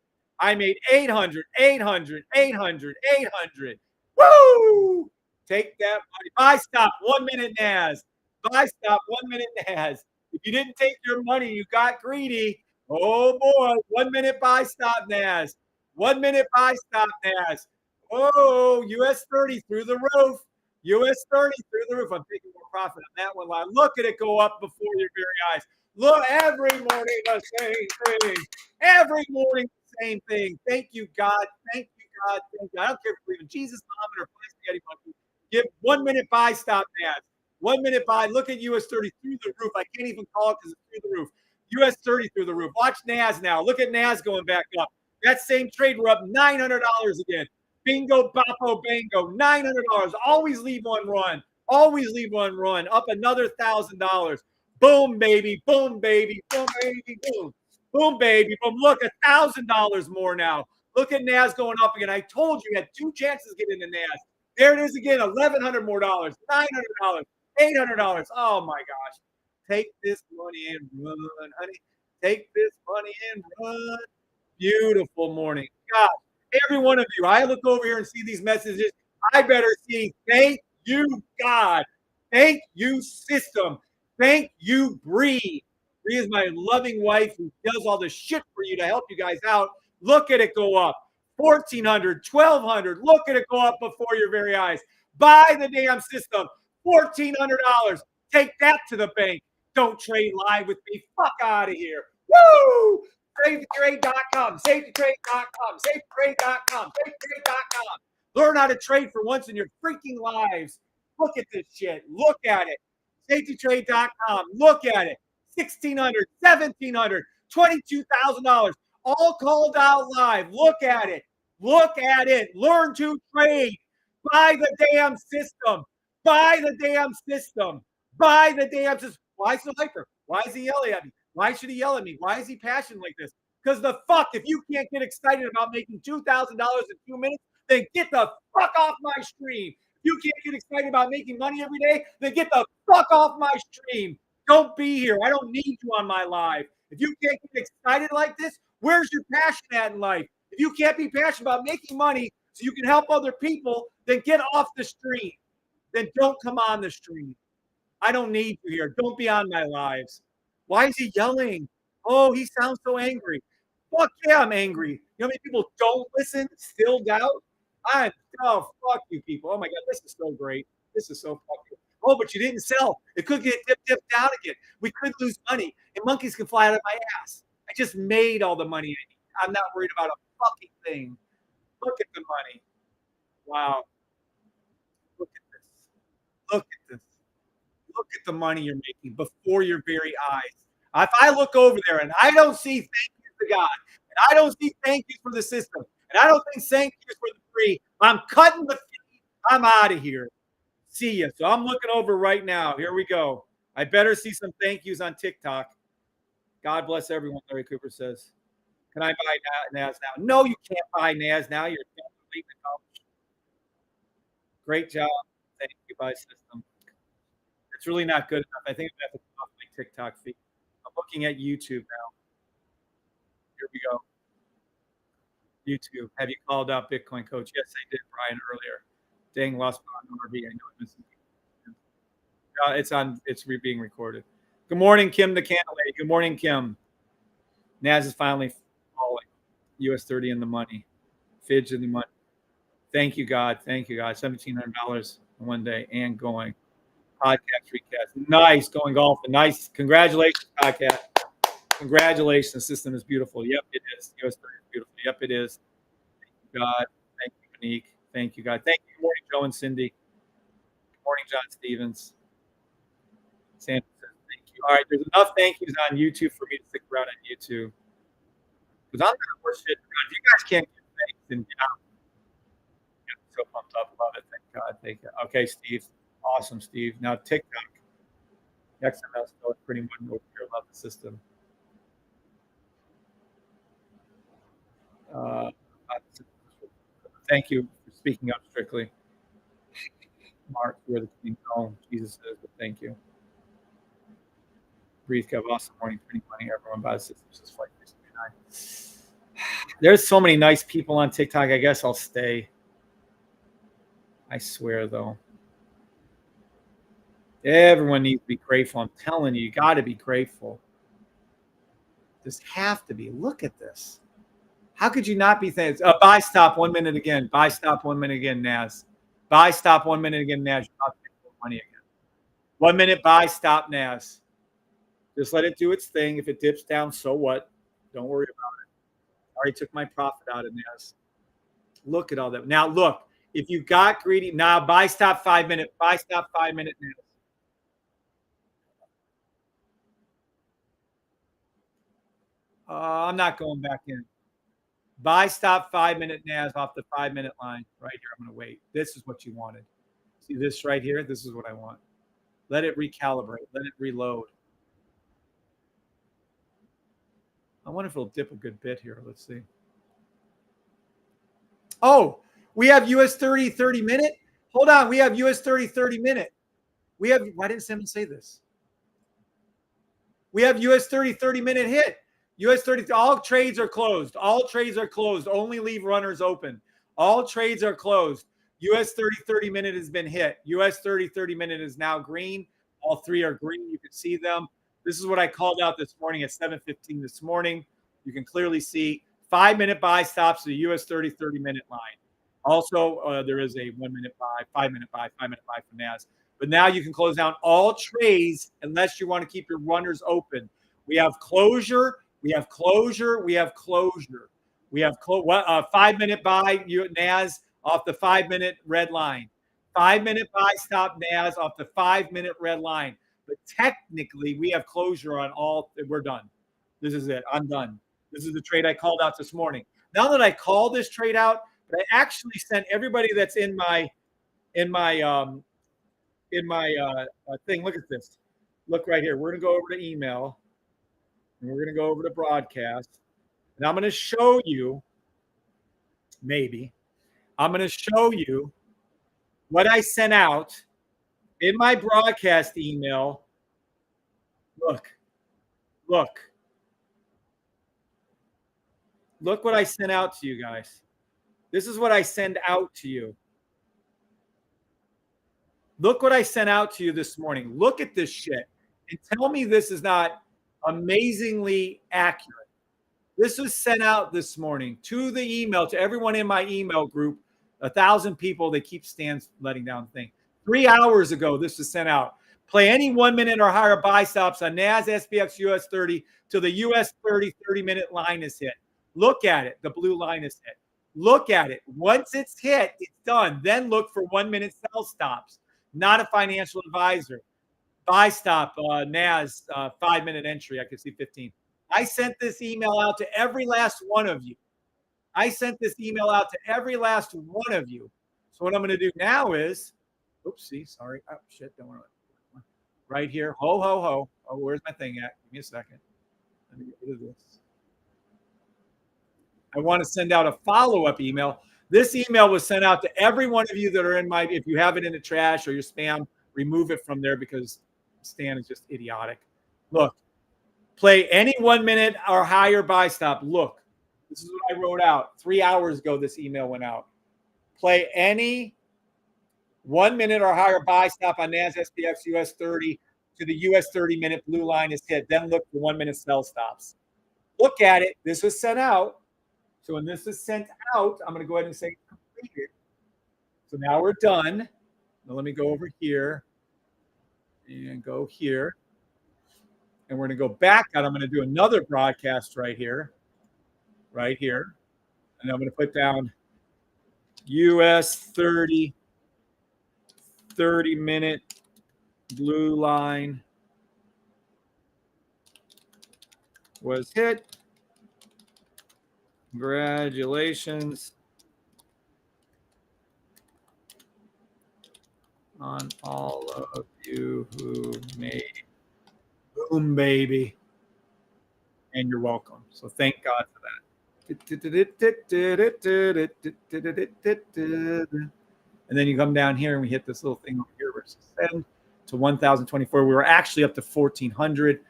I made 800, 800, 800, 800. Woo! Take that money. Buy stop, 1 minute NAS. Buy stop, 1 minute NAS. If you didn't take your money, you got greedy. Oh boy, 1 minute buy stop NAS. 1 minute buy stop NAS. Oh, US 30 through the roof. US 30 through the roof. I'm taking more profit on that one line. Look at it go up before your very eyes. Look, every morning the same thing. Every morning the same thing. Thank you, God. Thank you, God. Thank you. I don't care if you believe in Jesus, Muhammad, or Fly Spaghetti Monkey. Give 1 minute buy stop NAS. 1 minute buy. Look at US 30 through the roof. I can't even call it because it's through the roof. US 30 through the roof. Watch NAS now. Look at NAS going back up. That same trade, we're up $900 again. Bingo, boppo, bango, $900. Always leave one run. Always leave one run. Up another $1,000. Boom, baby. Boom, baby. Boom, baby. Boom. Boom, baby. Boom. Look, $1,000 more now. Look at NAS going up again. I told you had 2 chances to get into NAS. There it is again. $1,100 more dollars. $900. $800. Oh my gosh. Take this money and run, honey. Take this money and run. Beautiful morning. God, every one of you, I look over here and see these messages. I better see, thank you, God. Thank you, system. Thank you, Bri. Bri is my loving wife who does all the shit for you to help you guys out. Look at it go up. 1,400, 1,200. Look at it go up before your very eyes. Buy the damn system. $1,400. Take that to the bank. Don't trade live with me. Fuck out of here. Woo! SafeToTrade.com, SafeToTrade.com, SafeToTrade.com, SafeToTrade.com. Learn how to trade for once in your freaking lives. Look at this shit. Look at it. SafeToTrade.com. Look at it. $1,600, $1,700, $22,000. All called out live. Look at it. Look at it. Learn to trade. Buy the damn system. Buy the damn system. Buy the damn system. Why so hyper? Why is he yelling at me? Why should he yell at me? Why is he passionate like this? Because the fuck, if you can't get excited about making $2,000 in 2 minutes, then get the fuck off my stream. If you can't get excited about making money every day, then get the fuck off my stream. Don't be here. I don't need you on my live. If you can't get excited like this, where's your passion at in life? If you can't be passionate about making money so you can help other people, then get off the stream. Then don't come on the stream. I don't need you here. Don't be on my lives. Why is he yelling? Oh, he sounds so angry. Fuck yeah, I'm angry. You know how many people don't listen, still doubt? Oh, fuck you people. Oh my God, this is so great. This is so fucking. Oh, but you didn't sell. It could get dipped down again. We could lose money, and monkeys can fly out of my ass. I just made all the money I need. I'm not worried about a fucking thing. Look at the money. Wow. Look at this. Look at this. Look at the money you're making before your very eyes. If I look over there and I don't see thank yous to God, and I don't see thank yous for the system, and I don't think thank yous for the free, I'm cutting the feed. I'm out of here. See ya. So I'm looking over right now. Here we go. I better see some thank yous on TikTok. God bless everyone, Larry Cooper says. Can I buy NAS now? No, you can't buy NAS now. You're late in college. Great job. Thank you, buy system. It's really not good enough. I think I'm going to have to come off my TikTok feed. I'm looking at YouTube now. Here we go. YouTube. Have you called out Bitcoin Coach? Yes, I did, Brian, earlier. Dang, lost my RV. I know I'm missing. It's on. It's being recorded. Good morning, Kim the Candle Lady. Good morning, Kim. NAS is finally falling. US 30 in the money. Fidge in the money. Thank you, God. Thank you, God. $1,700 in one day and going. Podcast recast. Nice going golfing. Nice. Congratulations, podcast. Congratulations. The system is beautiful. Yep, it is. US 30 is beautiful. Yep, it is. Thank you, God. Thank you, Monique. Thank you, God. Thank you. Good morning, Joe and Cindy. Good morning, John Stevens. Sandra says thank you. All right, there's enough thank yous on YouTube for me to stick around on YouTube. Because I'm going to worship. If you guys can't get thanks, then I'm so pumped up about it. Thank God. Thank you. Okay, Steve. Awesome, Steve. Now TikTok. XML still pretty much over here. Love the system. Thank you for speaking up strictly. Mark, you're the king. Oh, Jesus says, but thank you. Breathe, Kev. Awesome morning. Pretty money. Everyone buys systems. This flight 369. There's so many nice people on TikTok. I guess I'll stay. I swear, though. Everyone needs to be grateful. I'm telling you, you got to be grateful. Just have to be. Look at this. How could you not be thankful? Buy stop 1 minute again. Buy stop 1 minute again, Naz. Buy stop 1 minute again, Naz. You're about to make money again. 1 minute buy stop, Naz. Just let it do its thing. If it dips down, so what? Don't worry about it. I already took my profit out of Naz. Look at all that. Now, look, if you got greedy, now buy stop 5 minute. Buy stop 5 minute, Naz. I'm not going back in. Buy stop 5 minute Naz off the 5 minute line right here. I'm going to wait. This is what you wanted. See this right here? This is what I want. Let it recalibrate. Let it reload. I wonder if it'll dip a good bit here. Let's see. Oh, we have US 30 minute. Hold on. We have US 30 minute. We have, why didn't Simon say this? We have US 30 minute hit. US 30, all trades are closed. All trades are closed. Only leave runners open. All trades are closed. US 30 minute has been hit. US 30 minute is now green. All three are green. You can see them. This is what I called out this morning at 7:15 this morning. You can clearly see 5 minute buy stops the US 30 minute line. Also, there is a 1 minute buy, 5 minute buy, 5 minute buy for NAS. But now you can close down all trades unless you want to keep your runners open. We have closure. We have closure. We have closure. We have 5 minute buy NAS off the 5 minute red line. 5 minute buy stop NAS off the 5 minute red line. But technically, we have closure on all. We're done. This is it. I'm done. This is the trade I called out this morning. Now that I called this trade out, but I actually sent everybody that's in my thing. Look at this. Look right here. We're gonna go over to email, and we're gonna go over to broadcast, and I'm gonna show you. Maybe I'm gonna show you what I sent out in my broadcast email. Look. Look what I sent out to you guys. This is what I send out to you. Look what I sent out to you this morning. Look at this shit and tell me this is not amazingly accurate. This was sent out this morning to the email, to everyone in my email group, 1,000 people. They keep Stan's letting down thing. 3 hours ago, this was sent out. Play any 1 minute or higher buy stops on NAS, SPX, US 30 till the US 30 minute line is hit. Look at it. The blue line is hit. Look at it. Once it's hit, it's done. Then look for 1 minute sell stops. Not a financial advisor. Buy stop, NAS, 5 minute entry. I can see 15. I sent this email out to every last one of you. So what I'm going to do now is, oopsie, sorry. Oh, shit. Don't worry. Right here. Ho, ho, ho. Oh, where's my thing at? Give me a second. Let me get rid of this. I want to send out a follow-up email. This email was sent out to every one of you that are in my, if you have it in the trash or your spam, remove it from there because Stan is just idiotic. Look, play any 1 minute or higher buy stop. Look, this is what I wrote out 3 hours ago. This email went out. Play any 1 minute or higher buy stop on NAS, SPX, US 30 to the US 30 minute blue line is hit. Then look for 1 minute sell stops. Look at it. This was sent out. So when this is sent out, I'm going to go ahead and say completed. So now we're done. Now let me go over here and go here. And we're going to go back out. I'm going to do another broadcast right here. And I'm going to put down US 30 minute blue line was hit. Congratulations on all of you who made boom, baby. And you're welcome. So thank God for that. And then you come down here and we hit this little thing over here versus send to 1,024. We were actually up to 1,400,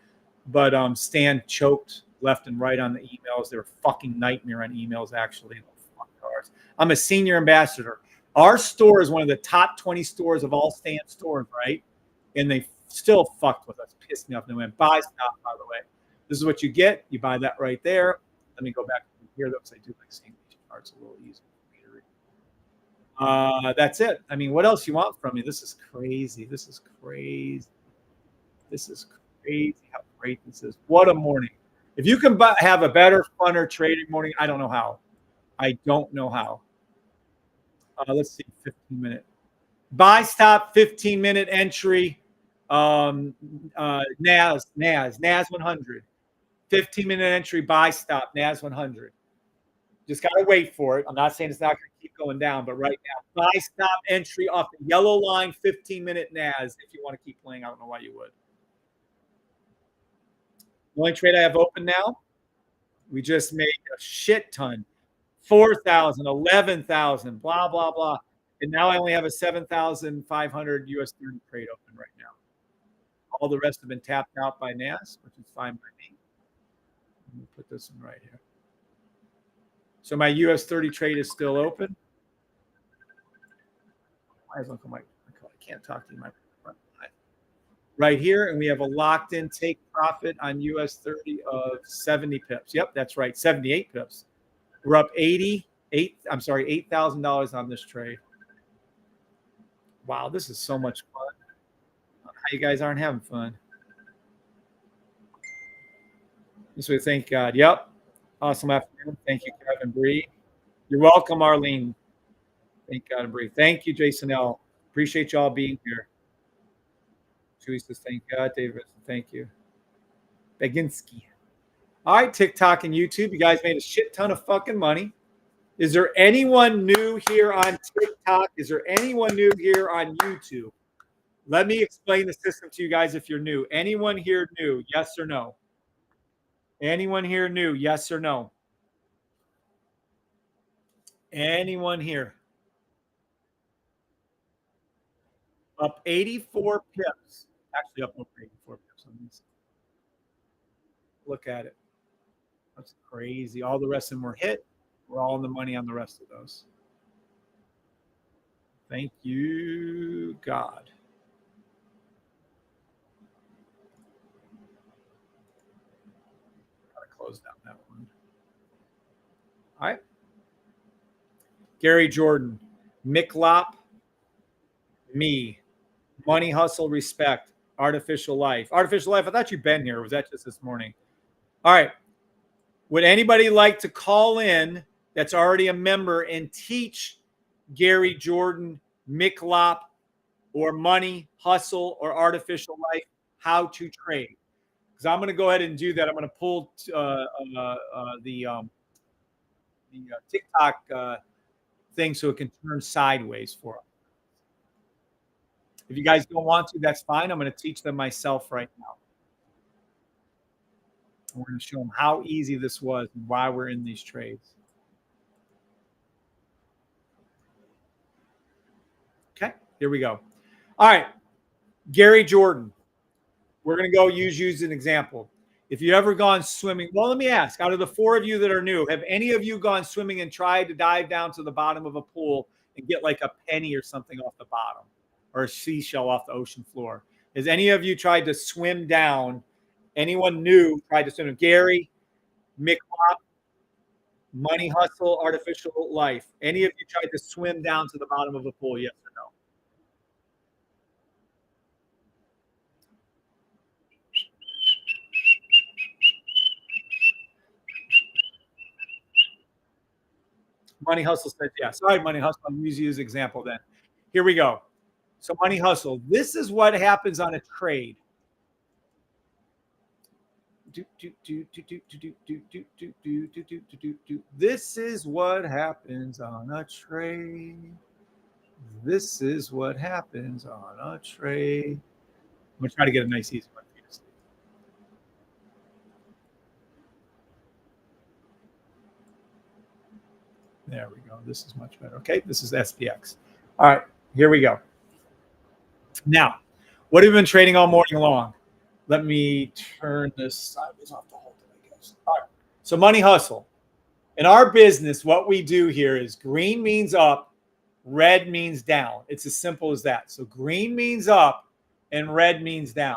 but Stan choked left and right on the emails. They're a fucking nightmare on emails, actually. I'm a senior ambassador. Our store is one of the top 20 stores of all stand stores, right? And they still fucked with us, pissed me off. They went, buy stop, by the way. This is what you get. You buy that right there. Let me go back here, though, because I do like seeing these charts a little easier for me to read. That's it. I mean, what else you want from me? This is crazy. This is crazy. This is crazy how great this is. What a morning. If you can have a better, funner trading morning, I don't know how. I don't know how. Let's see, 15-minute. Buy stop, 15-minute entry. NAS 100. 15-minute entry, buy stop, NAS 100. Just got to wait for it. I'm not saying it's not going to keep going down, but right now, buy stop entry off the yellow line, 15-minute NAS. If you want to keep playing, I don't know why you would. The only trade I have open now, we just made a shit ton. 4,000, 11,000, blah, blah, blah. And now I only have a 7,500 US 30 trade open right now. All the rest have been tapped out by NAS, which is fine by me. Let me put this one right here. So my US 30 trade is still open. Why is Uncle Mike? I can't talk to you, Mike. Right here, and we have a locked-in take profit on US 30 of 70 pips. Yep, that's right, 78 pips. We're up $8,000 on this trade. Wow, this is so much fun. How you guys aren't having fun? This way, thank God. Yep. Awesome afternoon. Thank you, Kev Bri. You're welcome, Arlene. Thank God and Bri. Thank you, Jason L. Appreciate y'all being here. Julie says, thank God. David, thank you. Beginski. All right, TikTok and YouTube. You guys made a shit ton of fucking money. Is there anyone new here on TikTok? Is there anyone new here on YouTube? Let me explain the system to you guys if you're new. Anyone here new? Yes or no? Anyone here new? Yes or no? Anyone here? Up 84 pips. Actually, up over 84 pips on these. Look at it. That's crazy. All the rest of them were hit. We're all in the money on the rest of those. Thank you, God. Gotta close down that one. All right. Gary Jordan, Miklop, me, money, hustle, respect, artificial life. Artificial life, I thought you'd been here. Or was that just this morning? All right. Would anybody like to call in that's already a member and teach Gary Jordan, Miklop, or money, hustle, or artificial life how to trade? Because I'm going to go ahead and do that. I'm going to pull the TikTok thing so it can turn sideways for them. If you guys don't want to, that's fine. I'm going to teach them myself right now. We're going to show them how easy this was and why we're in these trades. Okay, here we go. All right, Gary Jordan. We're going to go use you as an example. If you ever gone swimming, well, let me ask, out of the four of you that are new, have any of you gone swimming and tried to dive down to the bottom of a pool and get like a penny or something off the bottom or a seashell off the ocean floor? Has any of you tried to swim down? Anyone new tried to swim? Gary, Miklop, money, hustle, artificial life. Any of you tried to swim down to the bottom of a pool? Yes or no? Money Hustle says yes. All right, Money Hustle. I'll use you as an example then. Here we go. So Money Hustle. This is what happens on a trade. This is what happens on a trade. This is what happens on a trade. I'm going to try to get a nice easy one for you to see. There we go. This is much better. Okay, this is SPX. All right, here we go. Now, what have we been trading all morning long? Let me turn this sideways off the whole thing, I close. All right. So money hustle. In our business, what we do here is green means up, red means down. It's as simple as that. So green means up and red means down.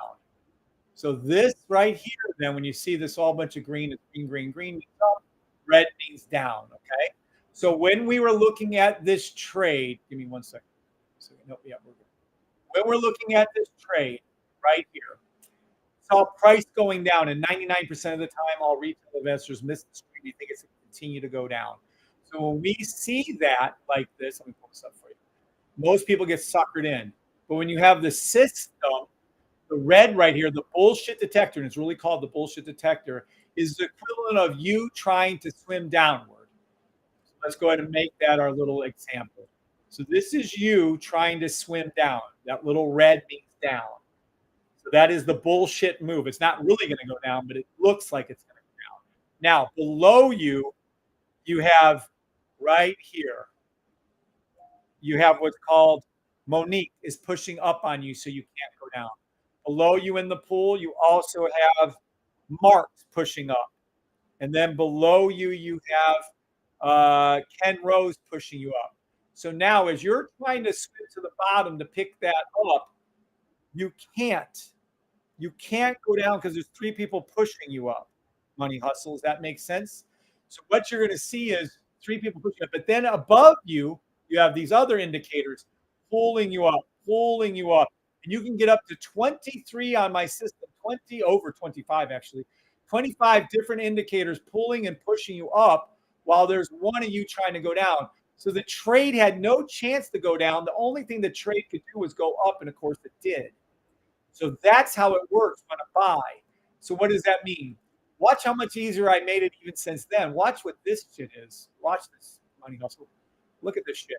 So this right here, then when you see this all bunch of green, it's green, green, green means up, red means down. Okay. So when we were looking at this trade, give me 1 second. So no, yeah, we're good. When we're looking at this trade right here, saw price going down, and 99% of the time, all retail investors miss the street. You think it's going to continue to go down. So when we see that like this, let me pull this up for you. Most people get suckered in. But when you have the system, the red right here, the bullshit detector, and it's really called the bullshit detector, is the equivalent of you trying to swim downward. So let's go ahead and make that our little example. So this is you trying to swim down. That little red means down. So that is the bullshit move. It's not really going to go down, but it looks like it's going to go down. Now, below you, you have right here, you have what's called Monique is pushing up on you so you can't go down. Below you in the pool, you also have Marks pushing up. And then below you, you have Ken Rose pushing you up. So now as you're trying to swim to the bottom to pick that up, you can't. You can't go down because there's 3 people pushing you up. Money hustles. That makes sense. So what you're going to see is 3 people pushing up, but then above you, you have these other indicators pulling you up, and you can get up to 23 on my system, 20 over 25 actually, 25 different indicators pulling and pushing you up while there's one of you trying to go down. So the trade had no chance to go down. The only thing the trade could do was go up, and of course it did. So that's how it works when I buy. So what does that mean? Watch how much easier I made it even since then. Watch what this shit is. Watch this, money hustle. Look at this shit.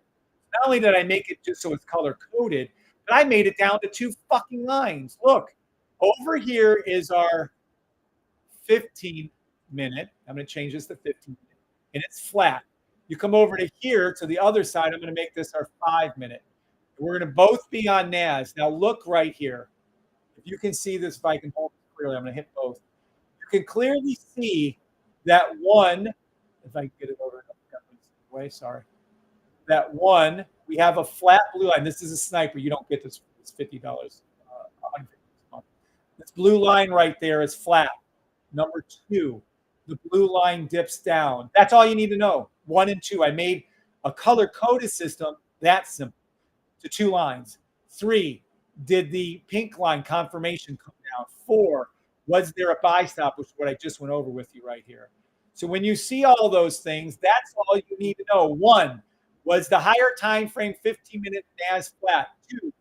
Not only did I make it just so it's color coded, but I made it down to 2 fucking lines. Look, over here is our 15-minute. I'm going to change this to 15 minute, and it's flat. You come over to here to the other side. I'm going to make this our 5-minute. We're going to both be on NAS. Now look right here. If you can see this, if I can hold it clearly, I'm going to hit both. You can clearly see that one, if I can get it over the way, sorry. That one, we have a flat blue line. This is a sniper. You don't get this. It's $50. This blue line right there is flat. Number 2, the blue line dips down. That's all you need to know. 1 and 2. I made a color-coded system that simple to 2 lines. 3, did the pink line confirmation come down? 4, was there a buy stop, which is what I just went over with you right here. So when you see all those things, that's all you need to know. 1, was the higher time frame 15-minute NAS flat? 2,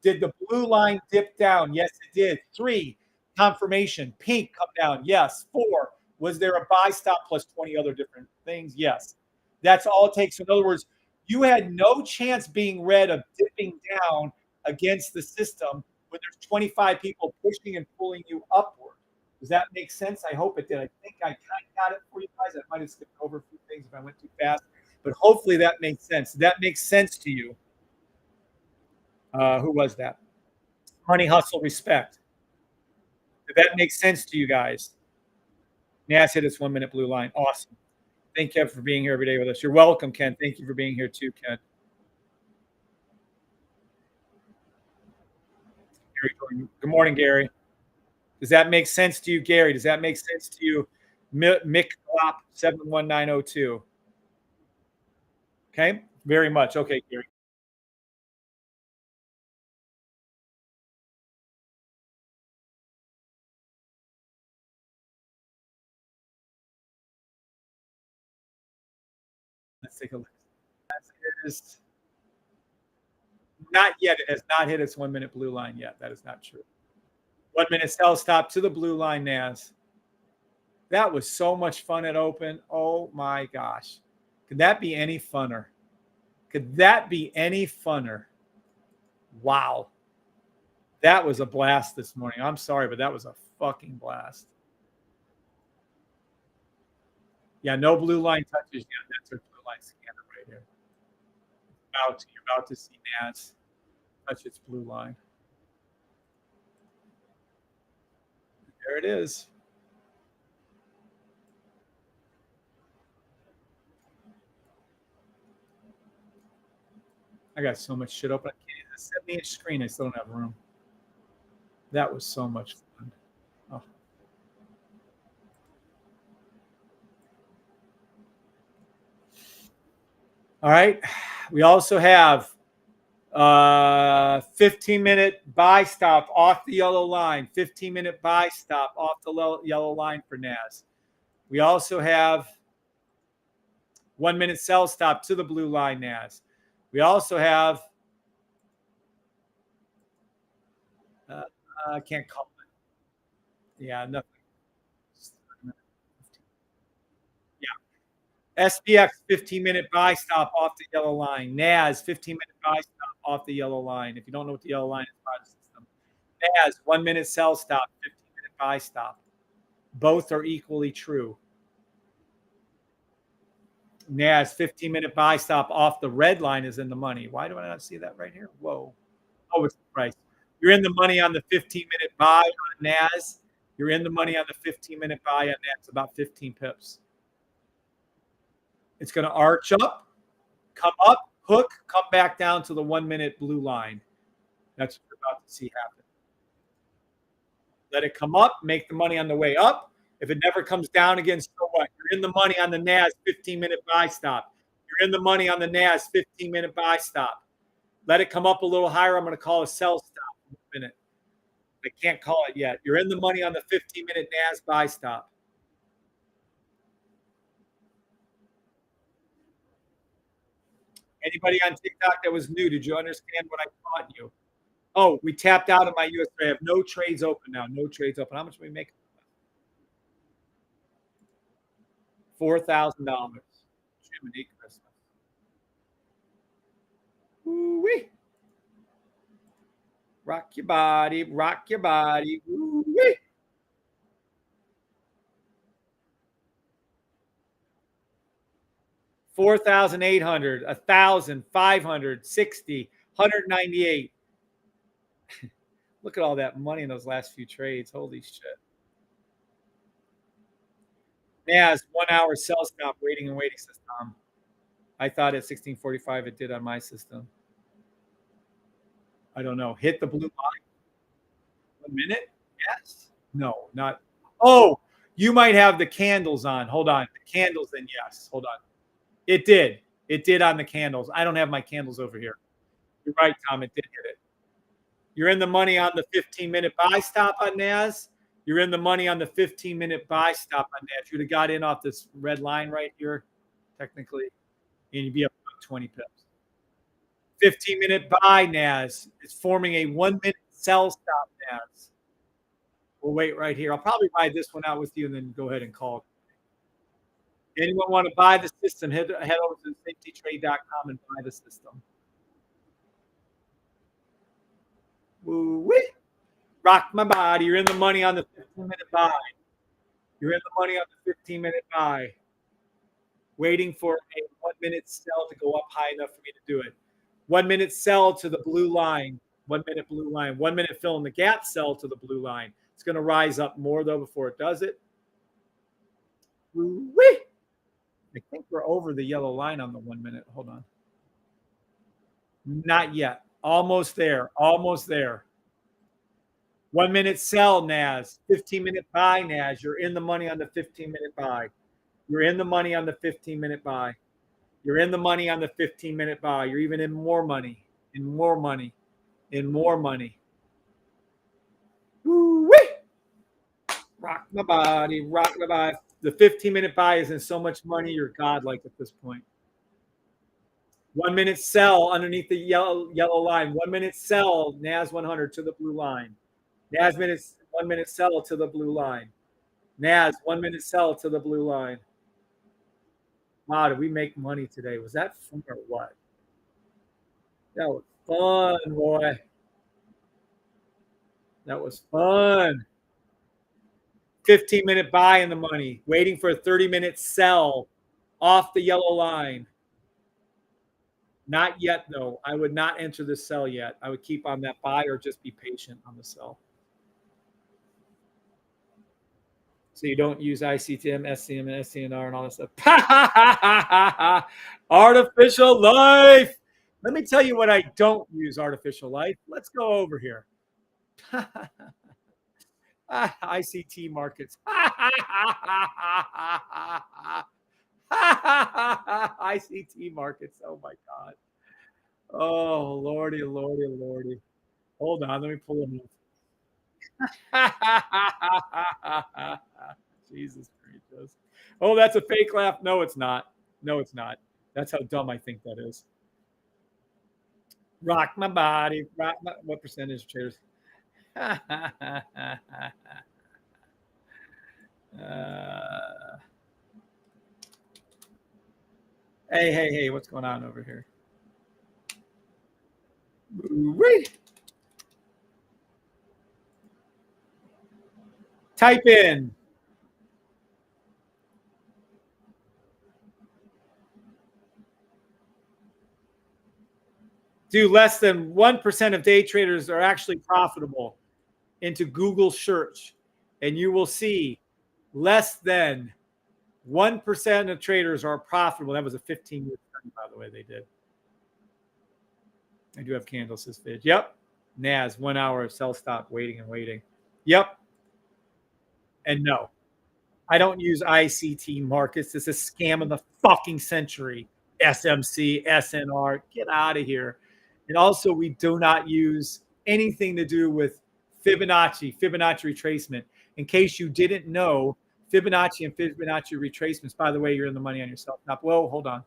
did the blue line dip down? Yes, it did. 3, confirmation, pink come down? Yes. 4, was there a buy stop plus 20 other different things? Yes. That's all it takes. So in other words, you had no chance being red of dipping down against the system when there's 25 people pushing and pulling you upward. Does that make sense? I hope it did. I think I kind of got it for you guys. I might have skipped over a few things if I went too fast, but hopefully that makes sense. That makes sense to you. Who was that? Money Hustle Respect. Did that make sense to you guys? NAS hit its 1-minute blue line. Awesome. Thank you for being here every day with us. You're welcome, Ken. Thank you for being here too, Ken. Good morning, Gary. Does that make sense to you, Gary? Does that make sense to you, Mick Glop 71902? Okay, very much. Okay, Gary. Let's take a look. It is not yet. It has not hit its 1-minute blue line yet. That is not true. 1-minute sell stop to the blue line, NAS. That was so much fun at open. Oh my gosh. Could that be any funner? Could that be any funner? Wow. That was a blast this morning. I'm sorry, but that was a fucking blast. Yeah, no blue line touches yet. That's our blue line scanner right here. You're about to see NAS touch its blue line. There it is. I got so much shit open. A 70-inch screen, I still don't have room. That was so much fun. Oh. All right. We also have 15-minute buy stop off the yellow line. 15-minute buy stop off the yellow line for NAS. We also have 1-minute sell stop to the blue line NAS. We also have I can't call it. Yeah, nothing. Yeah. SPX 15-minute buy stop off the yellow line. NAS 15-minute buy stop off the yellow line. If you don't know what the yellow line is, by the system. NAS 1-minute sell stop, 15-minute buy stop. Both are equally true. NAS 15-minute buy stop off the red line is in the money. Why do I not see that right here? Whoa. Oh, it's the price. You're in the money on the 15-minute buy on NAS. You're in the money on the 15-minute buy on NAS, about 15 pips. It's going to arch up, come up, hook, come back down to the 1-minute blue line. That's what you're about to see happen. Let it come up, make the money on the way up. If it never comes down again, so what? You're in the money on the NAS 15-minute buy stop. You're in the money on the NAS 15-minute buy stop. Let it come up a little higher. I'm going to call a sell stop in a minute. I can't call it yet. You're in the money on the 15-minute NAS buy stop. Anybody on TikTok that was new, did you understand what I taught you? Oh, we tapped out of my US. I have no trades open now. No trades open. How much do we make? $4,000. Jiminy Christmas. Woo-wee. Rock your body, rock your body. Woo-wee. $4,800, $1,560, $198. Look at all that money in those last few trades. Holy shit. NAS 1 hour sell stop waiting and waiting system. I thought at 1645 it did on my system. I don't know. Hit the blue line. 1 minute? Yes. No, not. Oh, you might have the candles on. Hold on. The candles, then yes. Hold on. It did. It did on the candles. I don't have my candles over here. You're right, Tom. It did hit it. You're in the money on the 15-minute buy stop on NAS. You're in the money on the 15-minute buy stop on NAS. You'd have got in off this red line right here, technically, and you'd be up about 20 pips. 15-minute buy NAS. It's forming a 1-minute sell stop NAS. We'll wait right here. I'll probably buy this one out with you and then go ahead and call. Anyone want to buy the system, head over to safetytrade.com and buy the system. Woo-wee. Rock my body. You're in the money on the 15-minute buy. You're in the money on the 15-minute buy. Waiting for a 1-minute sell to go up high enough for me to do it. 1-minute sell to the blue line. 1-minute blue line. 1-minute fill in the gap sell to the blue line. It's going to rise up more, though, before it does it. Woo-wee. I think we're over the yellow line on the 1 minute. Hold on. Not yet. Almost there. Almost there. 1-minute sell, NAS. 15-minute buy, NAS. You're in the money on the 15-minute buy. You're in the money on the 15-minute buy. You're in the money on the 15-minute buy. You're even in more money. In more money. In more money. Woo-wee! Rock my body. Rock my body. The 15-minute buy is in so much money, you're godlike at this point. 1-minute sell underneath the yellow line. 1-minute sell, NAS 100 to the blue line. NAS 1-minute sell to the blue line. NAS 1-minute sell to the blue line. Wow, did we make money today? Was that fun or what? That was fun, boy. That was fun. 15-minute buy in the money, waiting for a 30-minute sell off the yellow line. Not yet, though. I would not enter the sell yet. I would keep on that buy or just be patient on the sell. So you don't use ICTM, SCM, and SCNR and all that stuff. Artificial life. Let me tell you what I don't use artificial light. Let's go over here. ICT markets. ICT markets. Oh my God. Oh Lordy, Lordy, Lordy. Hold on, let me pull them up. Jesus Christ. Oh, that's a fake laugh. No, it's not. No, it's not. That's how dumb I think that is. Rock my body. What percentage traders? Hey, what's going on over here? Wait. Type in. Do less than 1% of day traders are actually profitable into Google search, and you will see less than 1% of traders are profitable. That was a 15-year study, by the way, they did. I do have candles, says Fidge. Yep. NAS, 1 hour of sell stop, waiting and waiting. Yep. And no, I don't use ICT markets. It's a scam of the fucking century. SMC, SNR, get out of here. And also, we do not use anything to do with Fibonacci retracement. In case you didn't know, Fibonacci and Fibonacci retracements, by the way, you're in the money on yourself. Now, whoa, hold on.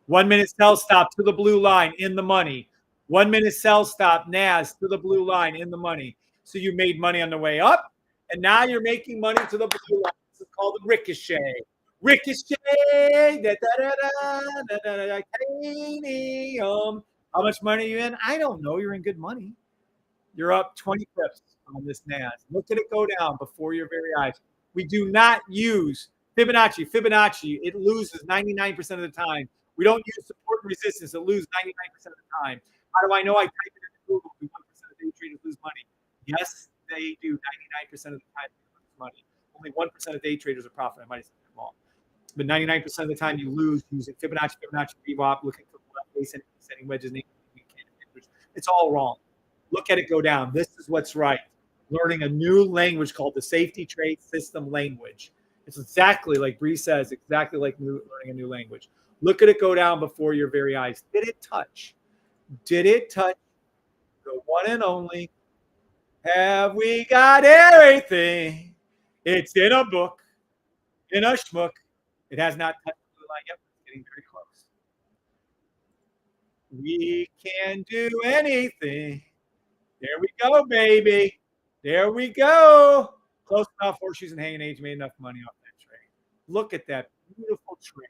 1 minute sell stop to the blue line in the money. 1 minute sell stop, NAS to the blue line in the money. So you made money on the way up, and now you're making money to the blue line. This is called the ricochet. Ricochet. How much money are you in? I don't know. You're in good money. You're up 20 pips on this NAS. Look at it go down before your very eyes. We do not use Fibonacci. It loses 99% of the time. We don't use support and resistance. It loses 99% of the time. How do I know? I type it into Google. Do 1% of day traders lose money? Yes, they do. 99% of the time they lose money. Only 1% of day traders are profit. I might have said them all. But 99% of the time you lose using Fibonacci, VWAP, looking for the left base and setting wedges. It's all wrong. Look at it go down. This is what's right. Learning a new language called the safety trade system language. It's exactly like Bri says, exactly like learning a new language. Look at it go down before your very eyes. Did it touch? Did it touch the one and only? Have we got everything? It's in a book, in a schmook. It has not touched the line yet. It's getting very close. We can do anything. There we go, baby. There we go. Close enough. Horseshoes and hanging age made enough money off that trade. Look at that beautiful trade.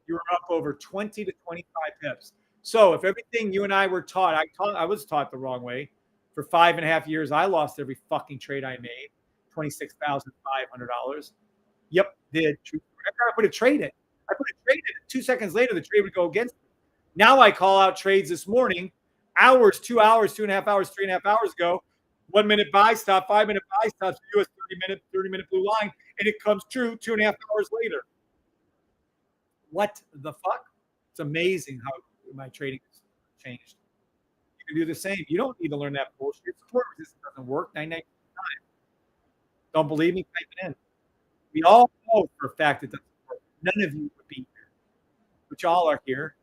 You're up over 20 to 25 pips. So if everything you and I were taught, I was taught the wrong way. For 5.5 years, I lost every fucking trade I made. $26,500. Yep, did. I put a trade in. 2 seconds later, the trade would go against me. Now I call out trades this morning, hours, 2 hours, 2.5 hours, 3.5 hours ago. 1 minute buy stop, 5 minute buy stops, US 30 minute blue line, and it comes true 2.5 hours later. What the fuck? It's amazing how my trading has changed. You can do the same. You don't need to learn that bullshit. Support resistance doesn't work 99% of the time. Don't believe me? Type it in. We all know for a fact it doesn't work. None of you would be here, but y'all are here.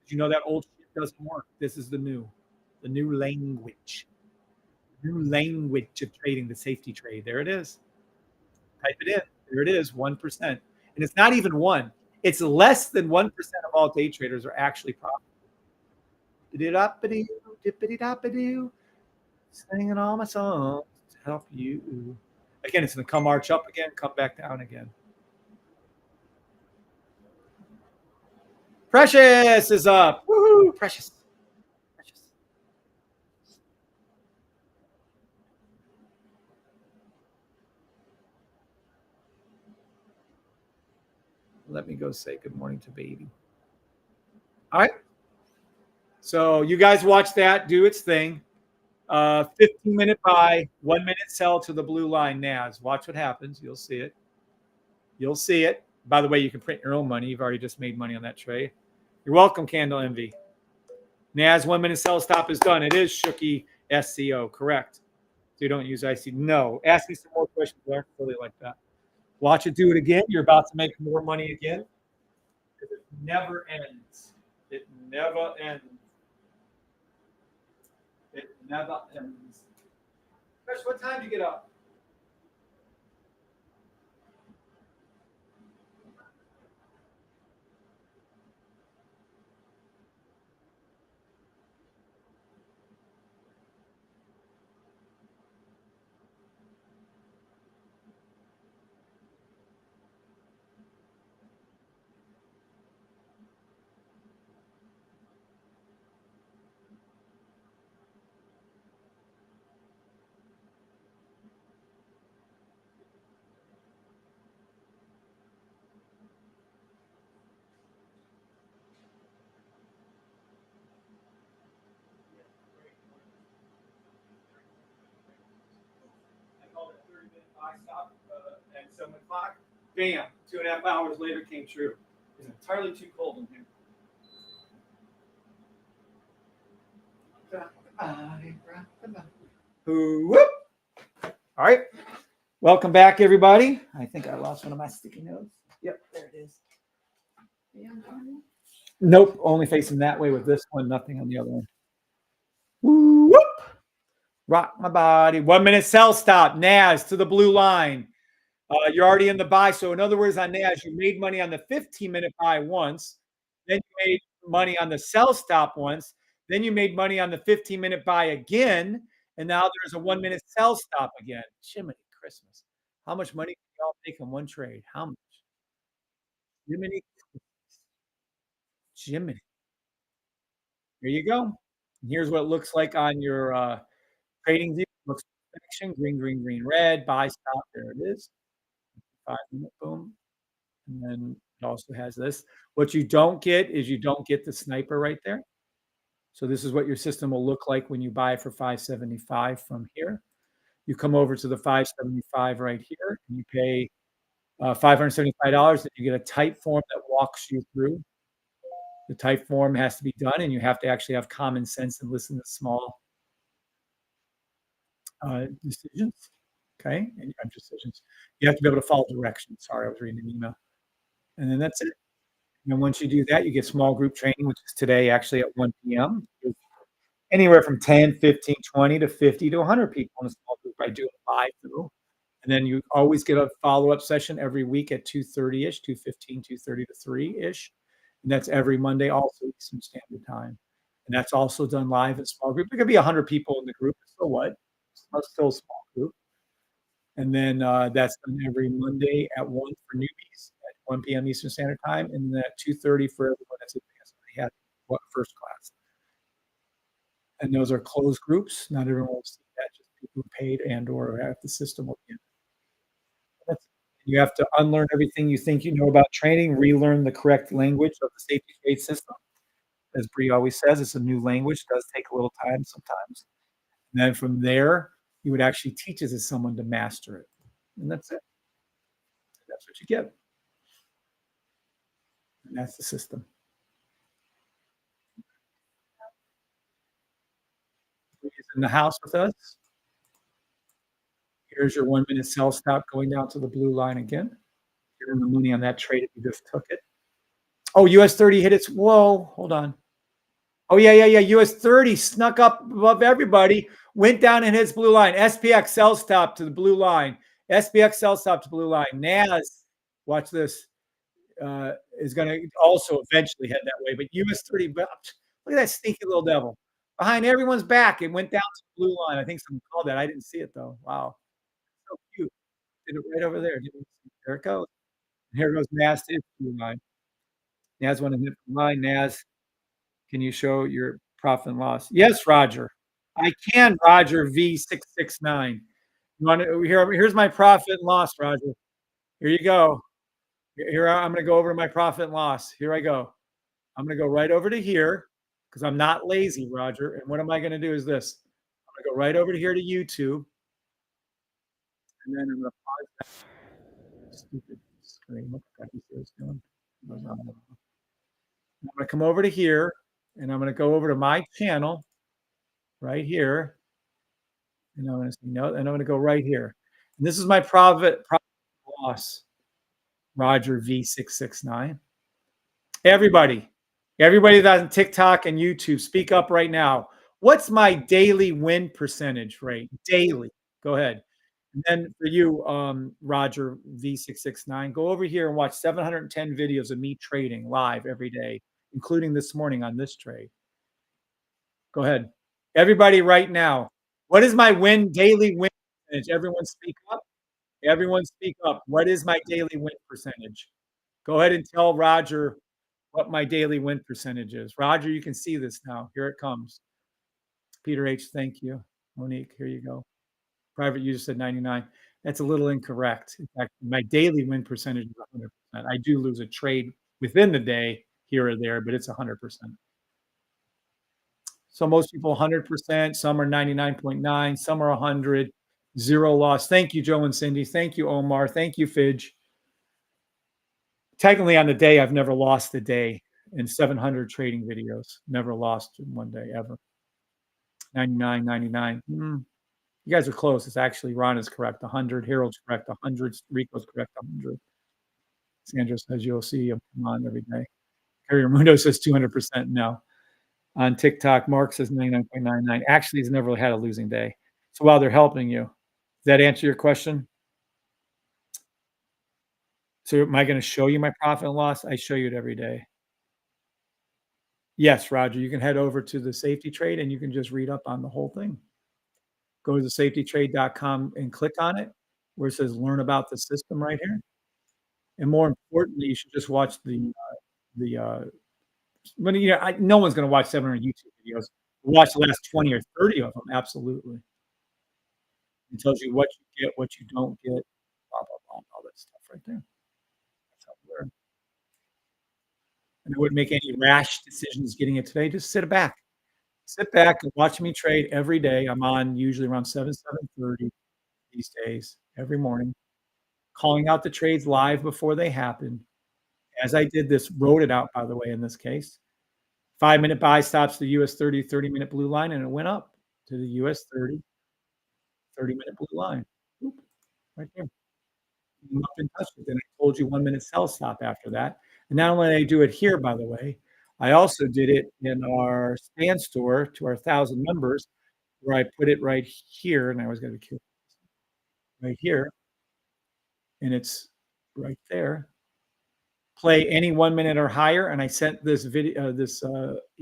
You know that old shit doesn't work. This is the new language. New language of trading, the safety trade. There it is. Type it in. There it is, 1%. And it's not even 1. It's less than 1% of all day traders are actually profitable. Singing all my songs to help you. Again, it's going to come march up again, come back down again. Precious is up. Woohoo! Precious. Let me go say good morning to baby. All right. So you guys watch that do its thing. 15-minute buy, 1 minute sell to the blue line NAS. Watch what happens. You'll see it. You'll see it. By the way, you can print your own money. You've already just made money on that trade. You're welcome, Candle Envy. NAS 1 minute sell stop is done. It is Shooky SCO, correct. So you don't use IC. No. Ask me some more questions. I really like that. Watch it do it again. You're about to make more money again. It never ends. It never ends. It never ends. Chris, what time do you get up? I called it 30-minute buy stop at 7 o'clock. Bam. 2.5 hours later came true. It's entirely too cold in here. Whoop. All right. Welcome back, everybody. I think I lost one of my sticky notes. Yep, there it is. Nope, only facing that way with this one, nothing on the other one. Whoop. Rock my body. 1 minute sell stop. NAS to the blue line. You're already in the buy. So in other words, on NAS, you made money on the 15-minute buy once. Then you made money on the sell stop once. Then you made money on the 15-minute buy again. And now there's a 1 minute sell stop again. Jiminy Christmas. How much money can y'all make in one trade? How much? Jiminy. Jiminy. Here you go. And here's what it looks like on your trading view. Looks perfection. Green, green, green, red. Buy stop. There it is. 5-minute boom. And then it also has this. What you don't get is you don't get the sniper right there. So this is what your system will look like when you buy for 575 from here. You come over to the 575 right here, and you pay $575, and you get a type form that walks you through. The type form has to be done, and you have to actually have common sense and listen to small decisions. Okay, and you have decisions. You have to be able to follow directions. Sorry, I was reading an email. And then that's it. And once you do that, you get small group training, which is today actually at 1 p.m. Anywhere from 10, 15, 20 to 50 to 100 people in a small group. I do a 5 through. And then you always get a follow-up session every week at 2:30-ish, 2:15, 2:30 to 3-ish. And that's every Monday also Eastern Standard Time. And that's also done live in small group. There could be 100 people in the group. So what? It's still a small group. And then that's done every Monday at 1 for newbies at 1 p.m. Eastern Standard Time, and then at 2:30 for everyone that's advanced. They had first class. And those are closed groups. Not everyone will see that, just people who paid and or have the system will be in. You have to unlearn everything you think you know about trading, relearn the correct language of the safety trade system. As Bri always says, it's a new language. It does take a little time sometimes. And then from there, you would actually teach it to someone to master it. And that's it. That's what you get. And that's the system. He's in the house with us. Here's your 1 minute sell stop going down to the blue line again. You're in the money on that trade if you just took it. Oh, US 30 hit its. Whoa, hold on. Oh, yeah. US 30 snuck up above everybody, went down and hits blue line. SPX sell stop to the blue line. SPX sell stop to blue line. NAS, watch this, is going to also eventually head that way. But US 30, look at that sneaky little devil. Behind everyone's back, it went down to the blue line. I think someone called that. I didn't see it, though. Wow. So cute. Did it right over there. There it goes. Here goes NAS to its blue line. NAS went to hit the line. NAS, can you show your profit and loss? Yes, Roger. I can, Roger V669. You want to, here's my profit and loss, Roger. Here you go. Here I'm going to go over to my profit and loss. Here I go. I'm going to go right over to here because I'm not lazy, Roger. And what am I going to do is this. I'm going to go right over to here to YouTube. And then I'm going to pause that stupid screen. What the heck is this doing? I'm going to come over to here, and I'm going to go over to my channel right here. And I'm going to say no, and I'm going to go right here. And this is my profit loss, Roger V669. Everybody that's on TikTok and YouTube, speak up right now. What's my daily win percentage rate? Daily. Go ahead. And then for you, Roger V669, go over here and watch 710 videos of me trading live every day, including this morning on this trade. Go ahead. Everybody right now. What is my daily win percentage? Everyone speak up. Everyone speak up. What is my daily win percentage? Go ahead and tell Roger what my daily win percentage is. Roger, you can see this now. Here it comes. Peter H, thank you. Monique, here you go. Private user said 99. That's a little incorrect. In fact, my daily win percentage is 100%. I do lose a trade within the day here or there, but it's 100%. So most people 100%, some are 99.9, some are 100, zero loss. Thank you, Joe and Cindy. Thank you, Omar. Thank you, Fidge. Technically on the day, I've never lost a day in 700 trading videos. Never lost in one day ever. 99, 99. You guys are close. It's actually, Ron is correct. 100. Harold's correct. 100. Rico's correct. 100. Sandra says you'll see him come on every day. Harry Mundo says 200% no. On TikTok, Mark says 99.99. Actually, he's never had a losing day. So while they're helping you, does that answer your question? So am I going to show you my profit and loss? I show you it every day. Yes, Roger, you can head over to the safety trade and you can just read up on the whole thing. Go to safetytrade.com and click on it where it says learn about the system right here. And more importantly, you should just watch when no one's going to watch 700 YouTube videos. Watch the last 20 or 30 of them. Absolutely. It tells you what you get, what you don't get, blah, blah, blah, all that stuff right there. That's how we learn. And I wouldn't make any rash decisions getting it today. Just sit back. Sit back and watch me trade every day. I'm on usually around 7:30 these days, every morning, calling out the trades live before they happen. As I did this, wrote it out, by the way, in this case. 5-minute buy stops the US 30, 30-minute blue line, and it went up to the US 30, 30-minute blue line. Oop, right there. I'm up and touched it. Then I told you 1-minute sell stop after that. And not only did I do it here, by the way, I also did it in our stand store to our 1,000 members, where I put it right here, and I was going to kill right here, and it's right there. Play any 1 minute or higher, and I sent this video,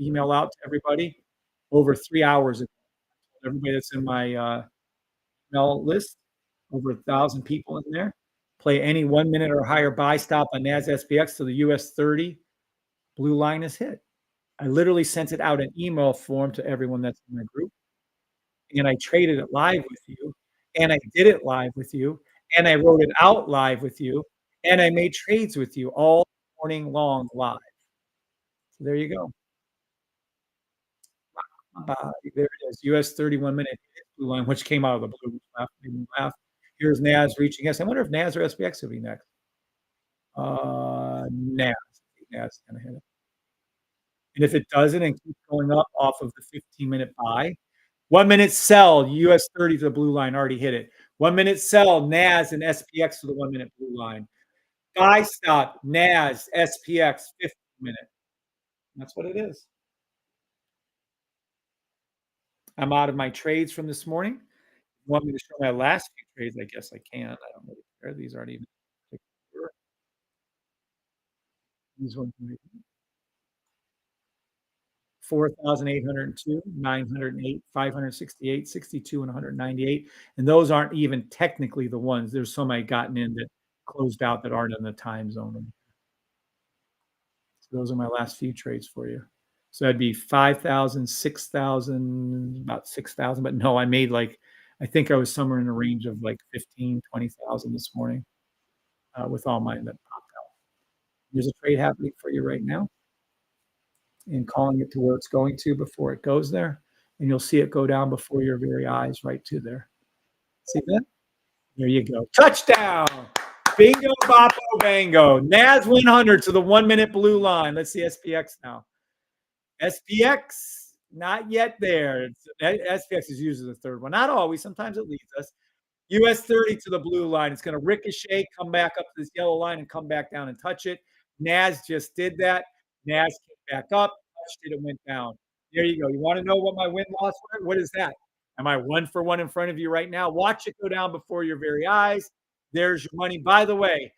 email out to everybody over 3 hours ago. Everybody that's in my email list, over 1,000 people in there. Play any 1 minute or higher buy stop on NASDAQ SPX to the US 30 blue line is hit. I literally sent it out in email form to everyone that's in my group, and I traded it live with you, and I did it live with you, and I wrote it out live with you, and I made trades with you all morning long live. So there you go. There it is. US 31 minute blue line, which came out of the blue. Laugh. Here's NAS reaching us. I wonder if NAS or SPX will be next. NAS. NAS is going to hit it. And if it doesn't and keeps going up off of the 15-minute buy, 1 minute sell, US 30 to the blue line, already hit it. 1 minute sell, NAS and SPX to the 1 minute blue line. Buy stop, NAS, SPX, 15 minute. That's what it is. I'm out of my trades from this morning. You want me to show my last few trades? I guess I can. I don't really care. These aren't even. These ones. 4,802, 908, 568, 62, and 198. And those aren't even technically the ones. There's some I gotten in that closed out that aren't in the time zone. So those are my last few trades for you. So that'd be 5,000, 6,000, about 6,000. But no, I made I think I was somewhere in the range of 15, 20,000 this morning with all mine that popped out. There's a trade happening for you right now, and calling it to where it's going to before it goes there. And you'll see it go down before your very eyes right to there. See that? There you go. Touchdown. Bingo, bopo, bango. NAS 100 to the 1 minute blue line. Let's see SPX now. SPX, not yet there. SPX is usually the third one. Not always. Sometimes it leads us. US 30 to the blue line. It's going to ricochet, come back up to this yellow line, and come back down and touch it. NAS just did that. NAS came back up, touched it, and went down. There you go. You want to know what my win-loss were? What is that? Am I 1 for 1 in front of you right now? Watch it go down before your very eyes. There's your money. By the way,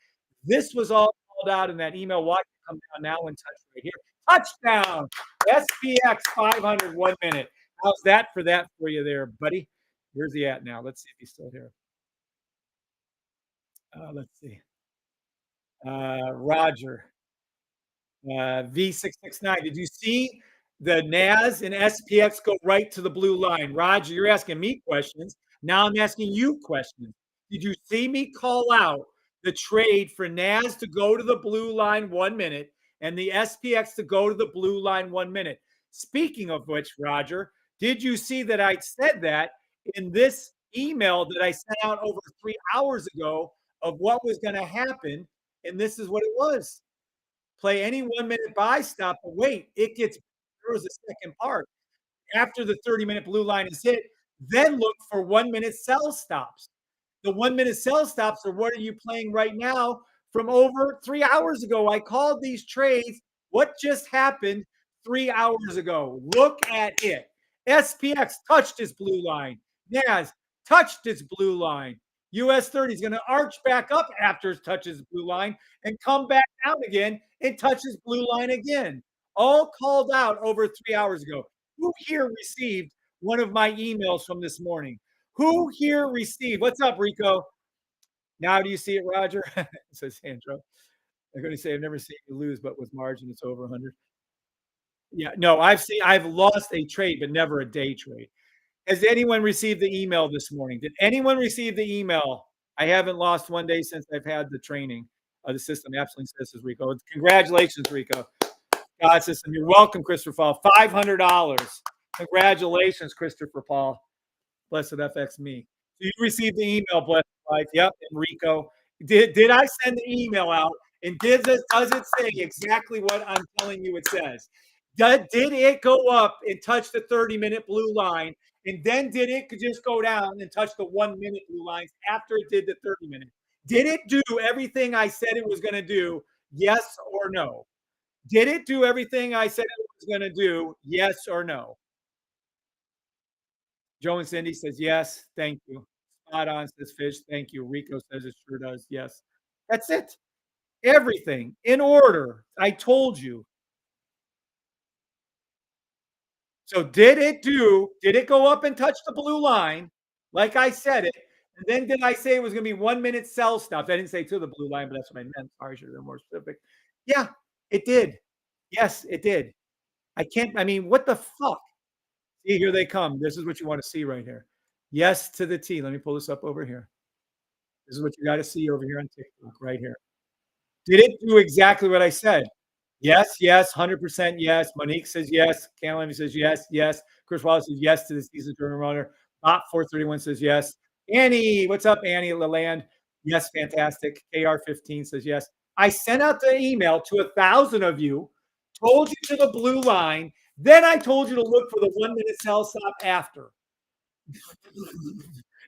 this was all called out in that email. Watch it come down now and touch right here. Touchdown. SPX 500 1 minute. How's that for you there, buddy? Where's he at now? Let's see if he's still here. Let's see. Roger. V669. Did you see the NAS and SPX go right to the blue line? Roger, you're asking me questions. Now I'm asking you questions. Did you see me call out the trade for NAS to go to the blue line 1 minute and the SPX to go to the blue line 1 minute? Speaking of which, Roger, did you see that I said that in this email that I sent out over 3 hours ago of what was going to happen? And this is what it was. Play any 1 minute buy stop, but wait, it gets there was a second part. After the 30-minute blue line is hit, then look for 1 minute sell stops. The 1 minute sell stops are what are you playing right now from over 3 hours ago. I called these trades. What just happened 3 hours ago? Look at it. SPX touched its blue line. NAS touched its blue line. US 30 is going to arch back up after it touches blue line and come back down again and touches blue line again. All called out over 3 hours ago. Who here received one of my emails from this morning? Who here received? What's up, Rico? Now do you see it, Roger? Says Sandro. They're going to say, I've never seen you lose, but with margin, it's over 100. Yeah, no, I've lost a trade, but never a day trade. Has anyone received the email this morning? Did anyone receive the email? I haven't lost 1 day since I've had the training of the system. Absolutely says Rico. Congratulations, Rico. God system. You're welcome, Christopher Paul. $500. Congratulations, Christopher Paul. Blessed FX me. So you received the email, Blessed Life. Yep, Enrico. Did I send the email out? And does it say exactly what I'm telling you it says? Did it go up and touch the 30-minute blue line? And then did it just go down and touch the 1 minute blue lines after it did the 30-minute? Did it do everything I said it was going to do? Yes or no? Did it do everything I said it was going to do? Yes or no? Joe and Cindy says yes. Thank you. Spot on says Fish. Thank you. Rico says it sure does. Yes. That's it. Everything in order. I told you. So did it go up and touch the blue line like I said it? And then did I say it was going to be 1 minute sell stops? I didn't say to the blue line, but that's what I meant. Sorry, I should have been more specific. Yeah, it did. Yes, it did. I mean, what the fuck? See, here they come. This is what you want to see right here. Yes to the T. Let me pull this up over here. This is what you got to see over here on TikTok right here. Did it do exactly what I said? Yes, yes, 100% yes. Monique says yes. Caroline says yes, yes. Chris Wallace says yes to the season tournament runner. Bot 431 says yes. Annie, what's up, Annie Leland? Yes, fantastic. KR15 says yes. I sent out the email to 1,000 of you, told you to the blue line. Then I told you to look for the 1 minute sell stop after.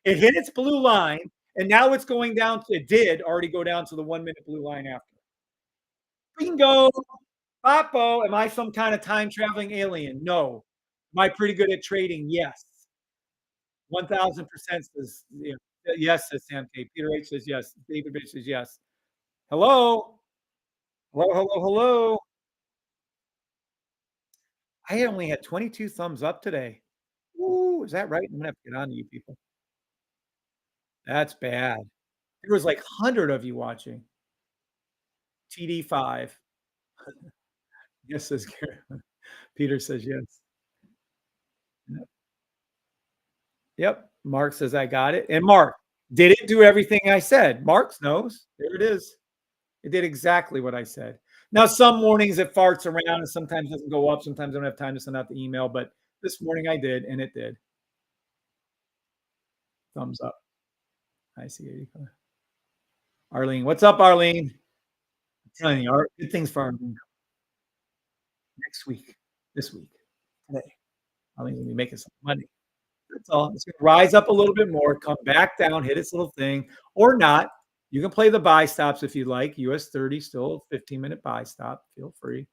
It hit its blue line, and now it's going down. It did already go down to the 1 minute blue line after. Bingo. Papo, am I some kind of time traveling alien? No. Am I pretty good at trading? Yes. 1,000% says yes, says Sam K. Peter H says yes. David Bitch says yes. Hello. Hello, hello, hello. I only had 22 thumbs up today. Ooh, is that right? I'm gonna have to get on to you people. That's bad. There was like 100 of you watching. TD5. Yes, says Peter says yes. Yep. Mark says I got it. And Mark, did it do everything I said? Mark knows. There it is. It did exactly what I said. Now, some mornings it farts around and sometimes it doesn't go up. Sometimes I don't have time to send out the email, but this morning I did, and it did. Thumbs up. I see 85. Arlene. What's up, Arlene? I'm telling you, good things for Arlene next week, this week, today. Arlene's gonna be making some money. That's all. It's gonna rise up a little bit more, come back down, hit its little thing, or not. You can play the buy stops if you like. US 30 still 15-minute buy stop. Feel free.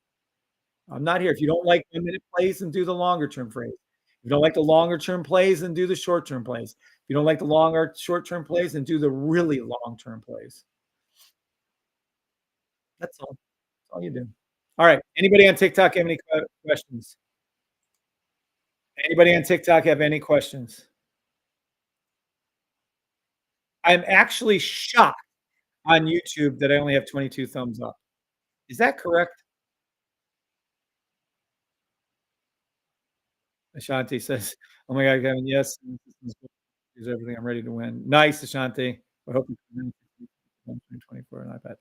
I'm not here. If you don't like 1-minute plays, then do the longer term plays. If you don't like the longer term plays, then do the short term plays. If you don't like the longer short term plays, then do the really long term plays. That's all. That's all you do. All right. Anybody on TikTok have any questions? Anybody on TikTok have any questions? I'm actually shocked on YouTube that I only have 22 thumbs up. Is that correct? Ashanti says, "Oh my God, Kevin, yes, here's everything. I'm ready to win." Nice, Ashanti. I hope you can win 24 on iPad.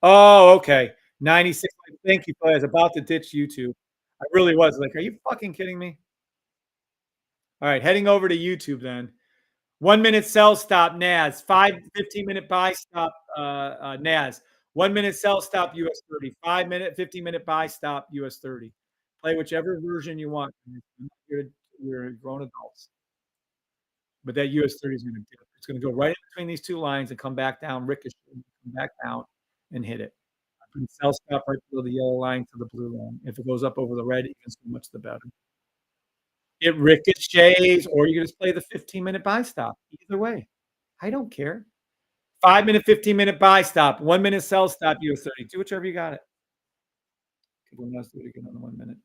Oh, okay. 96. Thank you. I was about to ditch YouTube. I really was like, are you fucking kidding me? All right, heading over to YouTube then. 1-minute sell stop NAS, 15-minute buy stop NAS, 1-minute sell stop US 30, 5-minute, 15-minute buy stop US 30. Play whichever version you want. You're grown adults. But that US 30 is going to dip. It's going to go right in between these two lines and come back down, ricochet, come back down and hit it. Sell stop right below the yellow line to the blue line. If it goes up over the red, even so much the better. It ricochets, or you can just play the 15-minute buy stop. Either way, I don't care. 5-minute, 15-minute buy stop, 1-minute sell stop, US 30. Do whichever you got it. People must do it again on the 1 minute.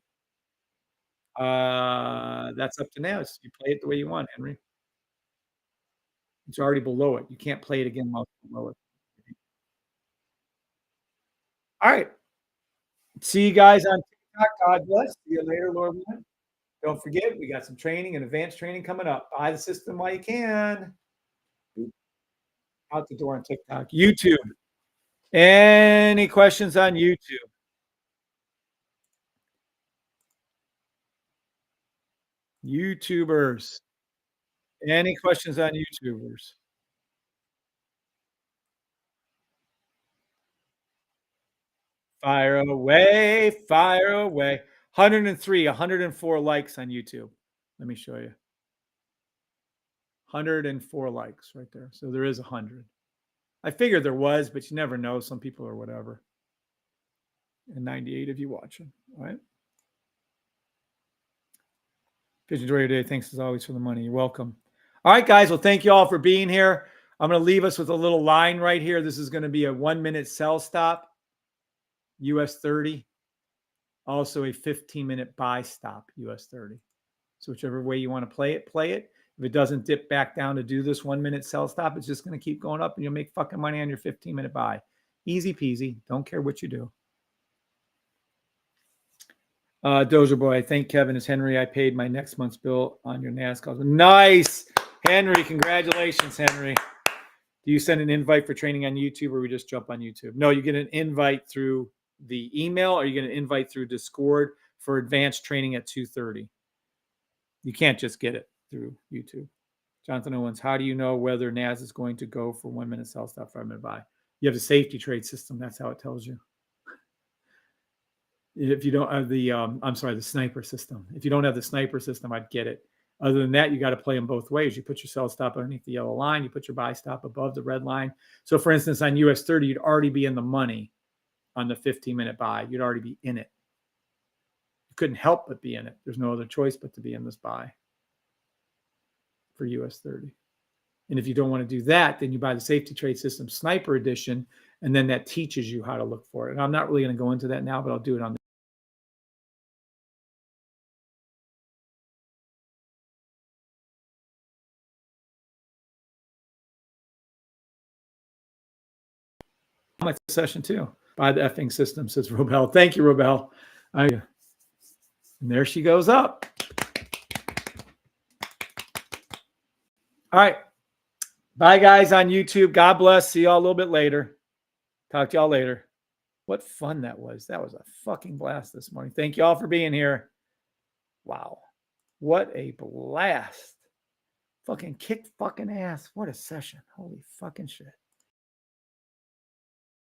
That's up to now. You play it the way you want, Henry. It's already below it. You can't play it again while it's below it. All right. See you guys on TikTok. God bless. See you later, Lord willing. Don't forget, we got some training and advanced training coming up. Buy the system while you can. Out the door on TikTok. YouTube. Any questions on YouTube? YouTubers. Any questions on YouTubers? Fire away, fire away. 103, 104 likes on YouTube. Let me show you. 104 likes right there. So there is 100. I figured there was, but you never know. Some people are whatever. And 98 of you watching. All right. Pigeon Joy today. Thanks as always for the money. You're welcome. All right, guys. Well, thank you all for being here. I'm going to leave us with a little line right here. This is going to be a 1-minute sell stop, US 30. Also a 15-minute buy stop, US 30. So whichever way you want to play it, play it. If it doesn't dip back down to do this 1-minute sell stop, it's just going to keep going up and you'll make fucking money on your 15-minute buy. Easy peasy. Don't care what you do. Dozer Boy, I thank Kevin as Henry. I paid my next month's bill on your NASCAR. Nice. Henry, congratulations, Henry. Do you send an invite for training on YouTube or we just jump on YouTube? No, you get an invite through the email or you get an invite through Discord for advanced training at 2:30. You can't just get it through YouTube. Jonathan Owens, how do you know whether NAS is going to go for 1-minute sell stop, 5-minute buy? You have a safety trade system. That's how it tells you. If you don't have the, the sniper system. If you don't have the sniper system, I'd get it. Other than that, you got to play them both ways. You put your sell stop underneath the yellow line. You put your buy stop above the red line. So, for instance, on US 30, you'd already be in the money on the 15-minute buy. You'd already be in it. You couldn't help but be in it. There's no other choice but to be in this buy for US 30. And if you don't want to do that, then you buy the safety trade system sniper edition, and then that teaches you how to look for it. And I'm not really going to go into that now, but I'll do it on the session too. Buy the effing system, says Robel. Thank you, Robel. And there she goes up. All right. Bye, guys, on YouTube. God bless. See y'all a little bit later. Talk to y'all later. What fun that was. That was a fucking blast this morning. Thank you all for being here. Wow. What a blast. Fucking kick fucking ass. What a session. Holy fucking shit.